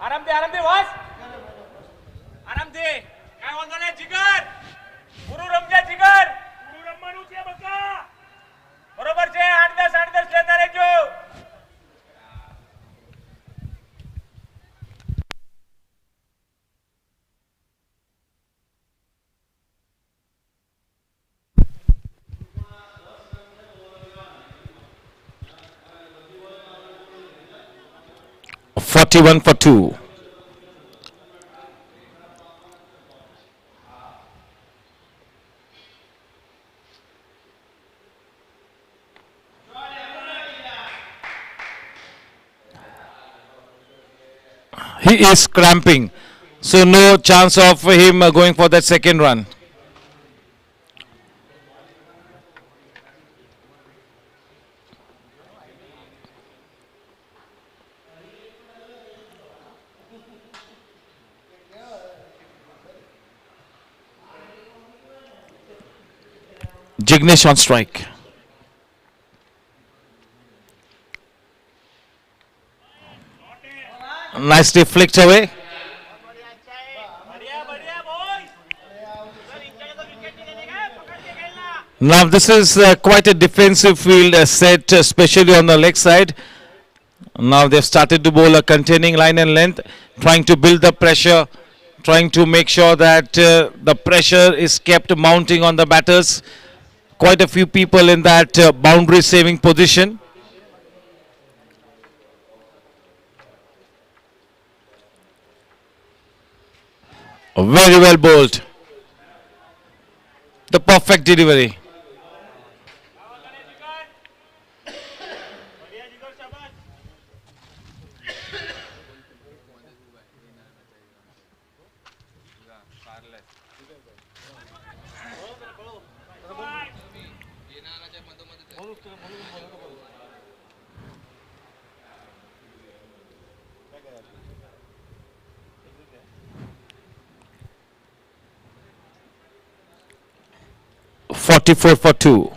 आराम दे boss आराम दे काय वांधा नाही जिगर गुरु रमजा जिगर गुरु रममानू छे बका बरोबर छे 8-10 लेता રહેજો 41 for 2. He is cramping, so no chance of him going for that second run. Jignesh on strike. Nicely flicked away. Now this is quite a defensive field set, especially on the leg side. Now they've started to bowl a containing line and length, trying to build the pressure, trying to make sure that the pressure is kept mounting on the batters. Quite a few people in that boundary saving position. Very well bowled. The perfect delivery. .44 for 2.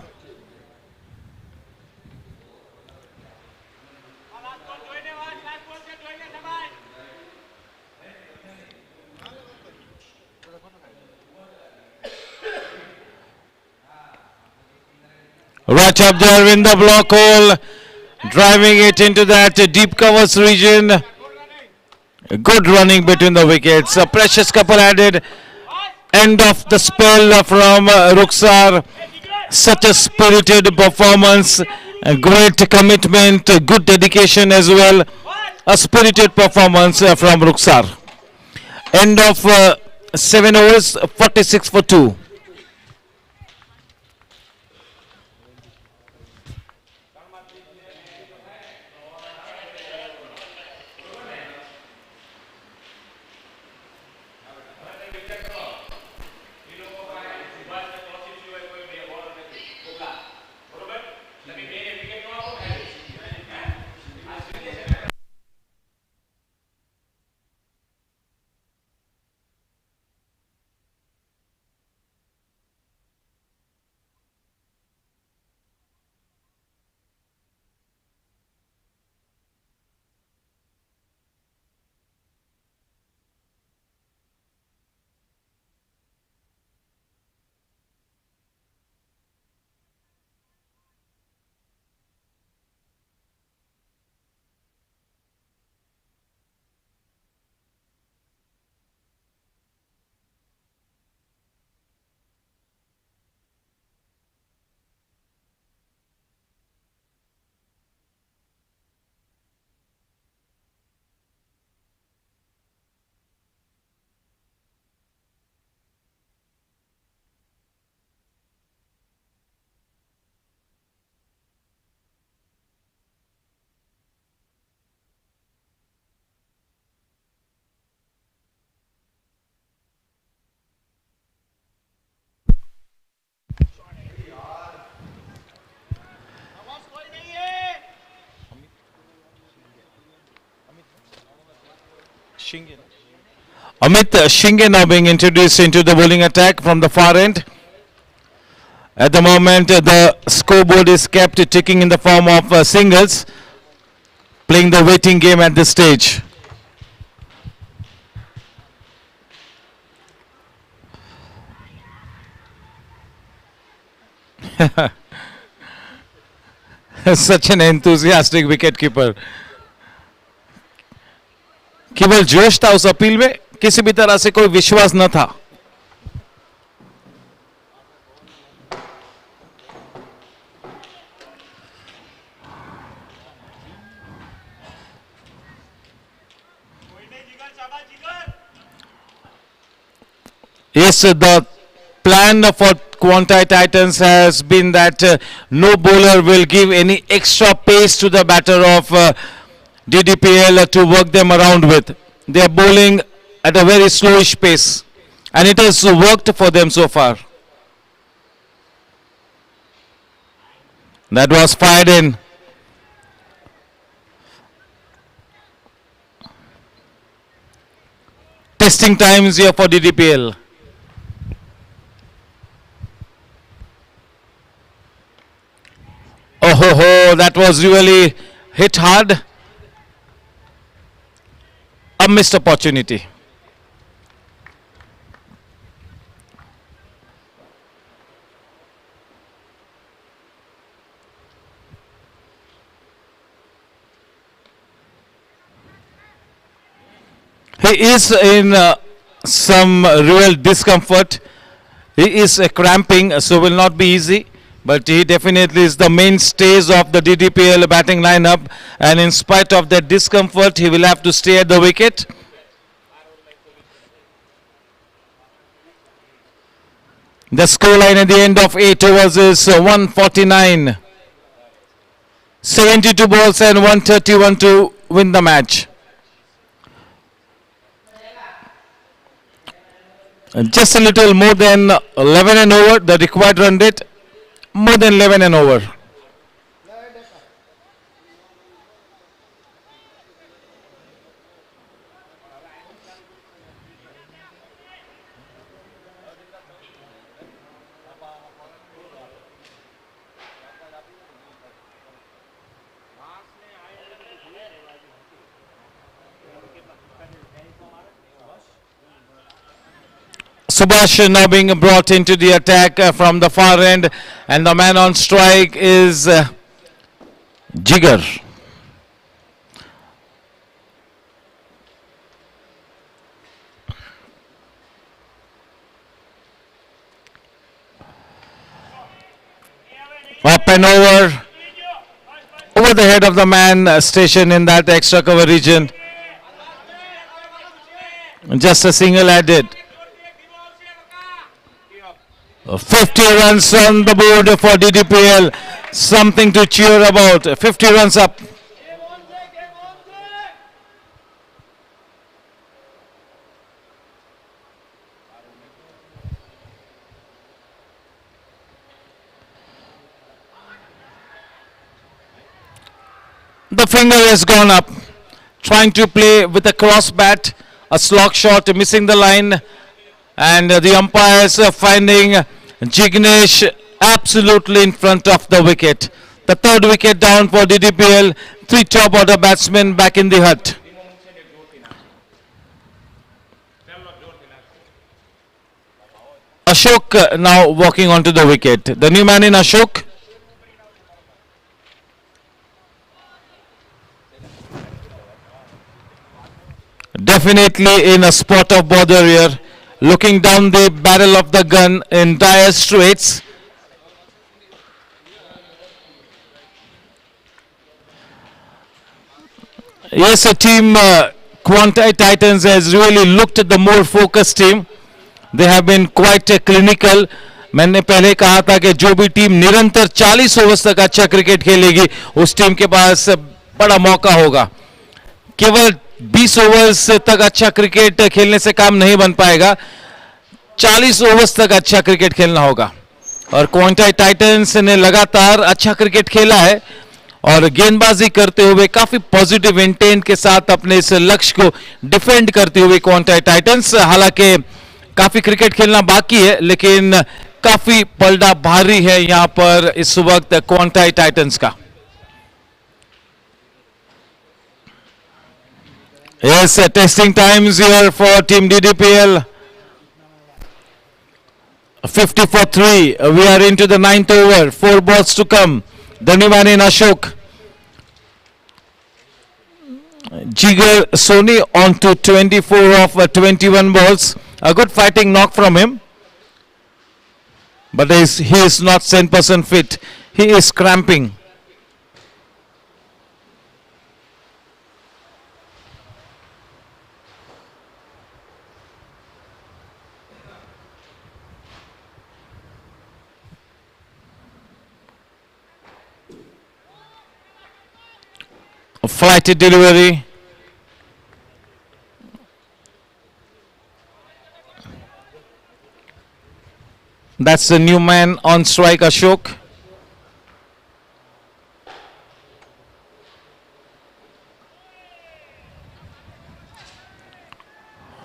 Right up there in the block hole, driving it into that deep covers region. Good running between the wickets. A precious couple added. End of the spell from Ruksar. Such a spirited performance, a great commitment, good dedication as well. A spirited performance from Ruksar. End of 7 overs, 46 for 2. Amit Shinge now being introduced into the bowling attack from the far end. At the moment, the scoreboard is kept ticking in the form of singles, playing the waiting game at this stage. Such an enthusiastic wicket keeper. केवल जोश था उस appeal में, किसी भी तरह से कोई विश्वास न था. Yes, the plan for QUANTEI Titans has been that no bowler will give any extra pace to the batter of DDPL to work them around with. They are bowling at a very slowish pace, and it has worked for them so far. That was fired in. Testing times here for DDPL. Oh ho ho, that was really hit hard. A missed opportunity. He is in some real discomfort. He is cramping, so will not be easy. But he definitely is the mainstays of the DDPL batting lineup, and in spite of that discomfort, he will have to stay at the wicket. The scoreline at the end of 8 overs is 149. 72 balls and 131 to win the match. Just a little more than 11 and over, the required run rate. More than 11 and over. Subhash now being brought into the attack from the far end, and the man on strike is Jigar. Up and over the head of the man stationed in that extra cover region. Just a single added. 50 runs on the board for DDPL. Something to cheer about. 50 runs up. The finger has gone up. Trying to play with a cross bat. A slog shot, missing the line. And the umpires are finding Jignesh absolutely in front of the wicket. The third wicket down for DDPL. 3 top order batsmen back in the hut. Ashok now walking onto the wicket. The new man in Ashok. Definitely in a spot of bother here. Looking down the barrel of the gun in dire straits. Yes, a team, QUANTEI Titans has really looked at the more focused team. They have been quite clinical. मैंने पहले कहा था कि जो भी team निरंतर 40 overs तक अच्छा क्रिकेट खेलेगी उस टीम के पास बड़ा मौका होगा. केवल 20 ओवर्स तक अच्छा क्रिकेट खेलने से काम नहीं बन पाएगा. 40 ओवर्स तक अच्छा क्रिकेट खेलना होगा. और QUANTEI टाइटंस ने लगातार अच्छा क्रिकेट खेला है और गेंदबाजी करते हुए काफी पॉजिटिव इंटेंट के साथ अपने इस लक्ष्य को डिफेंड करते हुए क्वांटाई टाइटंस। हालांकि काफी क्रिकेट खेलना बाकी है, लेकिन काफी पलड़ा भारी है यहां पर इस वक्त क्वांटाई टाइटंस का। Yes, testing times here for team DDPL. 50 for 3. We are into the 9th over. 4 balls to come. The new man in Ashok. Jigar Soni on to 24 of 21 balls. A good fighting knock from him. But he is not 100% fit. He is cramping. Flighted delivery. That's the new man on strike, Ashok.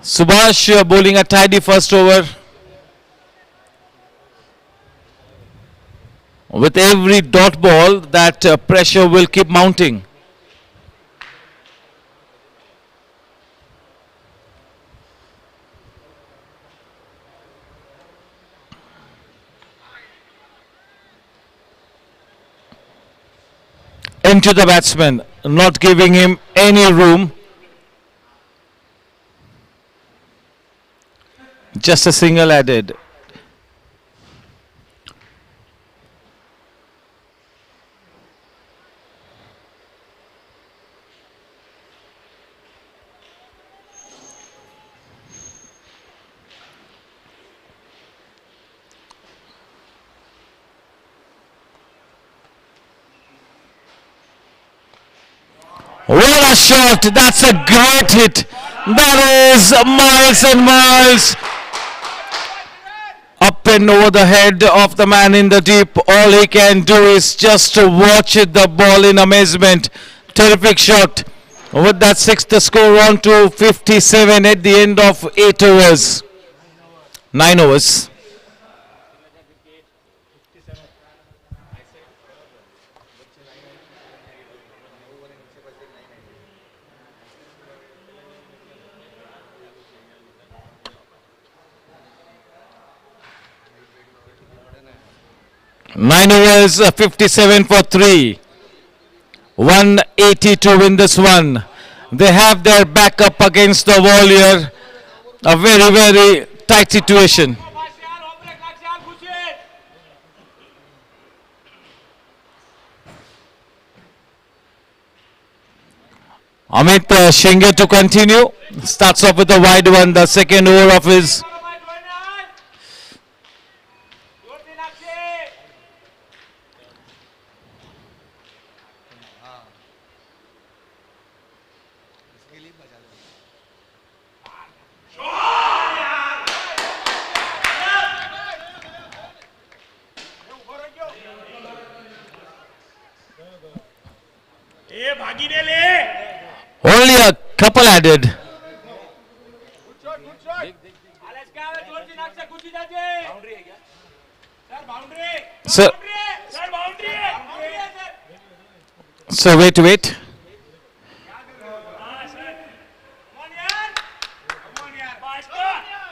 Subhash bowling a tidy first over. With every dot ball, that pressure will keep mounting. Into the batsman, not giving him any room. Just a single added. What a shot! That's a great hit. That is miles and miles up and over the head of the man in the deep. All he can do is just to watch the ball in amazement. Terrific shot. With that six, the score on to 57 at the end of 8 overs. 9 overs. Nine overs, 57 for 3. 180 to win this one. They have their back up against the wall here. A very, very tight situation. Amit Shinge to continue. Starts off with a wide one, the second over of his. Only a couple added. So wait.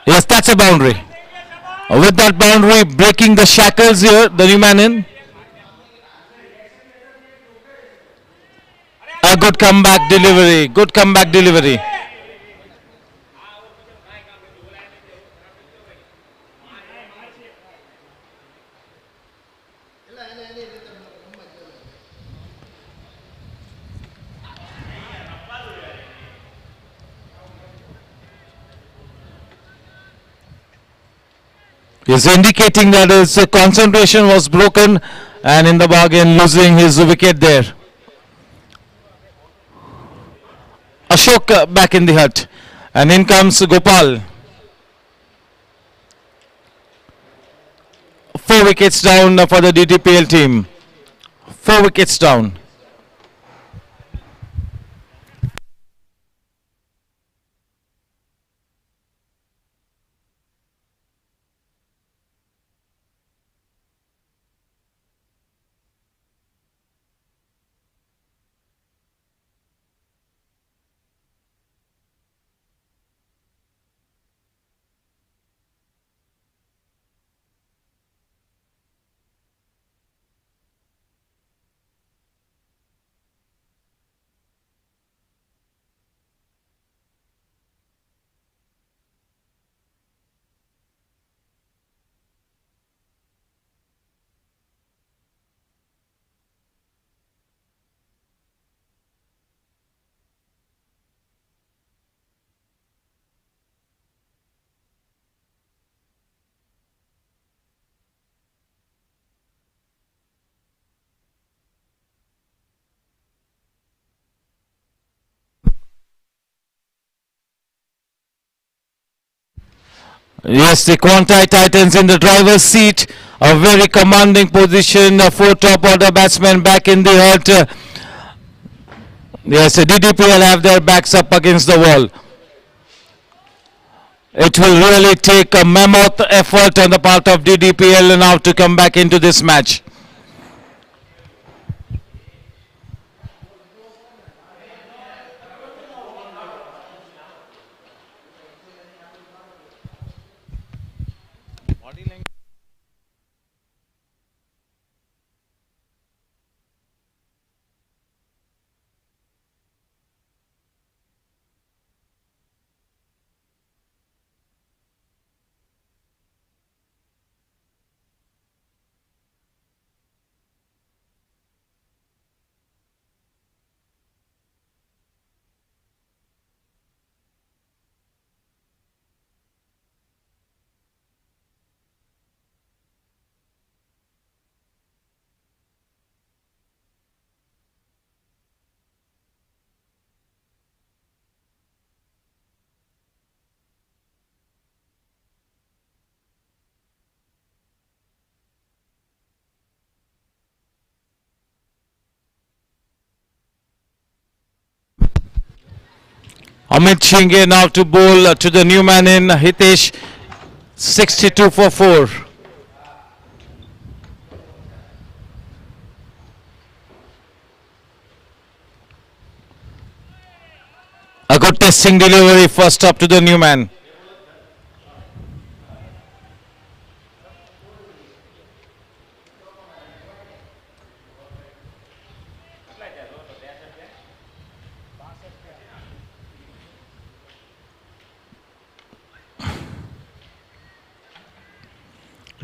Yes, that's a boundary. With that boundary, breaking the shackles here, the new man in. A good comeback delivery. Good comeback delivery. He's indicating that his concentration was broken and in the bargain losing his wicket there. Ashok back in the hut, and in comes Gopal. 4 wickets down for the DDPL team. 4 wickets down. Yes, the QUANTEI Titans in the driver's seat. A very commanding position. Four top order batsmen back in the hut. Yes, the DDPL have their backs up against the wall. It will really take a mammoth effort on the part of DDPL now to come back into this match. Amit Shinge now to bowl to the new man in Hitesh, 62 for 4. A good testing delivery first up to the new man.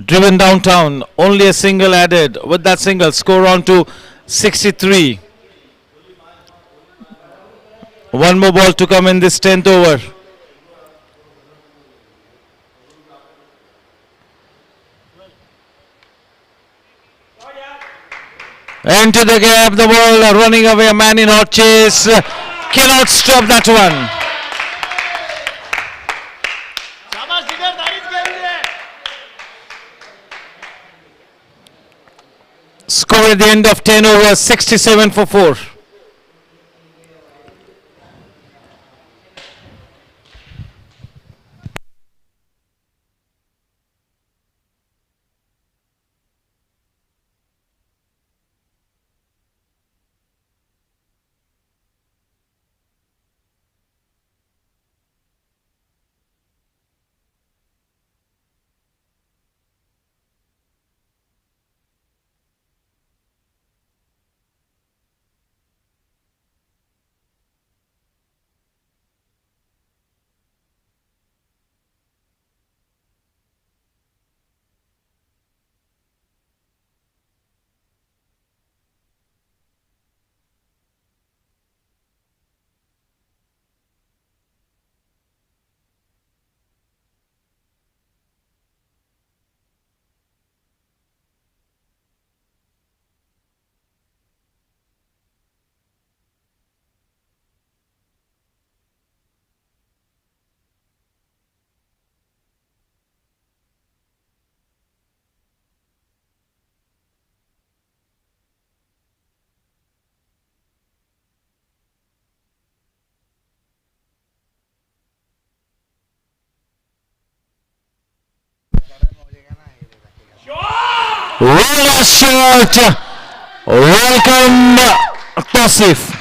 Driven downtown, only a single added. With that single, score on to 63. One more ball to come in this 10th over. Into the gap, the ball running away, a man in hot chase. Cannot stop that one. Score at the end of 10 overs, 67 for 4. What a shot! Welcome, Tosif.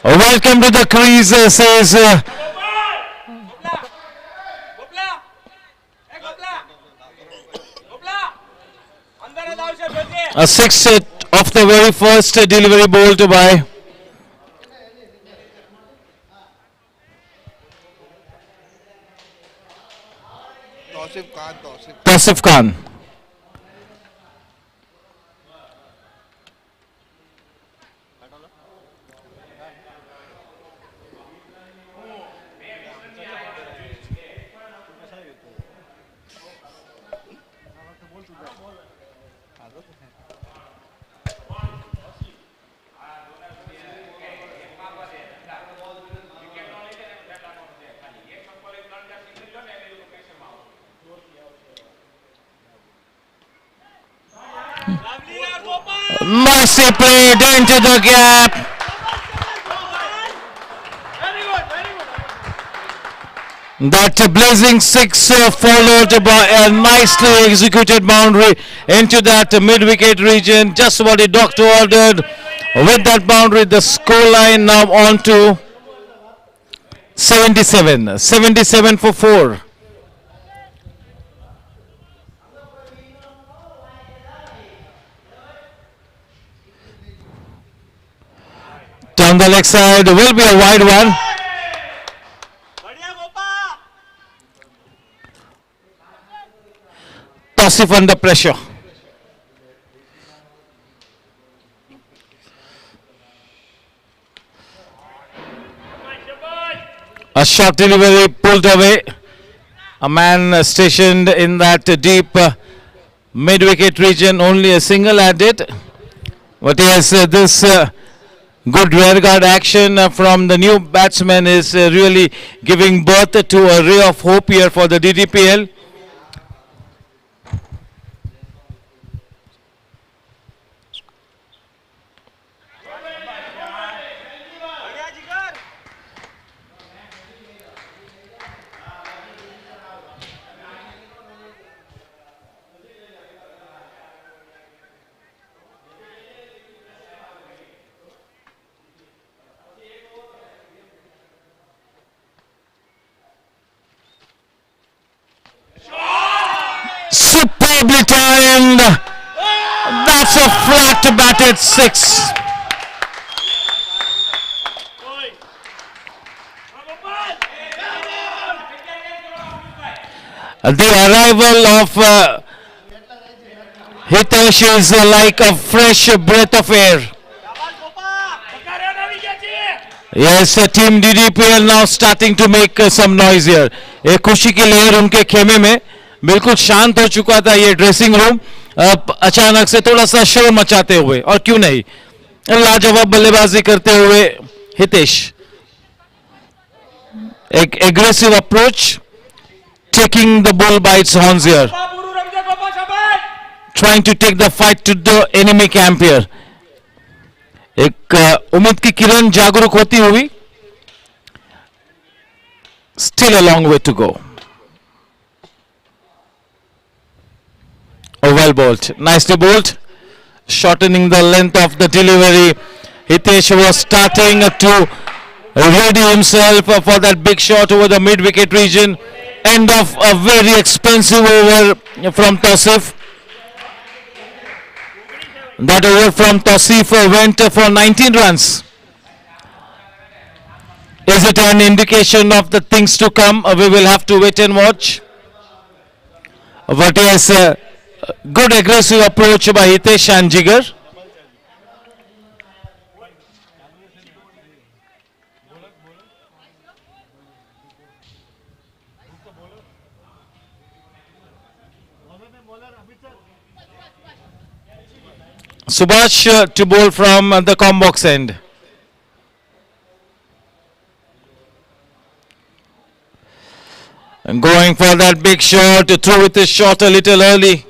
Welcome to the crease, says a sixth of the very first delivery bowled by Tosif Khan. Mercy played into the gap. That blazing six followed by a nicely executed boundary into that mid-wicket region. Just what the doctor ordered. With that boundary, the scoreline now on to 77. 77 for 4. Down the leg side will be a wide one. Tausif under pressure. A short delivery pulled away. A man stationed in that deep mid-wicket region, only a single added. But yes, this good rearguard action from the new batsman is really giving birth to a ray of hope here for the DDPL. Superbly timed. That's a flat batted 6. The arrival of Hitesh is like a fresh breath of air. Yes, team DDPL now starting to make some noise here. एक खुशी की लहर उनके खेमे में बिल्कुल शांत हो चुका था ये ड्रेसिंग रूम, अचानक से थोड़ा सा शोर मचाते हुए, और क्यों नहीं, लाजवाब बल्लेबाजी करते हुए हितेश. एक aggressive approach, taking the bull by its horns here, trying to take the fight to the enemy camp here. एक उम्मीद की किरण जागरूक होती हुई. Still a long way to go. Oh, well bowled, nicely bowled, shortening the length of the delivery. Hitesh was starting to ready himself for that big shot over the mid-wicket region. End of a very expensive over from Tausif. That over from Tausif went for 19 runs. Is it an indication of the things to come? We will have to wait and watch. But yes, good aggressive approach by Hitesh and Jigar. Subhash to bowl from the combox end. And going for that big shot, to throw with his shot a little early.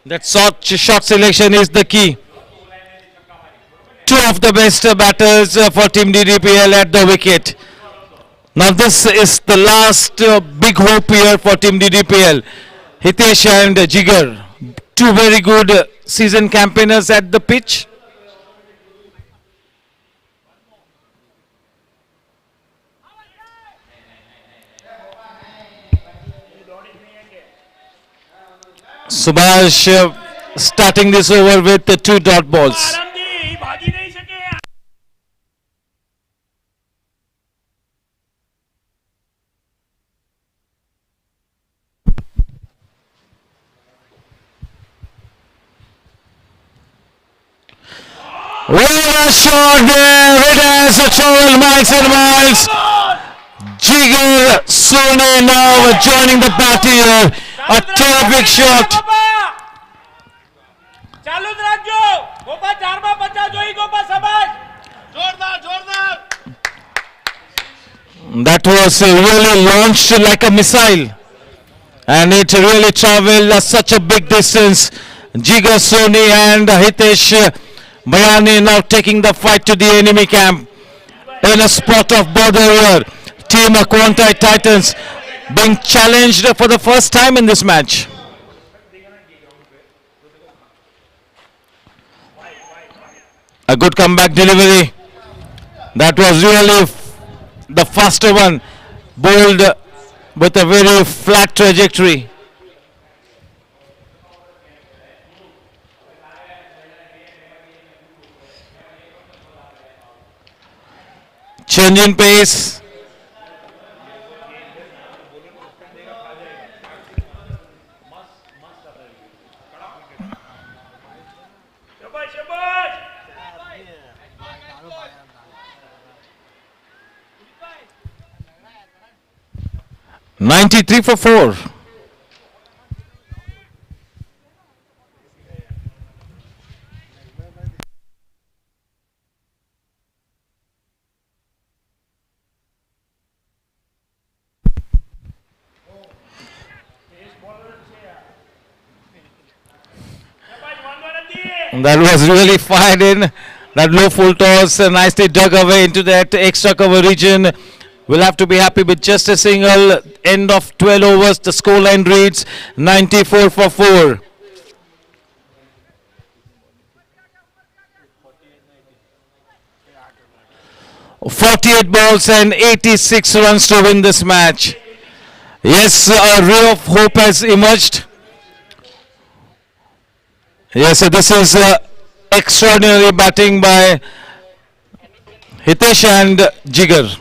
That shot selection is the key. Two of the best batters for Team DDPL at the wicket. Now this is the last big hope here for Team DDPL. Hitesh and Jigar, two very good season campaigners at the pitch. Subhash starting this over with the 2 dot balls. What a shot there! It has traveled miles and miles. Jigar Sone now joining the party here. A terrific shot. That was really launched like a missile, and it really traveled such a big distance. Jigar Soni and Hitesh Bayani now taking the fight to the enemy camp in a spot of border here. Team QUANTEI Titans being challenged for the first time in this match. A good comeback delivery. That was really the faster one, bowled with a very flat trajectory. Change in pace. Shabash, shabash. 93 for 4. That was really fired in. That low full toss nicely dug away into that extra cover region. We'll have to be happy with just a single. End of 12 overs. The scoreline reads 94 for 4. .48 balls and 86 runs to win this match. Yes, a ray of hope has emerged. Yes, this is extraordinary batting by Hitesh and Jigar.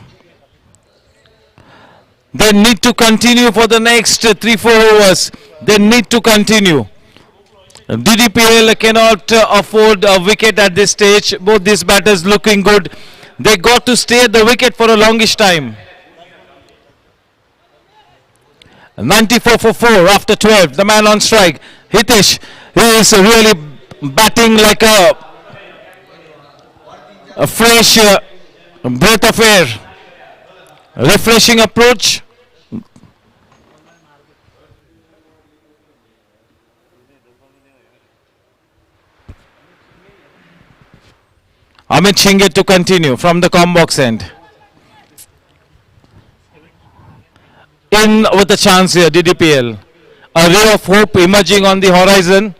They need to continue for the next 3-4 overs. They need to continue. DDPL cannot afford a wicket at this stage. Both these batters looking good. They got to stay at the wicket for a longish time. 94 for 4 after 12. The man on strike, Hitesh, he is really batting like a fresh breath of air. Refreshing approach. Amit Shinge to continue from the combox end. In with a chance here, DDPL. A ray of hope emerging on the horizon.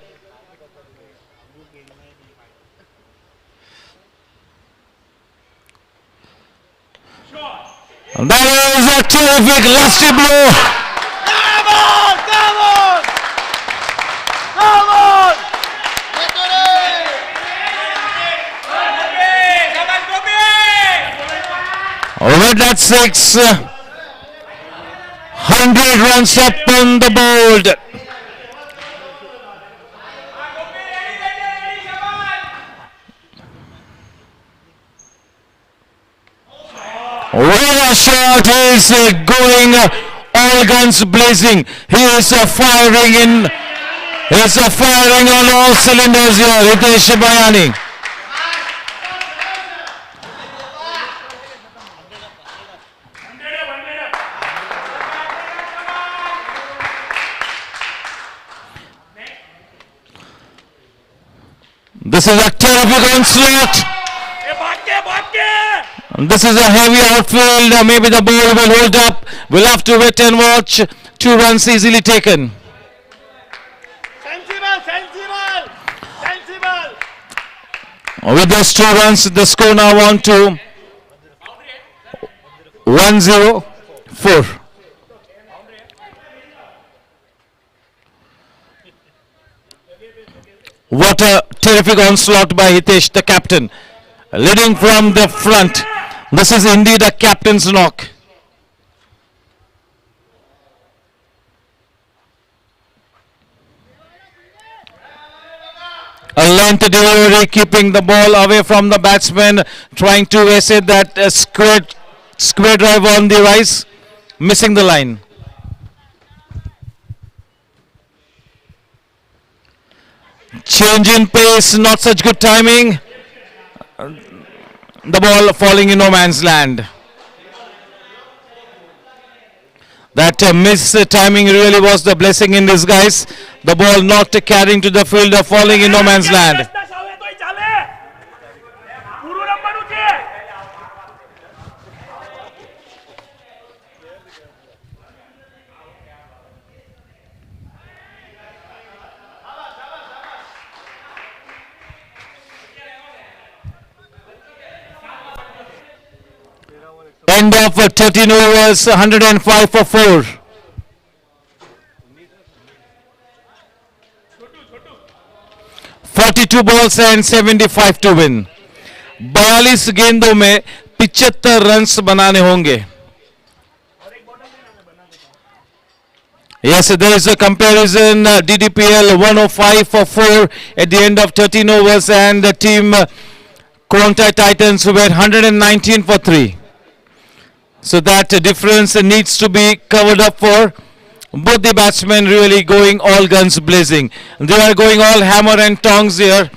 And that is a terrific lusty blow. Come on, come on. Come on. With that 6, 100 runs up on the board. What a shot! He is going all guns blazing. He is firing in. He is firing on all cylinders here. Hitesh Bayani. This is a terrific onslaught. This is a heavy outfield. Maybe the ball will hold up. We'll have to wait and watch. 2 runs easily taken. Sensible, sensible, sensible. With those 2 runs, the score now on to 104. What a terrific onslaught by Hitesh, the captain, leading from the front. This is indeed a captain's knock. A length delivery, keeping the ball away from the batsman, trying to essay that square drive on the rise, missing the line. Change in pace, not such good timing. The ball falling in no man's land. That That miss timing really was the blessing in disguise. The ball not carrying to the fielder, falling in no man's land. દસ આવે તોય ચાલે પૂરું રમવાનું છે End of 13 overs, 105 for 4. 42 balls and 75 to win. 42 गेंदों में 75 runs बनाने होंगे. Yes, there is a comparison. DDPL 105 for 4 at the end of 13 overs, and the team QUANTEI Titans were 119 for 3. So that difference needs to be covered up for both the batsmen really going all guns blazing. They are going all hammer and tongs here.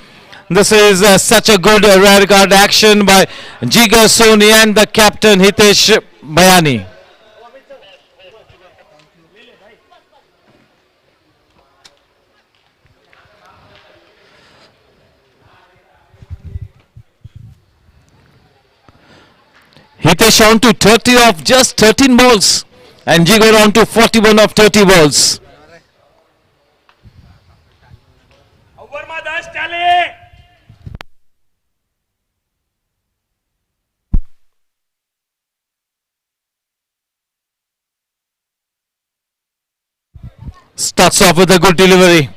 This is such a good rare guard action by Jigar Soni and the captain Hitesh Bayani. Hitesh on to 30 of just 13 balls, and Jigar on to 41 of 30 balls. ઓવરમાં 10 ચાલે Starts off with a good delivery.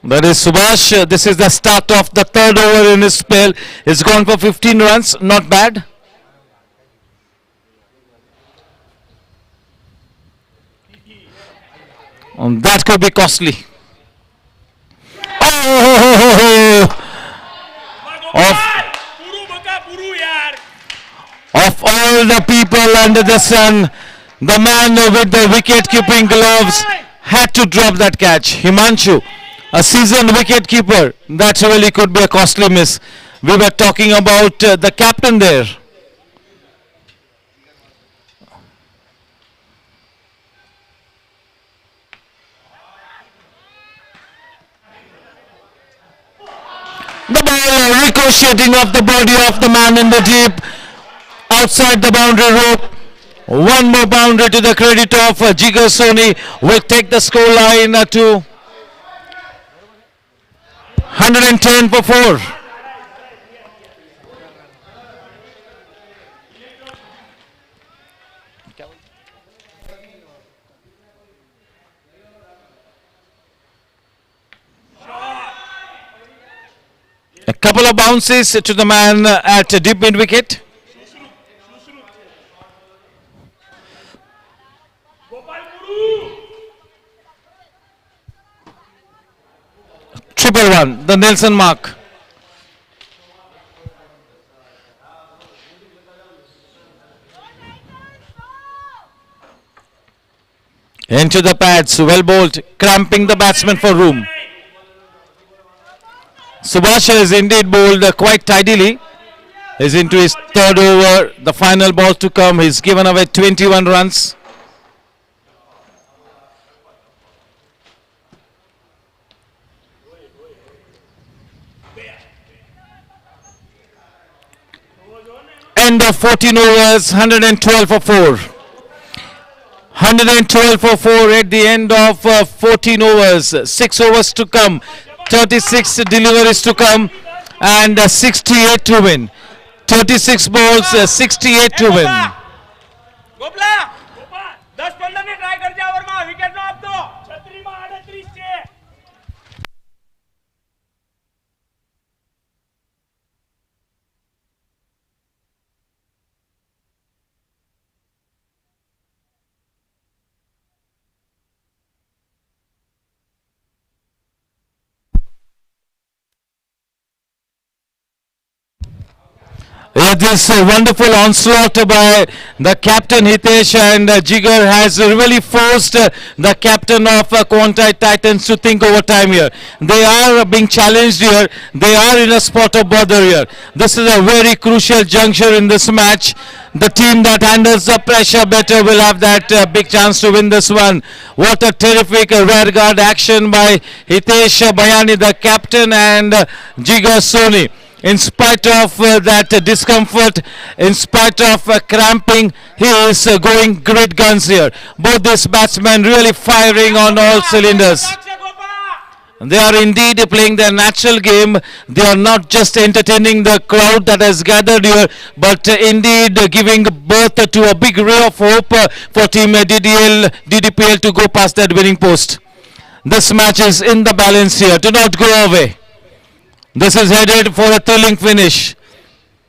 That is Subhash. This is the start of the third over in his spell. He's gone for 15 runs. Not bad. That could be costly. Oh! પૂરું બકા પૂરું યાર Of all the people under the sun, the man with the wicket-keeping gloves had to drop that catch. Himanshu, a seasoned wicket-keeper, that really could be a costly miss. We were talking about the captain there. The ball ricocheting off the body of the man in the deep, outside the boundary rope. One more boundary to the credit of Jigar Soni. Will take the score line to 110 for 4. A couple of bounces to the man at deep mid wicket. Gopal પૂરું Triple one, the Nelson mark. Into the pads, well bowled, cramping the batsman for room. Subhash is indeed bowled quite tidily. He's into his third over, the final ball to come. He's given away 21 runs. End of 14 overs, 112 for 4. 112 for 4 at the end of 14 overs. 6 overs to come, 36 deliveries to come, and 68 to win. 36 balls, 68 to win. ગોપલા Gopal 10-15 ની try કરજે ઓવરમાં wicket નો આપતો 36 માં 38 છે This wonderful onslaught by the captain Hitesh, and Jigar has really forced the captain of QUANTEI Titans to think over time here. They are being challenged here. They are in a spot of bother here. This is a very crucial juncture in this match. The team that handles the pressure better will have that big chance to win this one. What a terrific rear guard action by Hitesh Bayani, the captain, and Jigar Soni. In spite of that discomfort, in spite of cramping, he is going great guns here. Both these batsmen really firing on all cylinders. They are indeed playing their natural game. They are not just entertaining the crowd that has gathered here, but indeed giving birth to a big ray of hope for team DDPL to go past that winning post. This match is in the balance here. Do not go away. This is headed for a thrilling finish.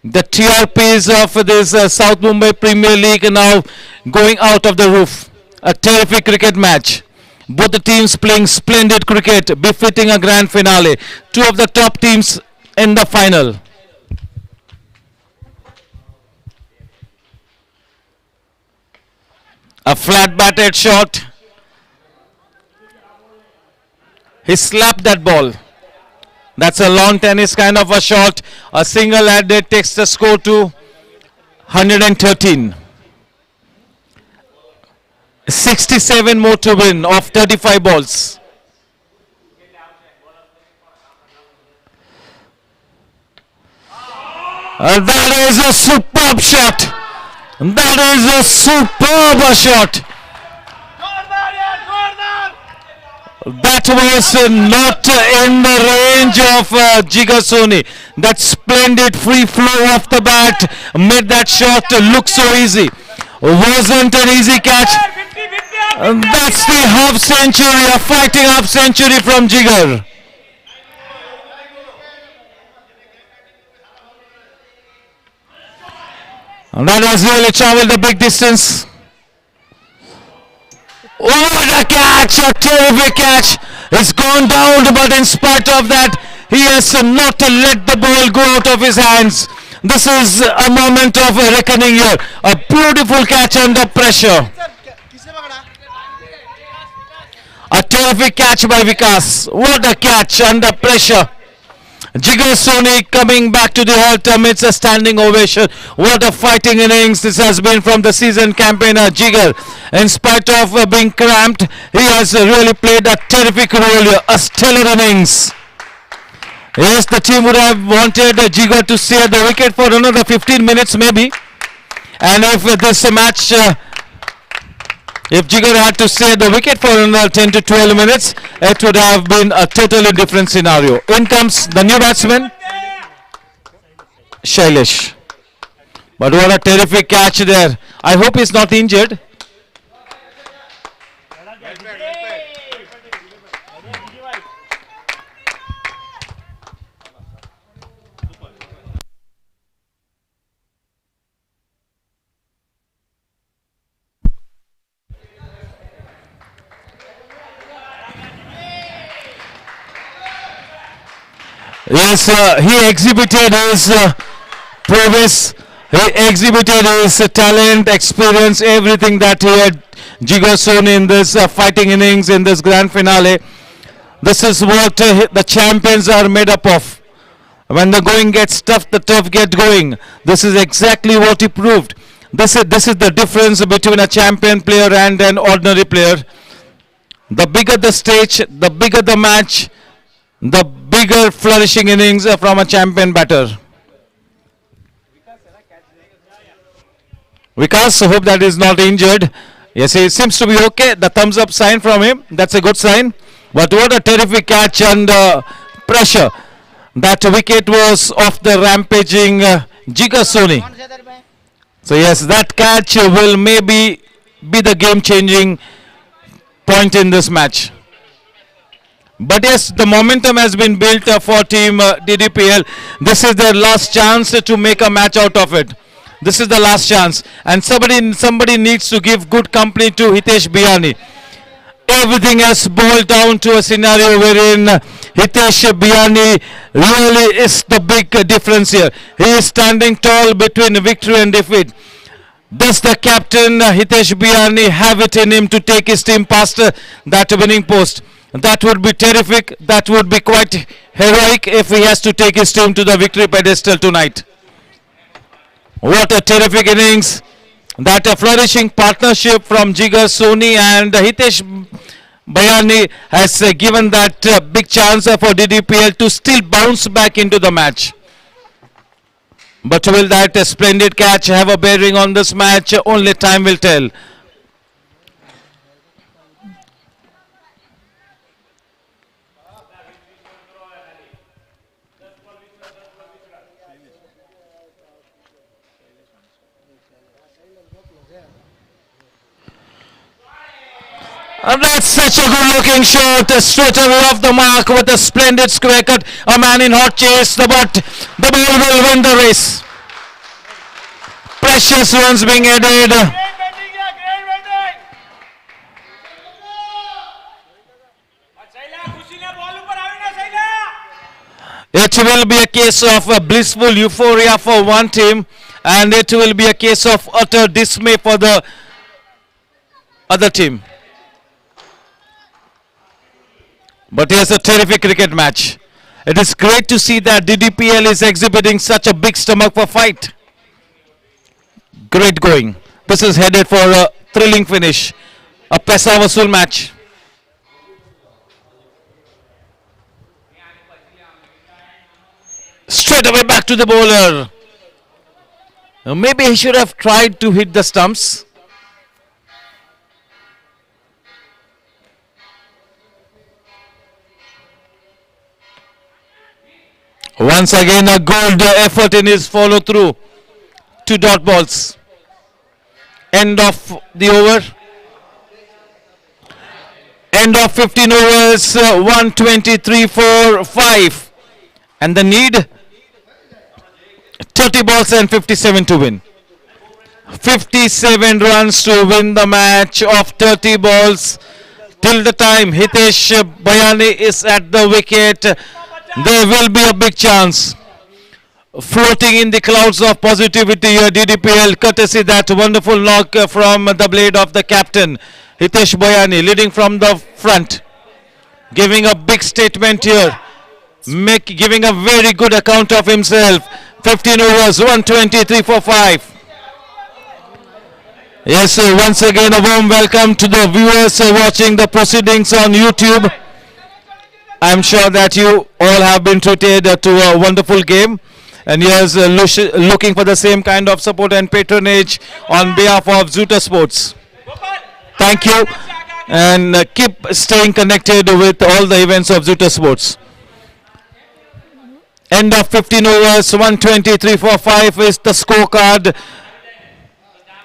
The TRPs of this South Mumbai Premier League now going out of the roof. A terrific cricket match. Both the teams playing splendid cricket, befitting a grand finale. Two of the top teams in the final. A flat batted shot. He slapped that ball. That's a lawn tennis kind of a shot. A single added takes the score to 113. 67 more to win of 35 balls. That is a superb shot. That is a superb shot. That was not in the range of Jigar Soni. That splendid free flow off the bat made that shot look so easy. Wasn't an easy catch. That's the half century, a fighting half century from Jigar. And that has really traveled a big distance. Oh, what a catch! A terrific catch! It's gone down, but in spite of that, he has not let the ball go out of his hands. This is a moment of reckoning here. A beautiful catch under pressure. A terrific catch by Vikas. What a catch under pressure. Jigar Soni coming back to the halt amidst a standing ovation. What a fighting innings this has been from the seasoned campaigner Jigar. In spite of being cramped, he has really played a terrific role here. A stellar innings. Yes, the team would have wanted Jigar to stay at the wicket for another 15 minutes maybe. And if this match, if Jigar had to stay at the wicket for another 10 to 12 minutes, it would have been a totally different scenario. In comes the new batsman, Shailesh. But what a terrific catch there. I hope he's not injured. Yes, he exhibited his prowess, he exhibited his talent, experience, everything that he had Jigar Soni in this fighting innings, in this grand finale. This is what the champions are made up of. When the going gets tough, the tough get going. This is exactly what he proved. This is the difference between a champion player and an ordinary player. The bigger the stage, the bigger the match, the bigger flourishing innings from a champion batter. Vikas, hope that is not injured. Yes, he seems to be okay. The thumbs up sign from him, that's a good sign. But what a terrific catch under pressure. That wicket was off the rampaging Jigar Soni. So yes, that catch will maybe be the game-changing point in this match. But yes, the momentum has been built for team DDPL. This is their last chance to make a match out of it. This is the last chance. And somebody needs to give good company to Hitesh Bayani. Everything has boiled down to a scenario wherein Hitesh Biyani really is the big difference here. He is standing tall between victory and defeat. Does the captain Hitesh Biyani have it in him to take his team past that winning post? That would be terrific. That would be quite heroic if he has to take his team to the victory pedestal tonight. What a terrific innings. That a flourishing partnership from Jigar Soni and Hitesh Biyani has given that big chance for DDPL to still bounce back into the match. But will that splendid catch have a bearing on this match? Only time will tell. And that's such a good looking shot, straight away off the mark with a splendid square cut. A man in hot chase, but the ball will win the race. Precious runs being added. Great batting, yeah, great batting. Saila, खुशी ने ball ऊपर आवे ना Saila. It will be a case of blissful euphoria for one team, and it will be a case of utter dismay for the other team. But here's a terrific cricket match. It is great to see that DDPL is exhibiting such a big stomach for fight. Great going. This is headed for a thrilling finish. A Pesa Vasool match. Straight away back to the bowler. Maybe he should have tried to hit the stumps. Once again a good effort in his follow through. 2 dot balls. End of the over. End of 15 overs. 123 for 5. And the need 30 balls and 57 to win. 57 runs to win the match of 30 balls. Till the time Hitesh Biyani is at the wicket, there will be a big chance. Floating in the clouds of positivity here, DDPL, courtesy that wonderful knock from the blade of the captain, Hitesh Biyani, leading from the front, giving a big statement here, giving a very good account of himself. 15 overs, 123 for 5. Yes, once again a warm welcome to the viewers watching the proceedings on YouTube. I'm sure that you all have been treated to a wonderful game, and here's looking for the same kind of support and patronage on behalf of Zoota Sports. Thank you, and keep staying connected with all the events of Zoota Sports. End of 15 overs, 123 for 5 is the scorecard.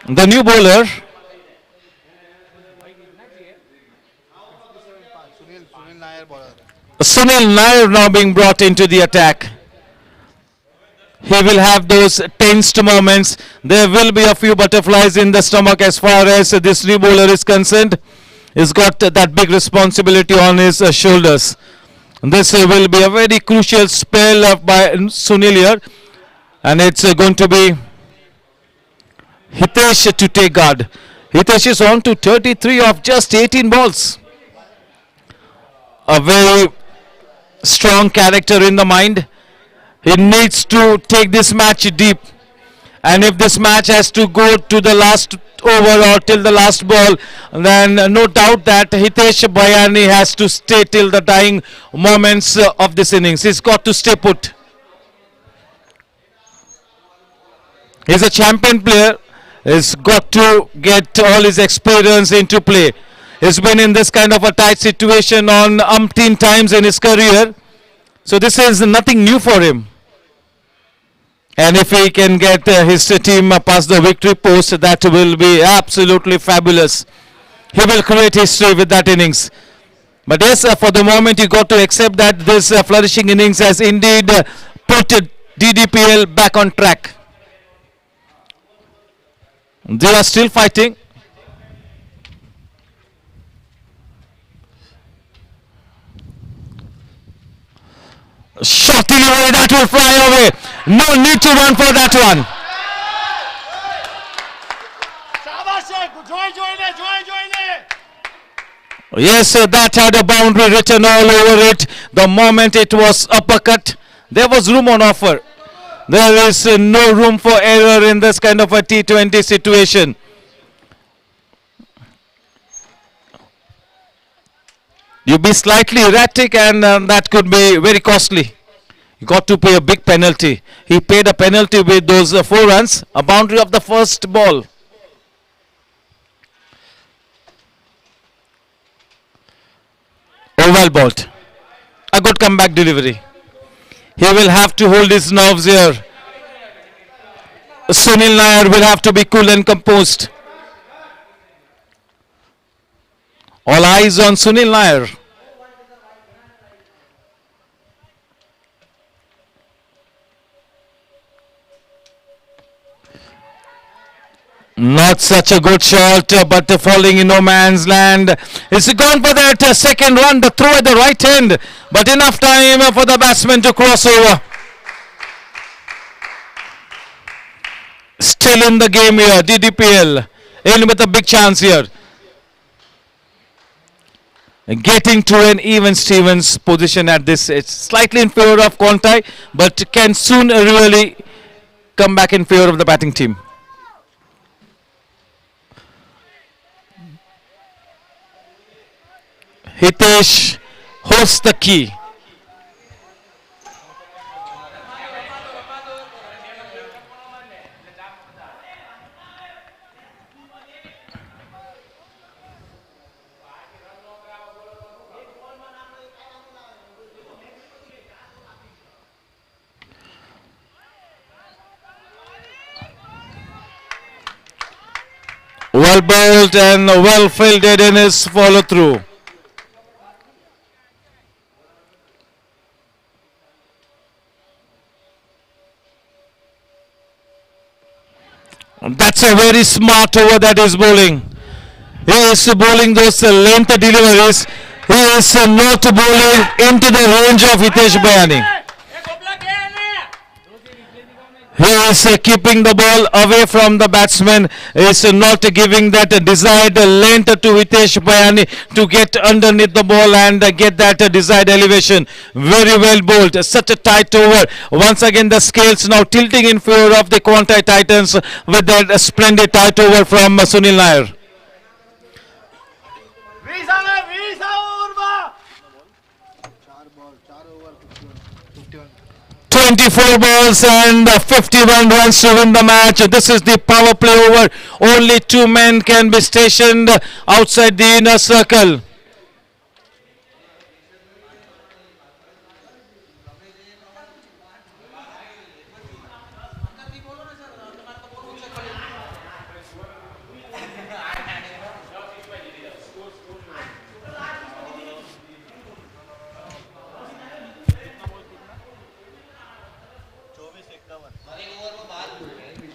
The new bowler, Sunil Nair bowler. Sunil Nair, now being brought into the attack. He will have those tensed moments. There will be a few butterflies in the stomach as far as this new bowler is concerned. He's got that big responsibility on his shoulders. This will be a very crucial spell by Sunil here, and it's going to be Hitesh to take guard. Hitesh is on to 33 of just 18 balls. A very strong character in the mind. He needs to take this match deep. And if this match has to go to the last over or till the last ball, then no doubt that Hitesh Biyani has to stay till the dying moments of this innings. He's got to stay put. He's a champion player. He's got to get all his experience into play. He's been in this kind of a tight situation on umpteen times in his career. So this is nothing new for him. And if he can get his team past the victory post, that will be absolutely fabulous. He will create history with that innings. But yes, for the moment you got to accept that this flourishing innings has indeed put DDPL back on track. They are still fighting. Shot delivery, that will fly away. No need to run for that one. Yes, that had a boundary written all over it. The moment it was uppercut, there was room on offer. There is no room for error in this kind of a T20 situation. You be slightly erratic and that could be very costly. You got to pay a big penalty. He paid a penalty with those 4 runs, a boundary of the first ball. Oh, well bowled. A good comeback delivery. He will have to hold his nerves here. Sunil Nair will have to be cool and composed. All eyes on Sunil Nair. Not such a good shot, but falling in no man's land. It's gone for that second run, the throw at the right hand, but enough time for the batsman to cross over. Still in the game here, DDPL in with a big chance here. Getting to an even Stevens position at this, it's slightly in favor of QUANTEI, but can soon really come back in favor of the batting team. Hitesh holds the key. Well bowled and well fielded in his follow through. That's a very smart over that is bowling. He is bowling those length deliveries. He is not bowling into the range of Hitesh Bayani. He is keeping the ball away from the batsman. He is not giving that desired length to Hitesh Bayani to get underneath the ball and get that desired elevation. Very well bowled. Such a tight over. Once again the scales now tilting in favor of the QUANTEI Titans with that splendid tight over from Sunil Nair. 24 balls and 51 runs to win the match. This is the power play over. Only 2 men can be stationed outside the inner circle.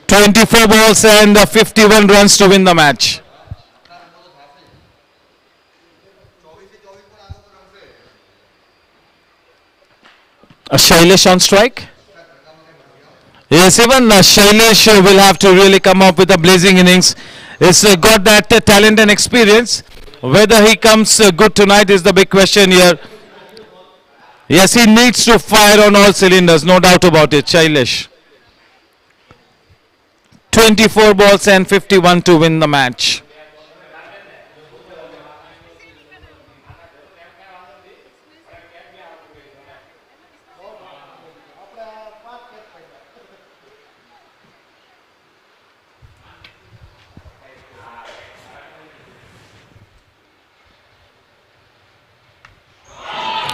Twenty-four balls and 51 runs to win the match. Shailesh on strike. Yes, even Shailesh will have to really come up with a blazing innings. He's got that talent and experience. Whether he comes good tonight is the big question here. Yes, he needs to fire on all cylinders, no doubt about it, Shailesh. 24 balls and 51 to win the match.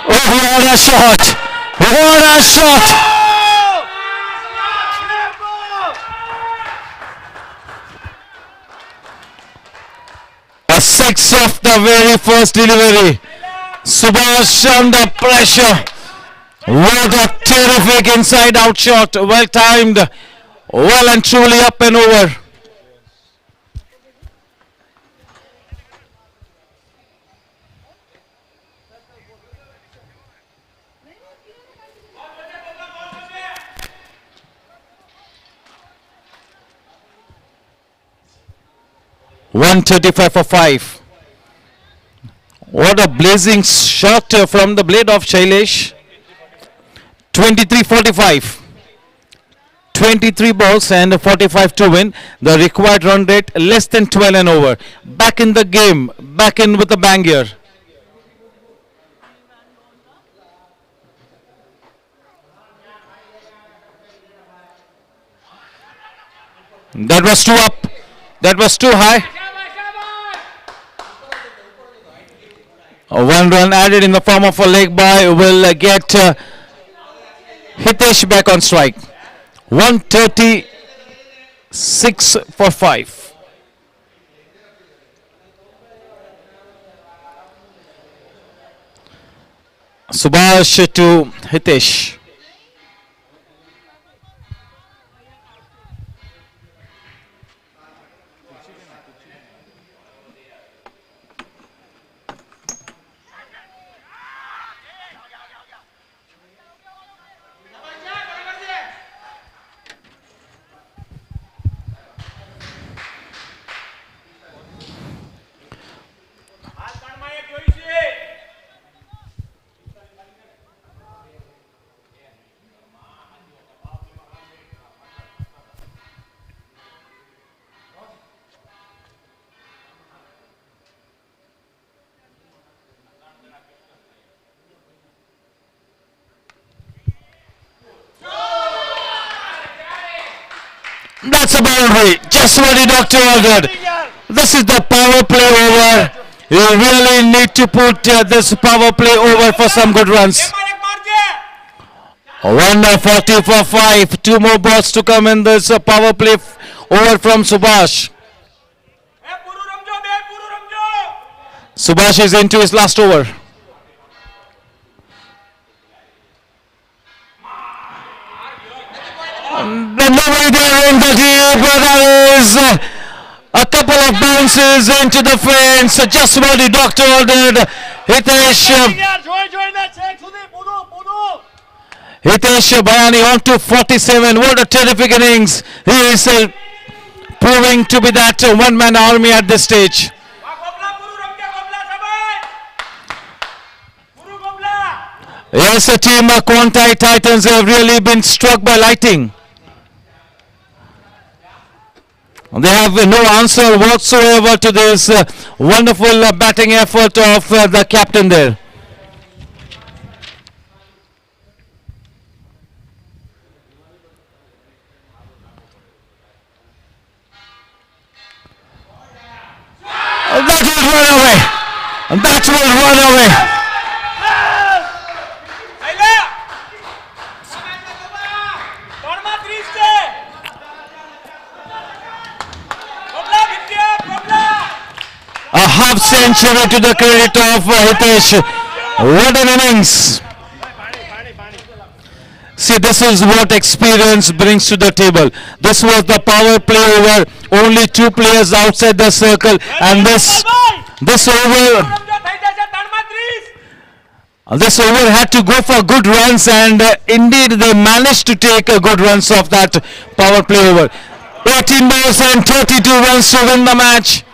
Oh, what a shot! What a shot! A 6 of the very first delivery. Subhash under pressure. What a terrific inside out shot. Well timed. Well and truly up and over. 135 for 5. What a blazing shot from the blade of Shailesh. 23-45. 23 balls and 45 to win. The required run rate less than 12 and over. Back in the game. Back in with a bang here. That was too up. That was too high. One run added in the form of a leg by will get Hitesh back on strike. 136 for 5. Subhash to Hitesh. That's a boundary. Just what the doctor ordered. This is the power play over. You really need to put this power play over for some good runs. 140 for 5. 2 more balls to come in this power play over from Subhash. Subhash is into his last over. The nobody there in the deep, there is a couple of bounces into the fence. Just what the doctor ordered. Hitesh Bayani on to 47. What a terrific innings. He is proving to be that one-man army at this stage. Yes, the team QUANTEI Titans have really been struck by lightning. They have no answer whatsoever to this wonderful batting effort of the captain there. That will run away. That will run away. A half century to the credit of Hitesh. What an innings. See, this is what experience brings to the table. This was the power play over. Only 2 players outside the circle, and this over had to go for good runs, and indeed they managed to take good runs off that power play over. 18 balls and 32 runs to win the match.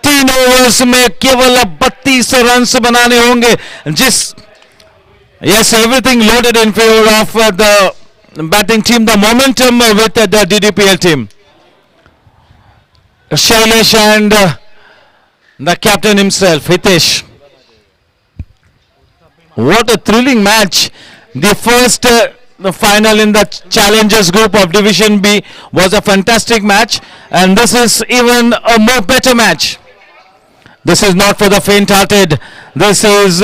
3 overs में केवल 32 runs बनाने होंगे. Yes, everything loaded in favor of the batting team. The momentum with the DDPL team. Shailesh and the captain himself, Hitesh. What a thrilling match. The first the final in the challengers group of Division B was a fantastic match, and this is even a more better match. This is not for the faint-hearted. This is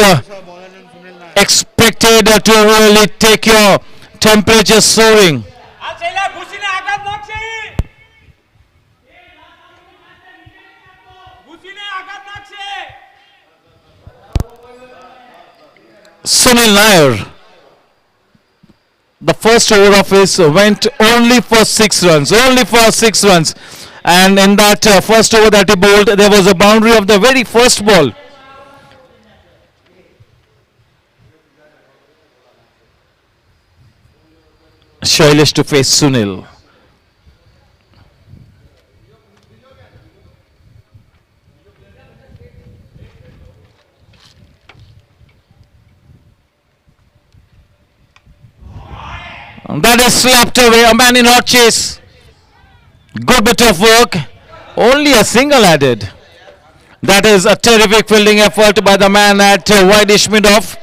expected to really take your temperature soaring. Sunil Nair, the first over of his went only for 6 runs, and in that first over that he bowled, there was a boundary of the very first ball. Shailesh to face Sunil. That is slapped away. A man in hot chase. Good bit of work. Only a single added. That is a terrific fielding effort by the man at Wide Ishmidov.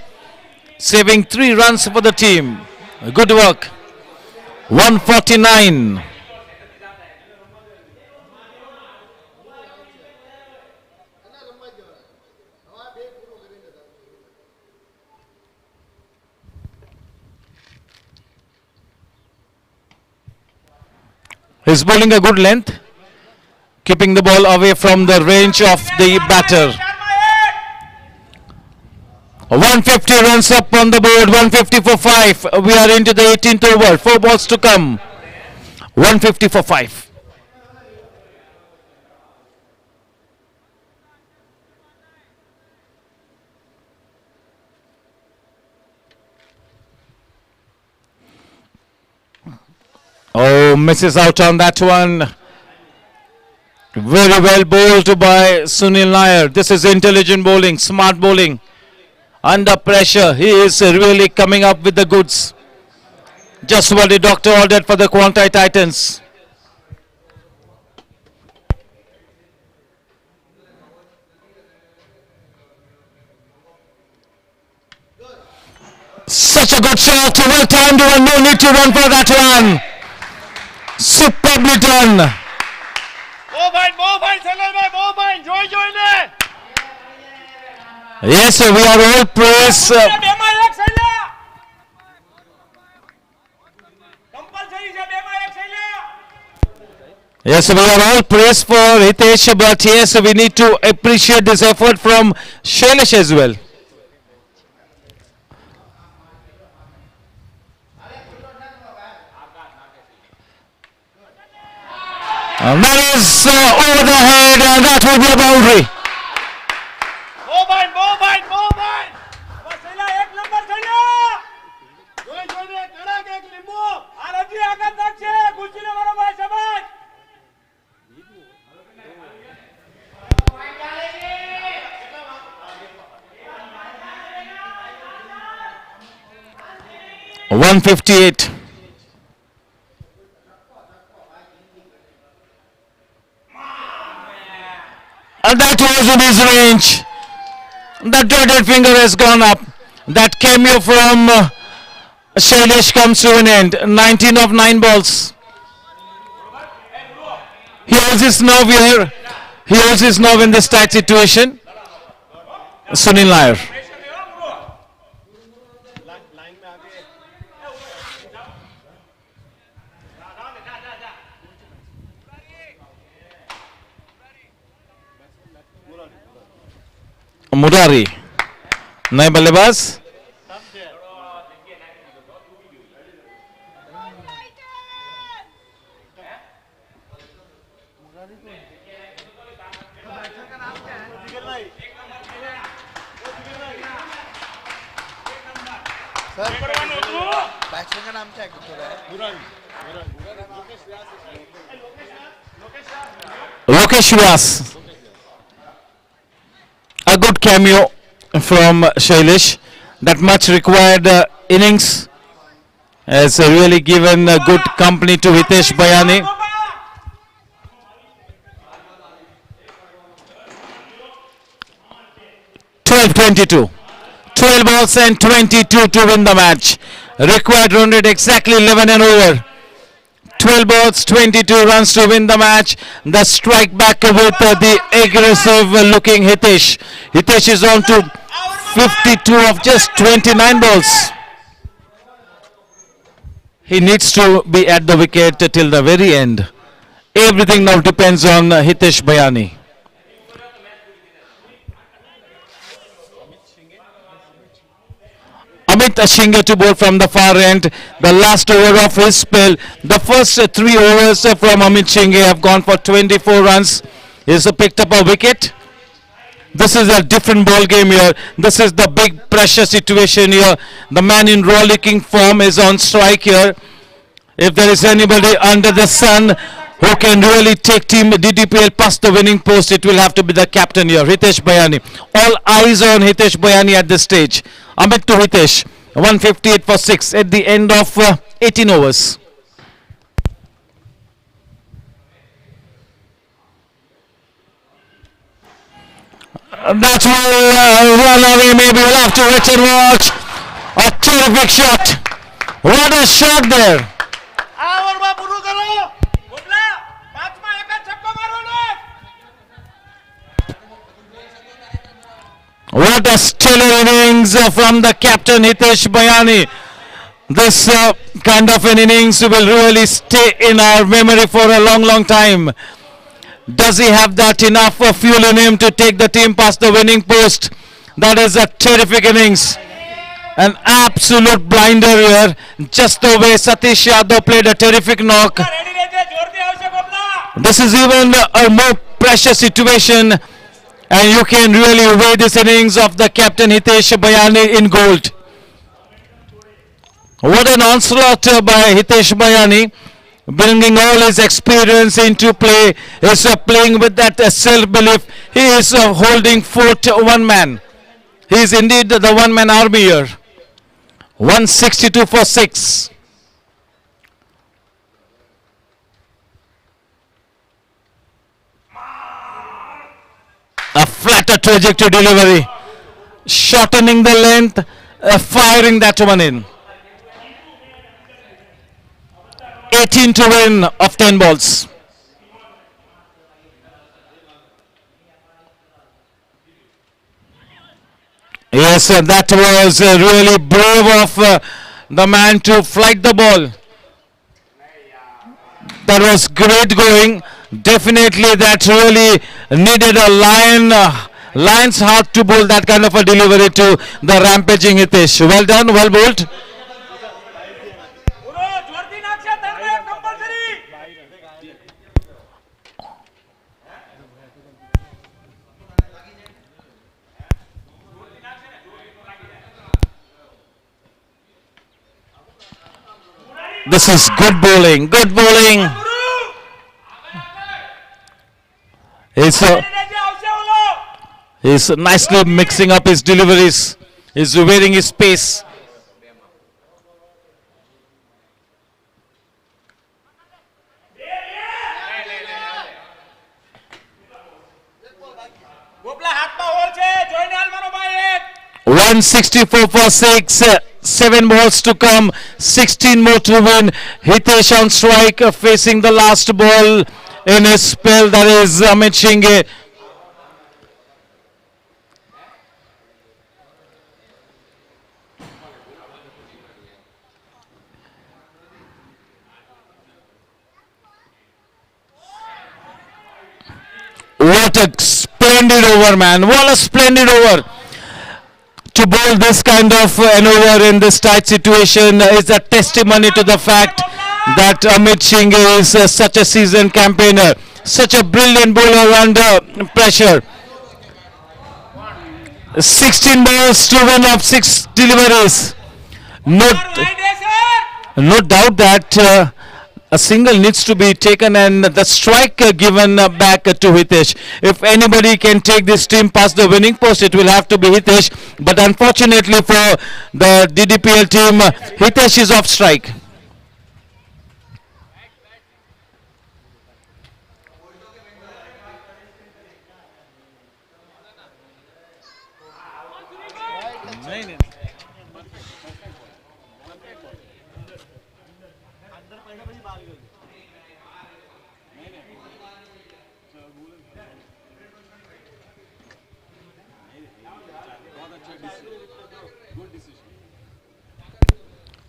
Saving 3 runs for the team. Good work. 149. He's bowling a good length, keeping the ball away from the range of the batter. 150 runs up on the board, 150 for 5. We are into the 18th over, 4 balls to come. 150 for 5. Oh, misses out on that one. Very well bowled by Sunil Nair. This is intelligent bowling, smart bowling. Under pressure, he is really coming up with the goods. Just what the doctor ordered for the QUANTEI Titans. Such a good shot, well timed one, no need to run for that one. Superbly done. Yes, we are all praise. Yes, we are all praise for Hitesh, but yes, we need to appreciate this effort from Shailesh as well. And that is over the head, and that will be a boundary. One 158. And that was in his range. The dreaded finger has gone up. That cameo from Shailesh comes to an end. 19 of 9 balls. He holds his nerve here. He holds his nerve in this tight situation. Sunil Nair. Murari. नए बल्लेबाज batsman का नाम क्या है? Lokesh Vyas. A good cameo from Shailesh. That much required innings has really given good company to Hitesh Bayani. (12-22). 12 balls and 22 to win the match. Required run rate exactly 11 and over. 12 balls, 22 runs to win the match. The strike back with the aggressive looking Hitesh. Hitesh is on to 52 of just 29 balls. He needs to be at the wicket till the very end. Everything now depends on Hitesh Bayani. Amit Shinge to bowl from the far end. The last over of his spell. The first 3 overs from Amit Shinge have gone for 24 runs. He's picked up a wicket. This is a different ball game here. This is the big pressure situation here. The man in rollicking form is on strike here. If there is anybody under the sun who can really take team DDPL past the winning post, it will have to be the captain here, Hitesh Bayani. All eyes on Hitesh Bayani at this stage. Amit to Hitesh. 158 for 6 at the end of 18 overs. That will run away, maybe we'll have to wait and watch. A terrific shot. What a shot there. આ ઓવરમાં પૂરું કરો. બોબલા પાંચમાં એકા છક્કો મારો ને. What a stellar innings from the captain Hitesh Bayani. This kind of an innings will really stay in our memory for a long, long time. Does he have that enough fuel in him to take the team past the winning post? That is a terrific innings. An absolute blinder here. Just the way Satish Yadav played a terrific knock. Ready રહેજે જોરથી આવશે બોબલા. This is even a more pressure situation, and you can really weigh this innings of the captain Hitesh Bayani in gold. What an onslaught by Hitesh Bayani, bringing all his experience into play. He's playing with that self-belief. He is holding fort one man. He is indeed the one-man army here. 162 for 6. A flatter trajectory delivery, shortening the length, firing that one in. 18 to win of 10 balls. Yes, that was really brave of the man to flight the ball. That was great going. Definitely that really needed a lion's heart to bowl that kind of a delivery to the rampaging Hitesh. Well done, well bowled. પૂરો જોરથી નાખશે ત્રણમાં એક compulsory. This is good bowling, good bowling. He's, ready રહેજે આવશે ઓલો. he's nicely mixing up his deliveries. He's varying his pace. બોબલા હાથમાં hall છે જોઈને હાલવાનો ભાઈ એક. 164 for 6, 7 balls to come, 16 more to win. Hitesh on strike, facing the last ball in his spell, that is Amit Shinge. What a splendid over, man. What a splendid over. To bowl this kind of an over in this tight situation is a testimony to the fact that Amit Singh is such a seasoned campaigner, such a brilliant bowler under pressure. 16 balls to win of 6 deliveries. No, right હે sir. no doubt that a single needs to be taken and the strike given back to Hitesh. If anybody can take this team past the winning post, it will have to be Hitesh. But unfortunately for the DDPL team, Hitesh is off strike.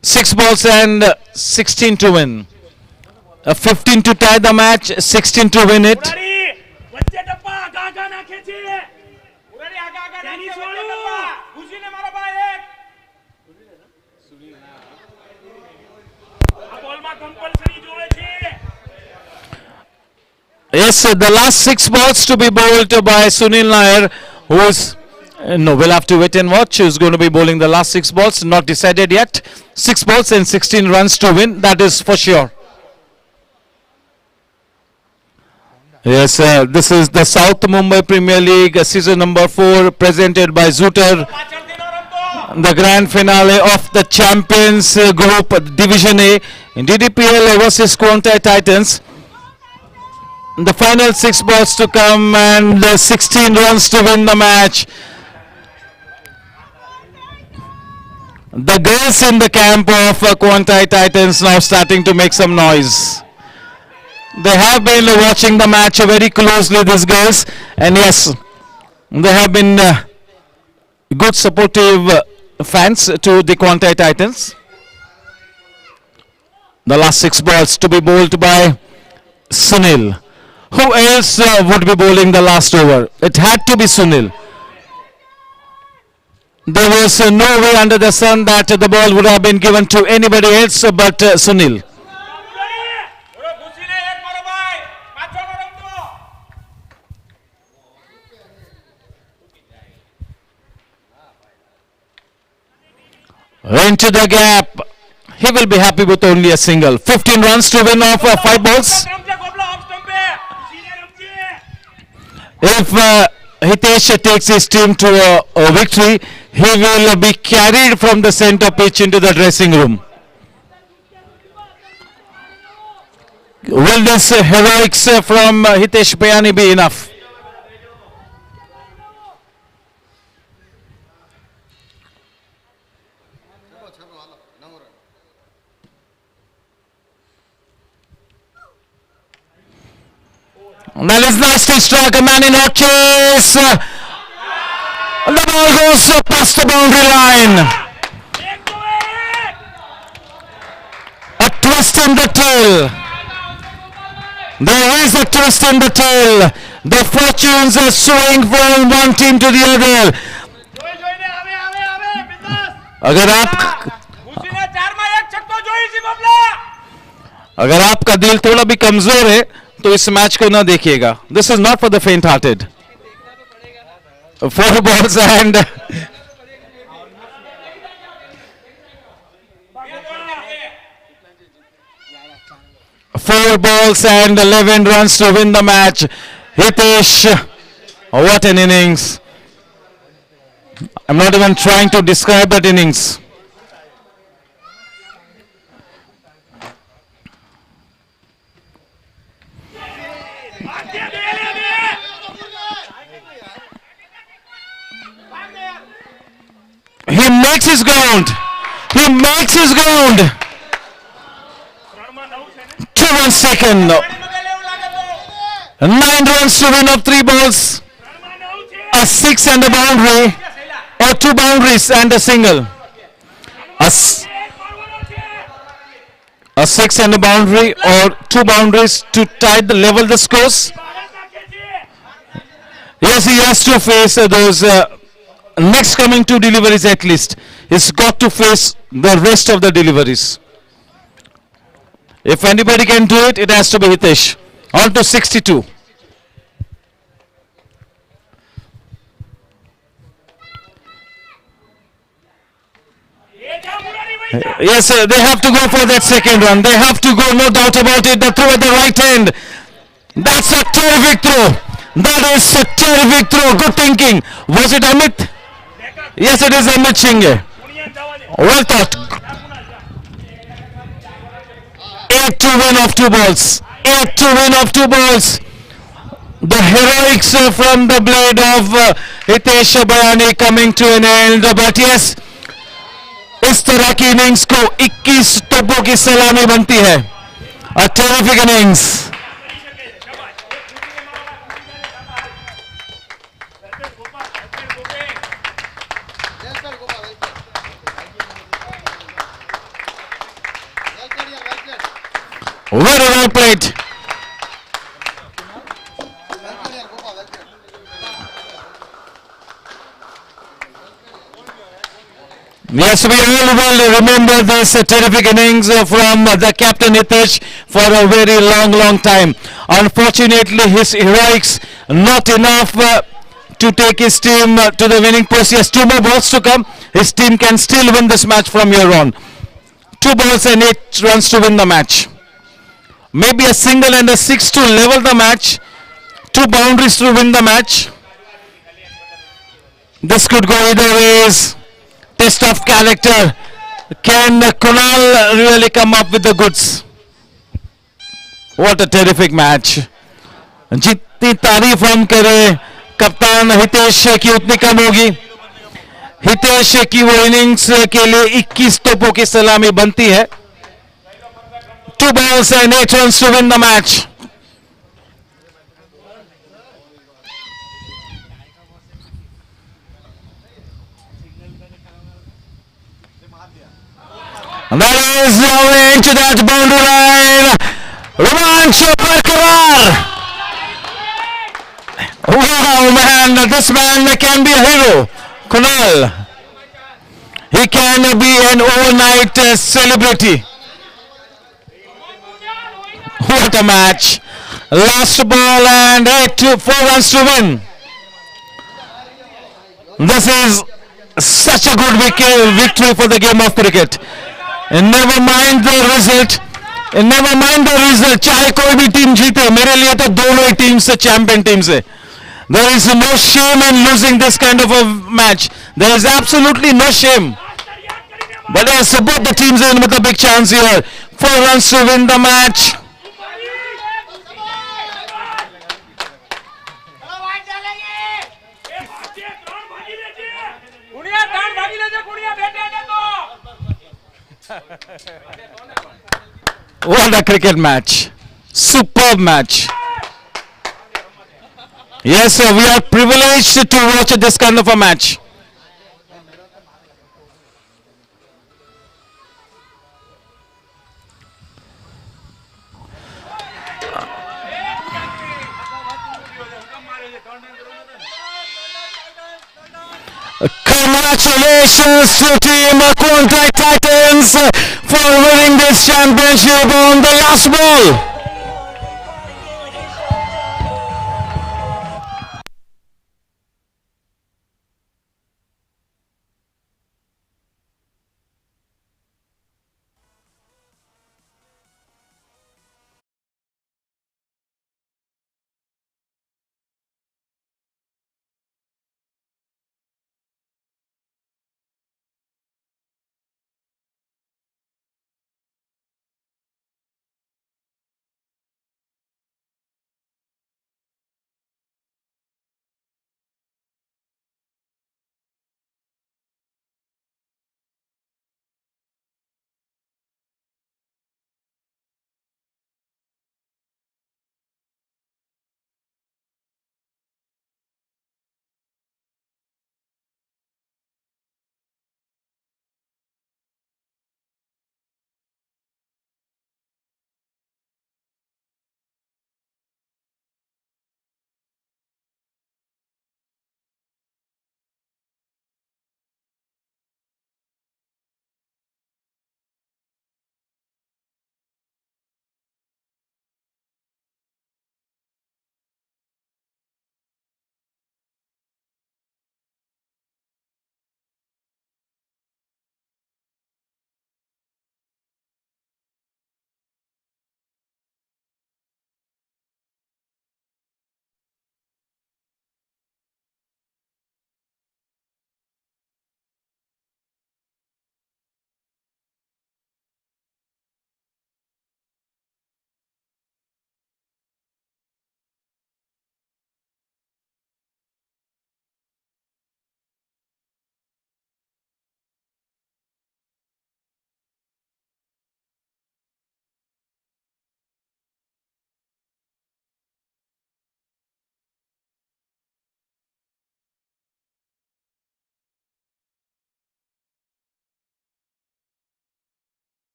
Six balls and 16 to win. 15 to tie the match, 16 to win it. પુરારી વચ્ચે ટપ્પા આગા આગા નાખે છે. પુરારી આગા આગા નાખે વચ્ચે ટપ્પા. ઘૂસીને મારો ભાઈ એક. આ બોલમાં કંપલસરી જોવે છે. Yes, the last 6 balls to be bowled by Sunil Nair, who is no, we'll have to wait and watch. Who's going to be bowling the last 6 balls? Not decided yet. 6 balls and 16 runs to win. That is for sure. Yes, this is the South Mumbai Premier League season number 4, presented by Zooter. પાછળથી નો રમતો. the grand finale of the Champions Group Division A in DDPL versus QUANTEI Titans. The final 6 balls to come and 16 runs to win the match. The girls in the camp of QUANTEI Titans now starting to make some noise. They have been watching the match very closely, these girls, and yes, they have been good supportive fans to the QUANTEI Titans. The last 6 balls to be bowled by Sunil. Who else would be bowling the last over? It had to be Sunil. There was no way under the sun that the ball would have been given to anybody else but Sunil. Into the gap. He will be happy with only a single. 15 runs to win off 5 balls. If Hitesh takes his team to a victory, he will be carried from the center pitch into the dressing room. Will this heroics from Hitesh Bayani be enough? That is nicely struck, a man in hot chase. The ball goes past the boundary line. A twist in the tail. There is a twist in the tail. The fortunes are swaying from one team to the other. अगर आपका दिल थोड़ा भी कमजोर है तो इस match को ना देखिएगा. This is not for the faint hearted. 4 balls and 4 balls and 11 runs to win the match. Hitesh, what an innings. I'm not even trying to describe that innings. He makes his ground. He makes his ground. 2 1 second. 9 runs to win up 3 balls. A 6 and a boundary. Or 2 boundaries and a single. A 6 and a boundary or 2 boundaries to tie the level the scores. Yes, he has to face those next coming 2 deliveries at least. He's got to face the rest of the deliveries. If anybody can do it, it has to be Hitesh. On to 62. Yes, they have to go for that second run. They have to go, no doubt about it. The throw at the right hand. That's a terrific throw. That is a terrific throw. Good thinking. Was it Amit? Yes, it is Amit Singh. Well thought. 8 to win off 2 balls. 8 to win off 2 balls. The heroics from the blade of Hitesh Bayani coming to an end. But yes, इस तरह की innings को 21 टोपों की सलामी बनती है. A terrific innings. Very well played. Yes, we all will remember this terrific innings from the captain Hitesh for a very long time. Unfortunately, his heroics not enough to take his team to the winning post. Yes, 2 more balls to come. His team can still win this match from here on. 2 balls and 8 runs to win the match. Maybe a single and a 6 to level the match. 2 boundaries to win the match. This could go either ways. test of character. Can Kunal really come up with the goods? What a terrific match. जितनी तारीफ हम करें कप्तान हितेश की उतनी कम होगी. हितेश की वो इनिंग्स के लिए 21 तोपों की सलामी बनती है. 2 balls and 8 runs to win the match. And that is now into that boundary line. Romanch Barkarar. Wow, man, this man can be a hero. Kunal. He can be an overnight celebrity. What a match. Last ball and 4 runs to win. This is such a good victory for the game of cricket. And never mind the result. चाहे कोई भी team जीते, मेरे लिए तो दोनों ही teams champion teams है. There is no shame in losing this kind of a match. There is absolutely no shame. But yes, both the teams are in with a big chance here. 4 runs to win the match. What a cricket match. Superb match. Yes, sir, we are privileged to watch this kind of a match. Congratulations to team QUANTEI Titans for winning this championship on the last ball.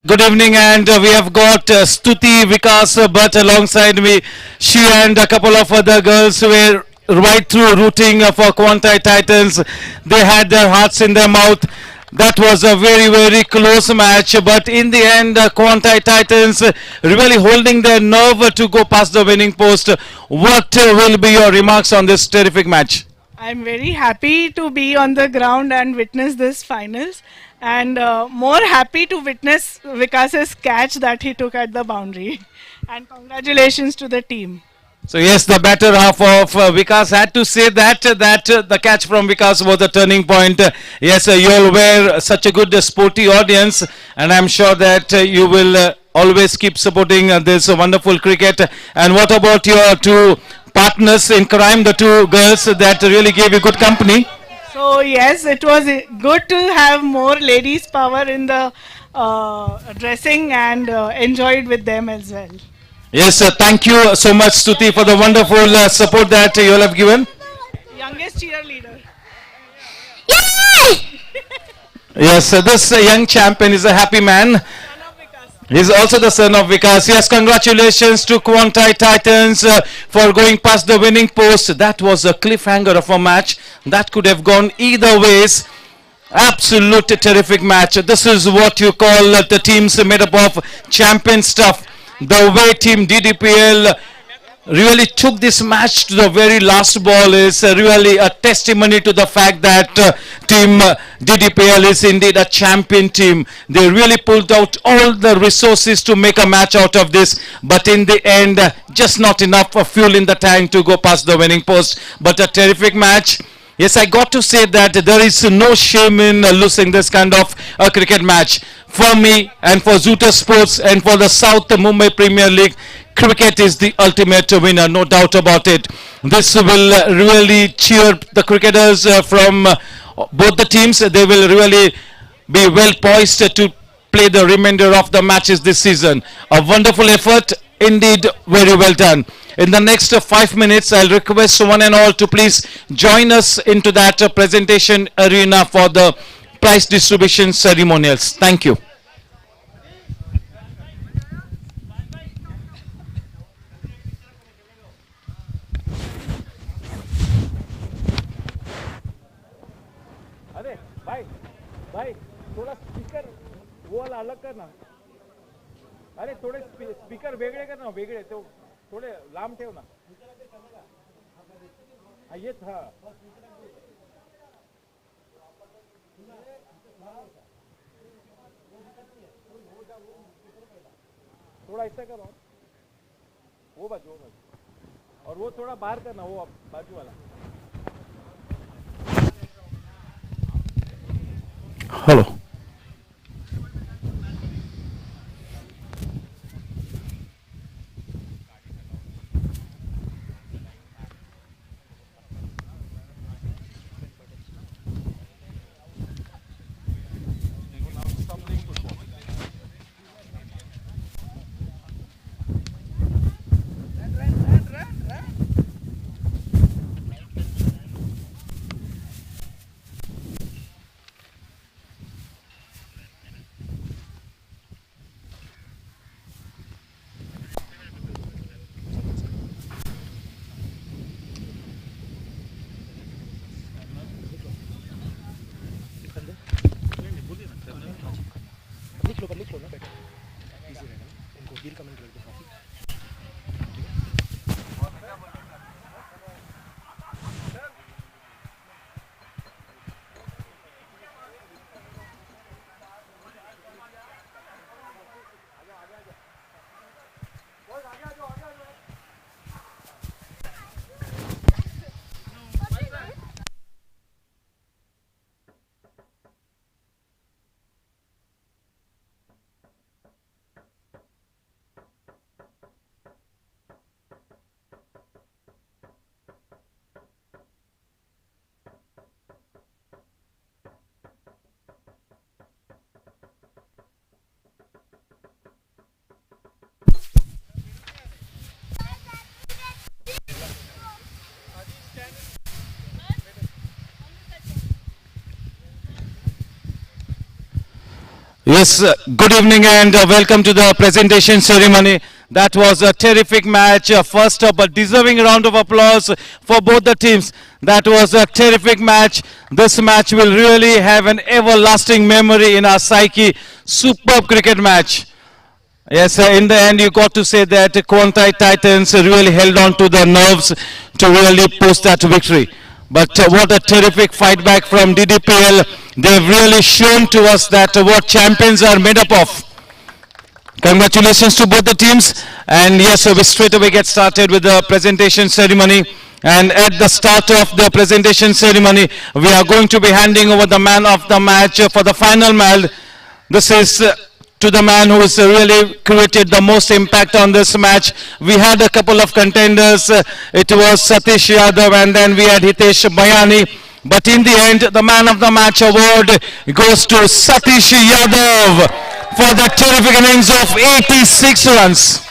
Good evening, and we have got Stuti Vikas Bhatt alongside me. She and a couple of other girls were right through rooting for QUANTEI Titans. They had their hearts in their mouth. That was a very, very close match, but in the end, QUANTEI Titans really holding their nerve to go past the winning post. What will be your remarks on this terrific match? I'm very happy to be on the ground and witness this finals, and more happy to witness Vikas's catch that he took at the boundary. And congratulations to the team. So yes, the better half of Vikas had to say that the catch from Vikas was the turning point. Yes, you all were such a good sporty audience, and I'm sure that you will always keep supporting this wonderful cricket. And what about your two partners in crime, the two girls that really gave you good company? So yes, it was good to have more ladies power in the dressing and enjoyed with them as well. Yes, thank you so much, Stuti, for the wonderful support that you all have given. Youngest cheerleader. Yes, this young champion is a happy man. Son of Vikas. He's also the son of Vikas. Yes, congratulations to QUANTEI Titans for going past the winning post. That was a cliffhanger of a match that could have gone either ways. Absolute terrific match. This is what you call the teams made up of champion stuff. The way team DDPL really took this match to the very last ball is really a testimony to the fact that team DDPL is indeed a champion team. They really pulled out all the resources to make a match out of this, but in the end just not enough fuel in the tank to go past the winning post. But a terrific match. Yes, I got to say that there is no shame in losing this kind of a cricket match. For me and for Zoota Sports and for the South Mumbai Premier League, cricket is the ultimate winner, no doubt about it. This will really cheer the cricketers from both the teams. They will really be well poised to play the remainder of the matches this season. A wonderful effort, indeed very well done. In the next 5 minutes, I'll request one and all to please join us into that presentation arena for the prize distribution ceremonials. Thank you. अरे भाई भाई थोड़ा speaker वो वाला अलग करना अरे थोड़े स्पीकर वेगळे कर ना वेगळे तो थोडे लांब ठेव ना हा येत हा थोड़ा ऐसा करो वो बाजू और वो थोड़ा बाहर करना वो बाजू वाला Hello. लिख लो ना बेटा इजी रहेगा ना उनको डील कमेंट कर दो काफी Yes, good evening and welcome to the presentation ceremony. That was a terrific match. First up, a deserving round of applause for both the teams. That was a terrific match. This match will really have an everlasting memory in our psyche. Superb cricket match. Yes, in the end you got to say that QUANTEI Titans really held on to their nerves to really post that victory. But what a terrific fight back from DDPL. They've really shown to us that what champions are made up of. Congratulations to both the teams. And yes, so we straight away get started with the presentation ceremony. And at the start of the presentation ceremony, we are going to be handing over the man of the match for the final medal. This is to the man who has really created the most impact on this match. We had a couple of contenders. It was Satish Yadav and then we had Hitesh Bayani. But in the end, the man of the match award goes to Satish Yadav for the terrific innings of 86 runs.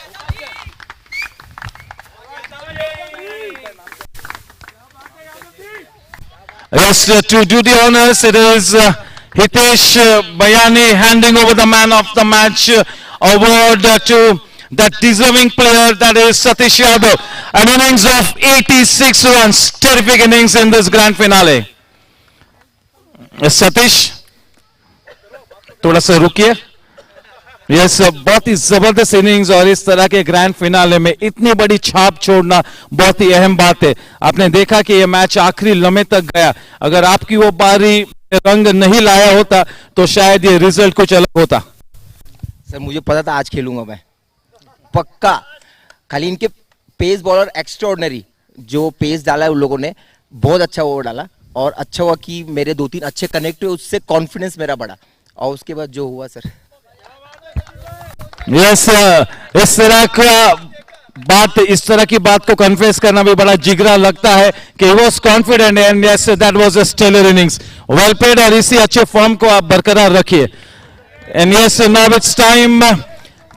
Yes, to do the honors, it is Hitesh Bayani handing over the man of the match award to that deserving player, that is Satish Yadav. An innings of 86 runs, terrific innings in this grand finale. Satish, थोड़ा सा रुकिए. Yes, बहुत ही जबरदस्त innings और इस तरह के grand finale में इतनी बड़ी छाप छोड़ना बहुत ही अहम बात है. आपने देखा कि ये मैच आखिरी लम्हे तक गया. अगर आपकी वो बारी रंग नहीं लाया होता तो शायद ये रिजल्ट कुछ अलग होता. सर मुझे पता था आज खेलूंगा मैं पक्का. खाली इनके पेस बॉलर एक्स्ट्राऑर्डिनरी जो पेस डाला है उन लोगों ने बहुत अच्छा ओवर डाला और अच्छा हुआ कि मेरे 2-3 अच्छे कनेक्ट हुए, उससे कॉन्फिडेंस मेरा बढ़ा और उसके बाद जो हुआ सर. यस, इस तरह की बात को कन्फेस करना भी बड़ा जिगरा लगता है कि he was confident and yes, that was a stellar innings. Well played और इसी अच्छे फॉर्म को आप बरकरार रखिए. And yes, now it's time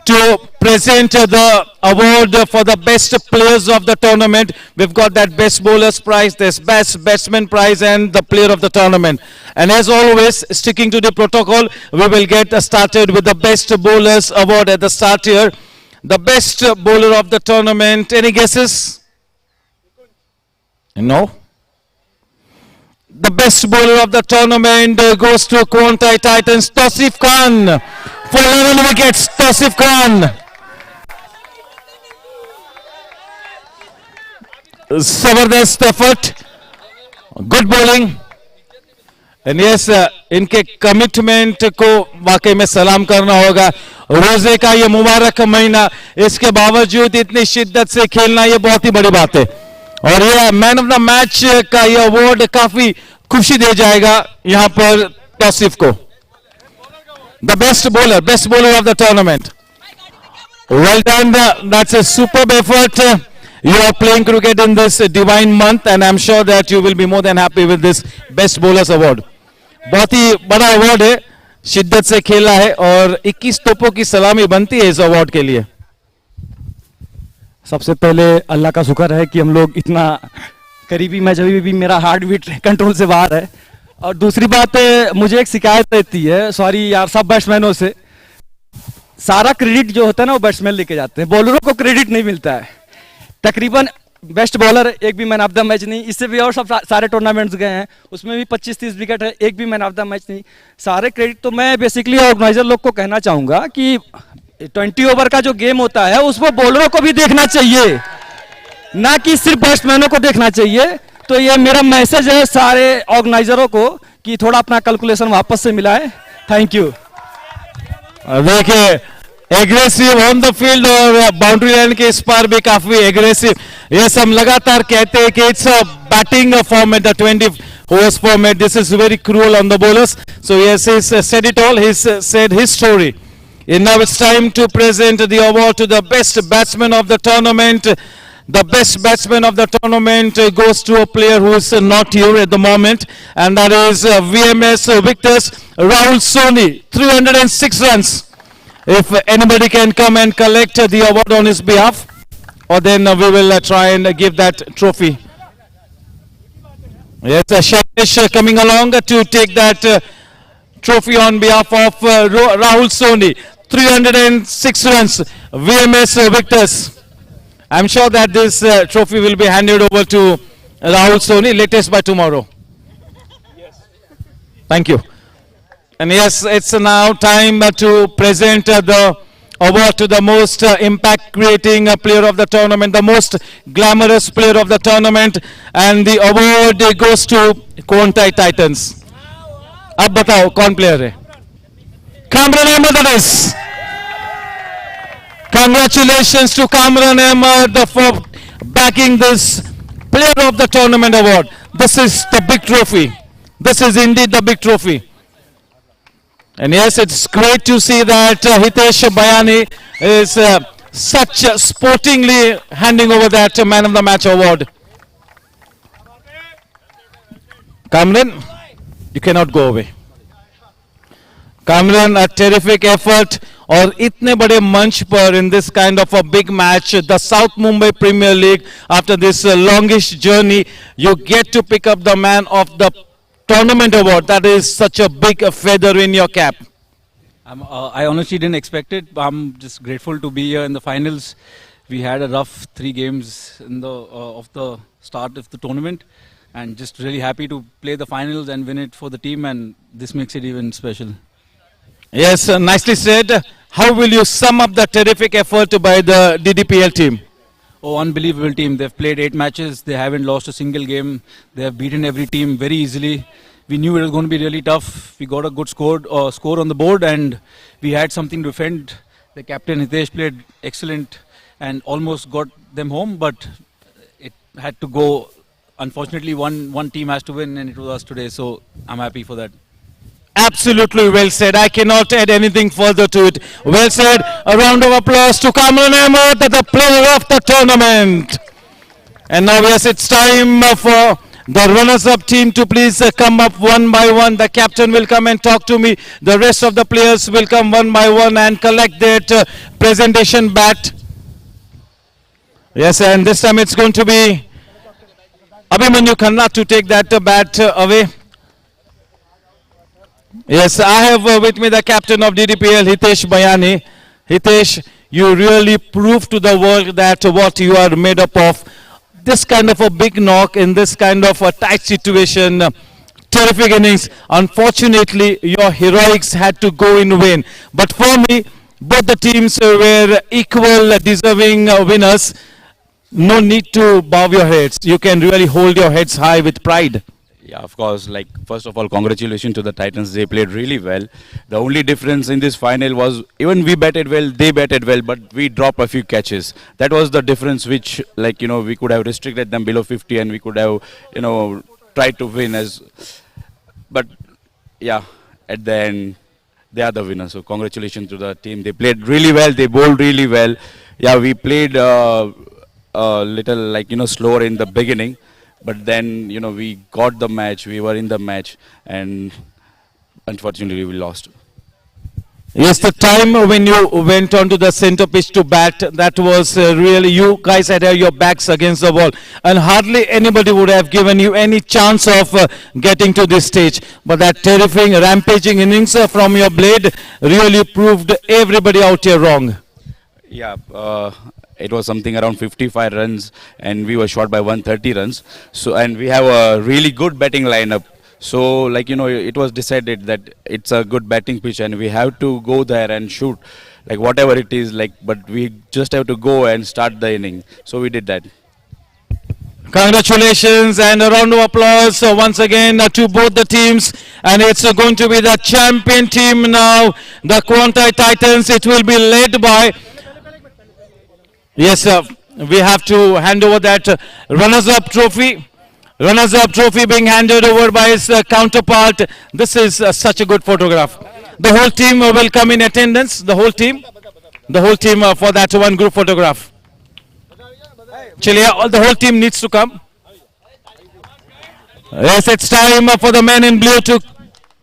to present the award for the best players of the tournament. We've got that best bowlers prize, this best batsman prize and the player of the tournament. And as always, sticking to the protocol, we will get started with the best bowlers award at the start here. The best bowler of the tournament, any guesses? No? The best bowler of the tournament goes to QUANTEI Titans, Tausif Khan. For 11 wickets, Tausif Khan. Zabardast effort, good bowling. And yes, इनके commitment को वाकई में सलाम करना होगा. रोजे का ये मुबारक महीना, इसके बावजूद इतनी शिद्दत से खेलना ये बहुत ही बड़ी बात है. और ये मैन ऑफ द मैच का ये अवार्ड काफी खुशी दे जाएगा यहाँ पर तौसीफ को. The best bowler of the tournament. Well done, that's a superb effort. You are playing cricket in this divine month and I'm sure that you will be more than happy with this best bowlers award. बहुत ही बड़ा award है, शिद्दत से खेला है और 21 तोपों की सलामी बनती है इस अवार्ड के लिए. सबसे पहले अल्लाह का शुक्र है कि हम लोग इतना करीबी मैच अभी भी मेरा हार्ट बीट कंट्रोल से बाहर है. और दूसरी बात मुझे एक शिकायत रहती है, सॉरी यार सब बैट्समैनों से, सारा क्रेडिट जो होता है ना वो बैट्समैन लेके जाते हैं, बॉलरों को क्रेडिट नहीं मिलता है. तकरीबन बेस्ट बॉलर एक भी मैन ऑफ द मैच नहीं. इससे भी और सब सारे टूर्नामेंट्स गए हैं उसमें भी 25-30 विकेट है, एक भी मैन ऑफ द मैच नहीं. सारे क्रेडिट तो मैं बेसिकली ऑर्गेनाइजर लोग को कहना चाहूंगा कि 20 ओवर का जो गेम होता है उसमें बॉलरों को भी देखना चाहिए, ना कि सिर्फ बैट्समैनों को देखना चाहिए. तो ये मेरा मैसेज है सारे ऑर्गेनाइजरों को कि थोड़ा अपना कैलकुलेशन वापस से मिलाए. Thank you. देखिए एग्रेसिव ऑन द फील्ड और बाउंड्री लाइन के इस पार भी काफी एग्रेसिव. यस, हम लगातार कहते हैं कि it's a batting format, the 20 overs format. This is very cruel on the bowlers. So yes, he's said it all. He's said his story. And now it's time to present the award to the best batsman of the tournament. The best batsman of the tournament goes to a player who is not here at the moment, and that is VMS Victors Rahul Soni, 306 runs. If anybody can come and collect the award on his behalf, or then we will try and give that trophy. Yes, Shailesh coming along to take that trophy on behalf of Rahul Soni. 306 runs, VMS Victors. I'm sure that this trophy will be handed over to Rahul Soni latest by tomorrow. Thank you. And yes, it's now time to present the award to the most impact creating player of the tournament, the most glamorous player of the tournament, and the award goes to QUANTEI Titans. अब बताओ कौन player है? Kamran Ahmed it is. Congratulations to Kamran Ahmed for backing this player of the tournament award. This is the big trophy. This is indeed the big trophy. And yes, it's great to see that Hitesh Bayani is such sportingly handing over that man of the match award. Kamran, you cannot go away. Kamran, a terrific effort. और इतने बड़े मंच पर in this kind of a big match, the South Mumbai Premier League, after this longish journey, you get to pick up the man of the tournament award. That is such a big feather in your cap. I honestly didn't expect it. I'm just grateful to be here in the finals. We had a rough 3 games in the of the start of the tournament, and just really happy to play the finals and win it for the team, and this makes it even special. Yes, nicely said. How will you sum up the terrific effort by the DDPL team? Oh, unbelievable team. They've played 8 matches. They haven't lost a single game. They have beaten every team very easily. We knew it was going to be really tough. We got a good score on the board, and we had something to defend. The captain Hitesh played excellent and almost got them home, but it had to go. Unfortunately, one team has to win, and it was us today. So I'm happy for that. Absolutely well said. I cannot add anything further to it. Well said. A round of applause to Kamran Ahmed, the player of the tournament. And now, yes, it's time for the runners-up team to please come up one by one. The captain will come and talk to me. The rest of the players will come one by one and collect that presentation bat. Yes, and this time it's going to be Abhimanyu Khanna to take that bat away. Yes, I have with me the captain of DDPL, Hitesh Bayani. Hitesh, you really proved to the world that what you are made up of. This kind of a big knock in this kind of a tight situation, terrific innings. Unfortunately, your heroics had to go in vain. But for me, both the teams were equal, deserving winners. No need to bow your heads. You can really hold your heads high with pride. Yeah, of course. Like, first of all, congratulations to the Titans. They played really well. The only difference in this final was even we batted well, they batted well, but we dropped a few catches. That was the difference, which, like, we could have restricted them below 50 and we could have, tried to win as. But yeah, at the end, they are the winners. So congratulations to the team. They played really well. They bowled really well. Yeah, we played a little slower in the beginning. But then, we got the match, we were in the match, and unfortunately we lost. Yes, the time when you went onto the center pitch to bat, that was really, you guys had your backs against the wall. And hardly anybody would have given you any chance of getting to this stage. But that terrifying, rampaging innings from your blade really proved everybody out here wrong. Yeah. It was something around 55 runs and we were short by 130 runs. So, and we have a really good batting lineup. So, it was decided that it's a good batting pitch and we have to go there and shoot, whatever it is, but we just have to go and start the inning. So we did that. Congratulations and a round of applause once again to both the teams. And it's going to be the champion team now, the QUANTEI Titans. It will be led by... Yes, we have to hand over that runners-up trophy. Runners-up trophy being handed over by his counterpart. This is such a good photograph. The whole team will come in attendance. The whole team for that one group photograph. Chile, the whole team needs to come. Yes, it's time for the men in blue to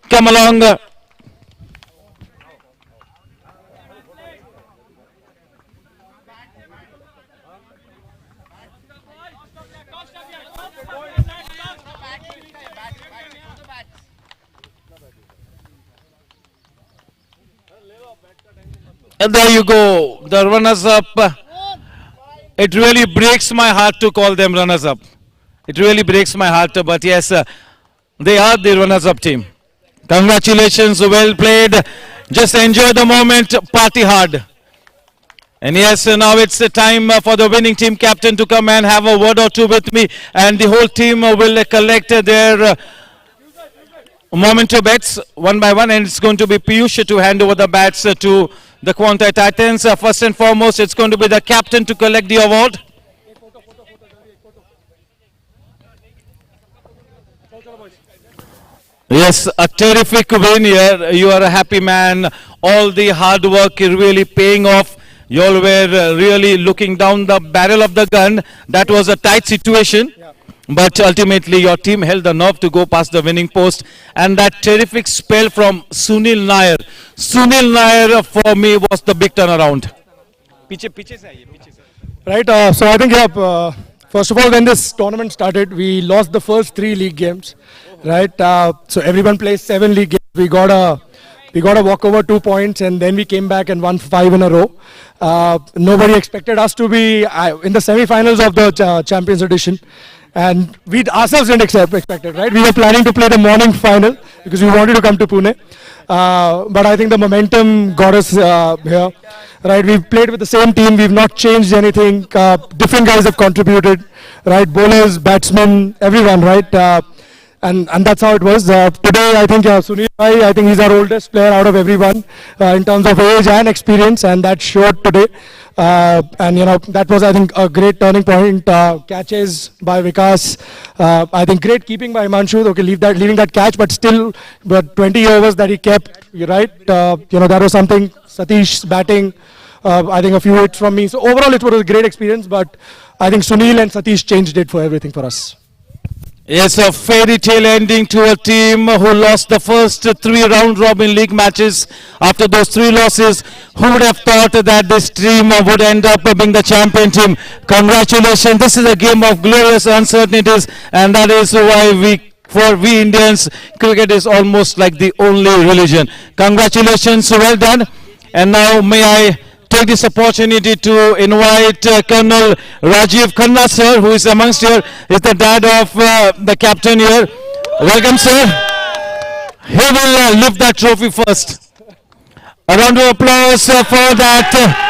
come along. And there you go, the runners-up. It really breaks my heart to call them runners-up. It really breaks my heart, but yes, they are the runners-up team. Congratulations, well played. Just enjoy the moment, party hard. And yes, now it's the time for the winning team captain to come and have a word or two with me, and the whole team will collect their memento bets one by one, and it's going to be Piyush to hand over the bats to the QUANTEI Titans. First and foremost, it's going to be the captain to collect the award. Yes, a terrific win here. You are a happy man. All the hard work is really paying off. You all were really looking down the barrel of the gun. That was a tight situation. But ultimately your team held the nerve to go past the winning post. And that terrific spell from Sunil Nair. Sunil Nair for me was the big turnaround. Right, so I think, first of all, when this tournament started, we lost the first 3 league games. Right, so everyone plays 7 league games. We got a walkover 2 points, and then we came back and won 5 in a row. Nobody expected us to be in the semi-finals of the Champions Edition, and we ourselves didn't expect it. Right, we were planning to play the morning final because we wanted to come to Pune, but I think the momentum got us here. Right, we've played with the same team. We've not changed anything. Different guys have contributed. Right, bowlers, batsmen, everyone. Right. And that's how it was. Today, I think Sunil Bhai, I think he's our oldest player out of everyone in terms of age and experience, and that showed today. And that was, I think, a great turning point. Catches by Vikas. I think great keeping by Himanshu. Okay, leaving that catch, but still, 20 overs that he kept. You're right. That was something. Satish's batting. I think a few hits from me. So overall, it was a great experience. But I think Sunil and Satish changed it for everything for us. Yes, a fairy tale ending to a team who lost the first 3 round-robin league matches. After those 3 losses, who would have thought that this team would end up being the champion team? Congratulations. This is a game of glorious uncertainties, and that is why for we Indians, cricket is almost like the only religion. Congratulations, well done. And now may I take this opportunity to invite Colonel Rajiv Khanna, sir, who is amongst here, is the dad of the captain here. Welcome, sir. He will lift that trophy first. A round of applause for that.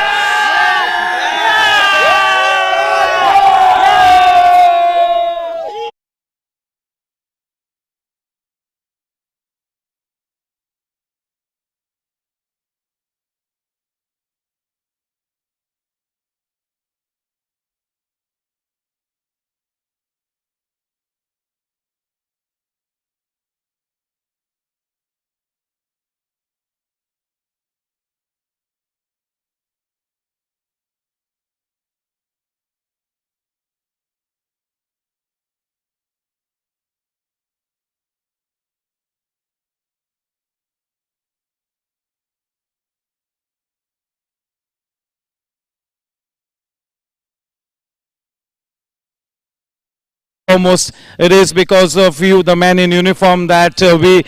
Almost it is because of you, the man in uniform, that we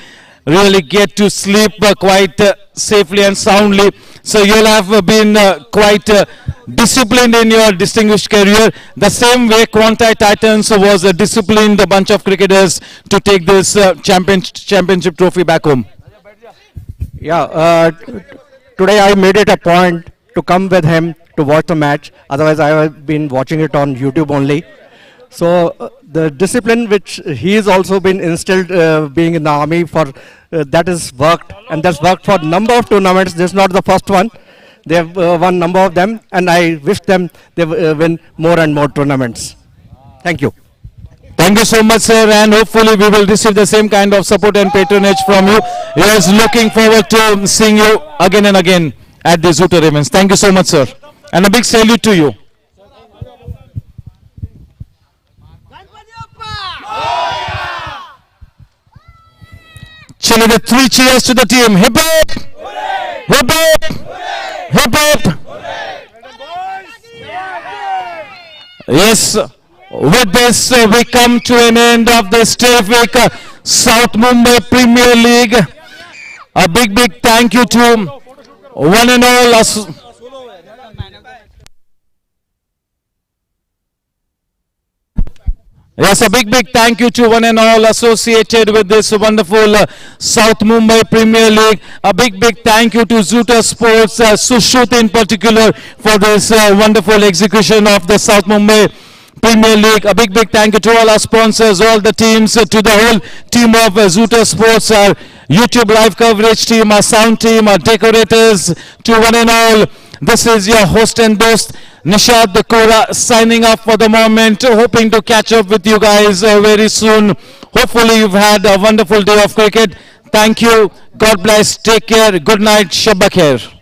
really get to sleep quite safely and soundly. So you'll have been quite disciplined in your distinguished career. The same way QUANTEI Titans was a disciplined bunch of cricketers to take this championship trophy back home. Yeah, today I made it a point to come with him to watch the match. Otherwise, I have been watching it on YouTube only. So the discipline which he has also been instilled being in the army for that has worked, and that's worked for number of tournaments. This is not the first one. They have won number of them, and I wish them they win more and more tournaments. Thank you. Thank you so much, sir, and hopefully we will receive the same kind of support and patronage from you. Yes, looking forward to seeing you again and again at the Zooter events. Thank you so much, sir, and a big salute to you. Chile, the 3 cheers to the team. Hip hip! Hip hip! Hip hip! Yes, with this we come to an end of this terrific South Mumbai Premier League. A big thank you to one and all. Yes, a big thank you to one and all associated with this wonderful South Mumbai Premier League. A big thank you to Zoota Sports, Sushruth in particular, for this wonderful execution of the South Mumbai Premier League. A big thank you to all our sponsors, all the teams, to the whole team of Zoota Sports, our YouTube live coverage team, our sound team, our decorators, to one and all. This is your host and host, Nishad Kora, signing off for the moment, hoping to catch up with you guys very soon. Hopefully you've had a wonderful day of cricket. Thank you. God bless. Take care. Good night. Shabba khair.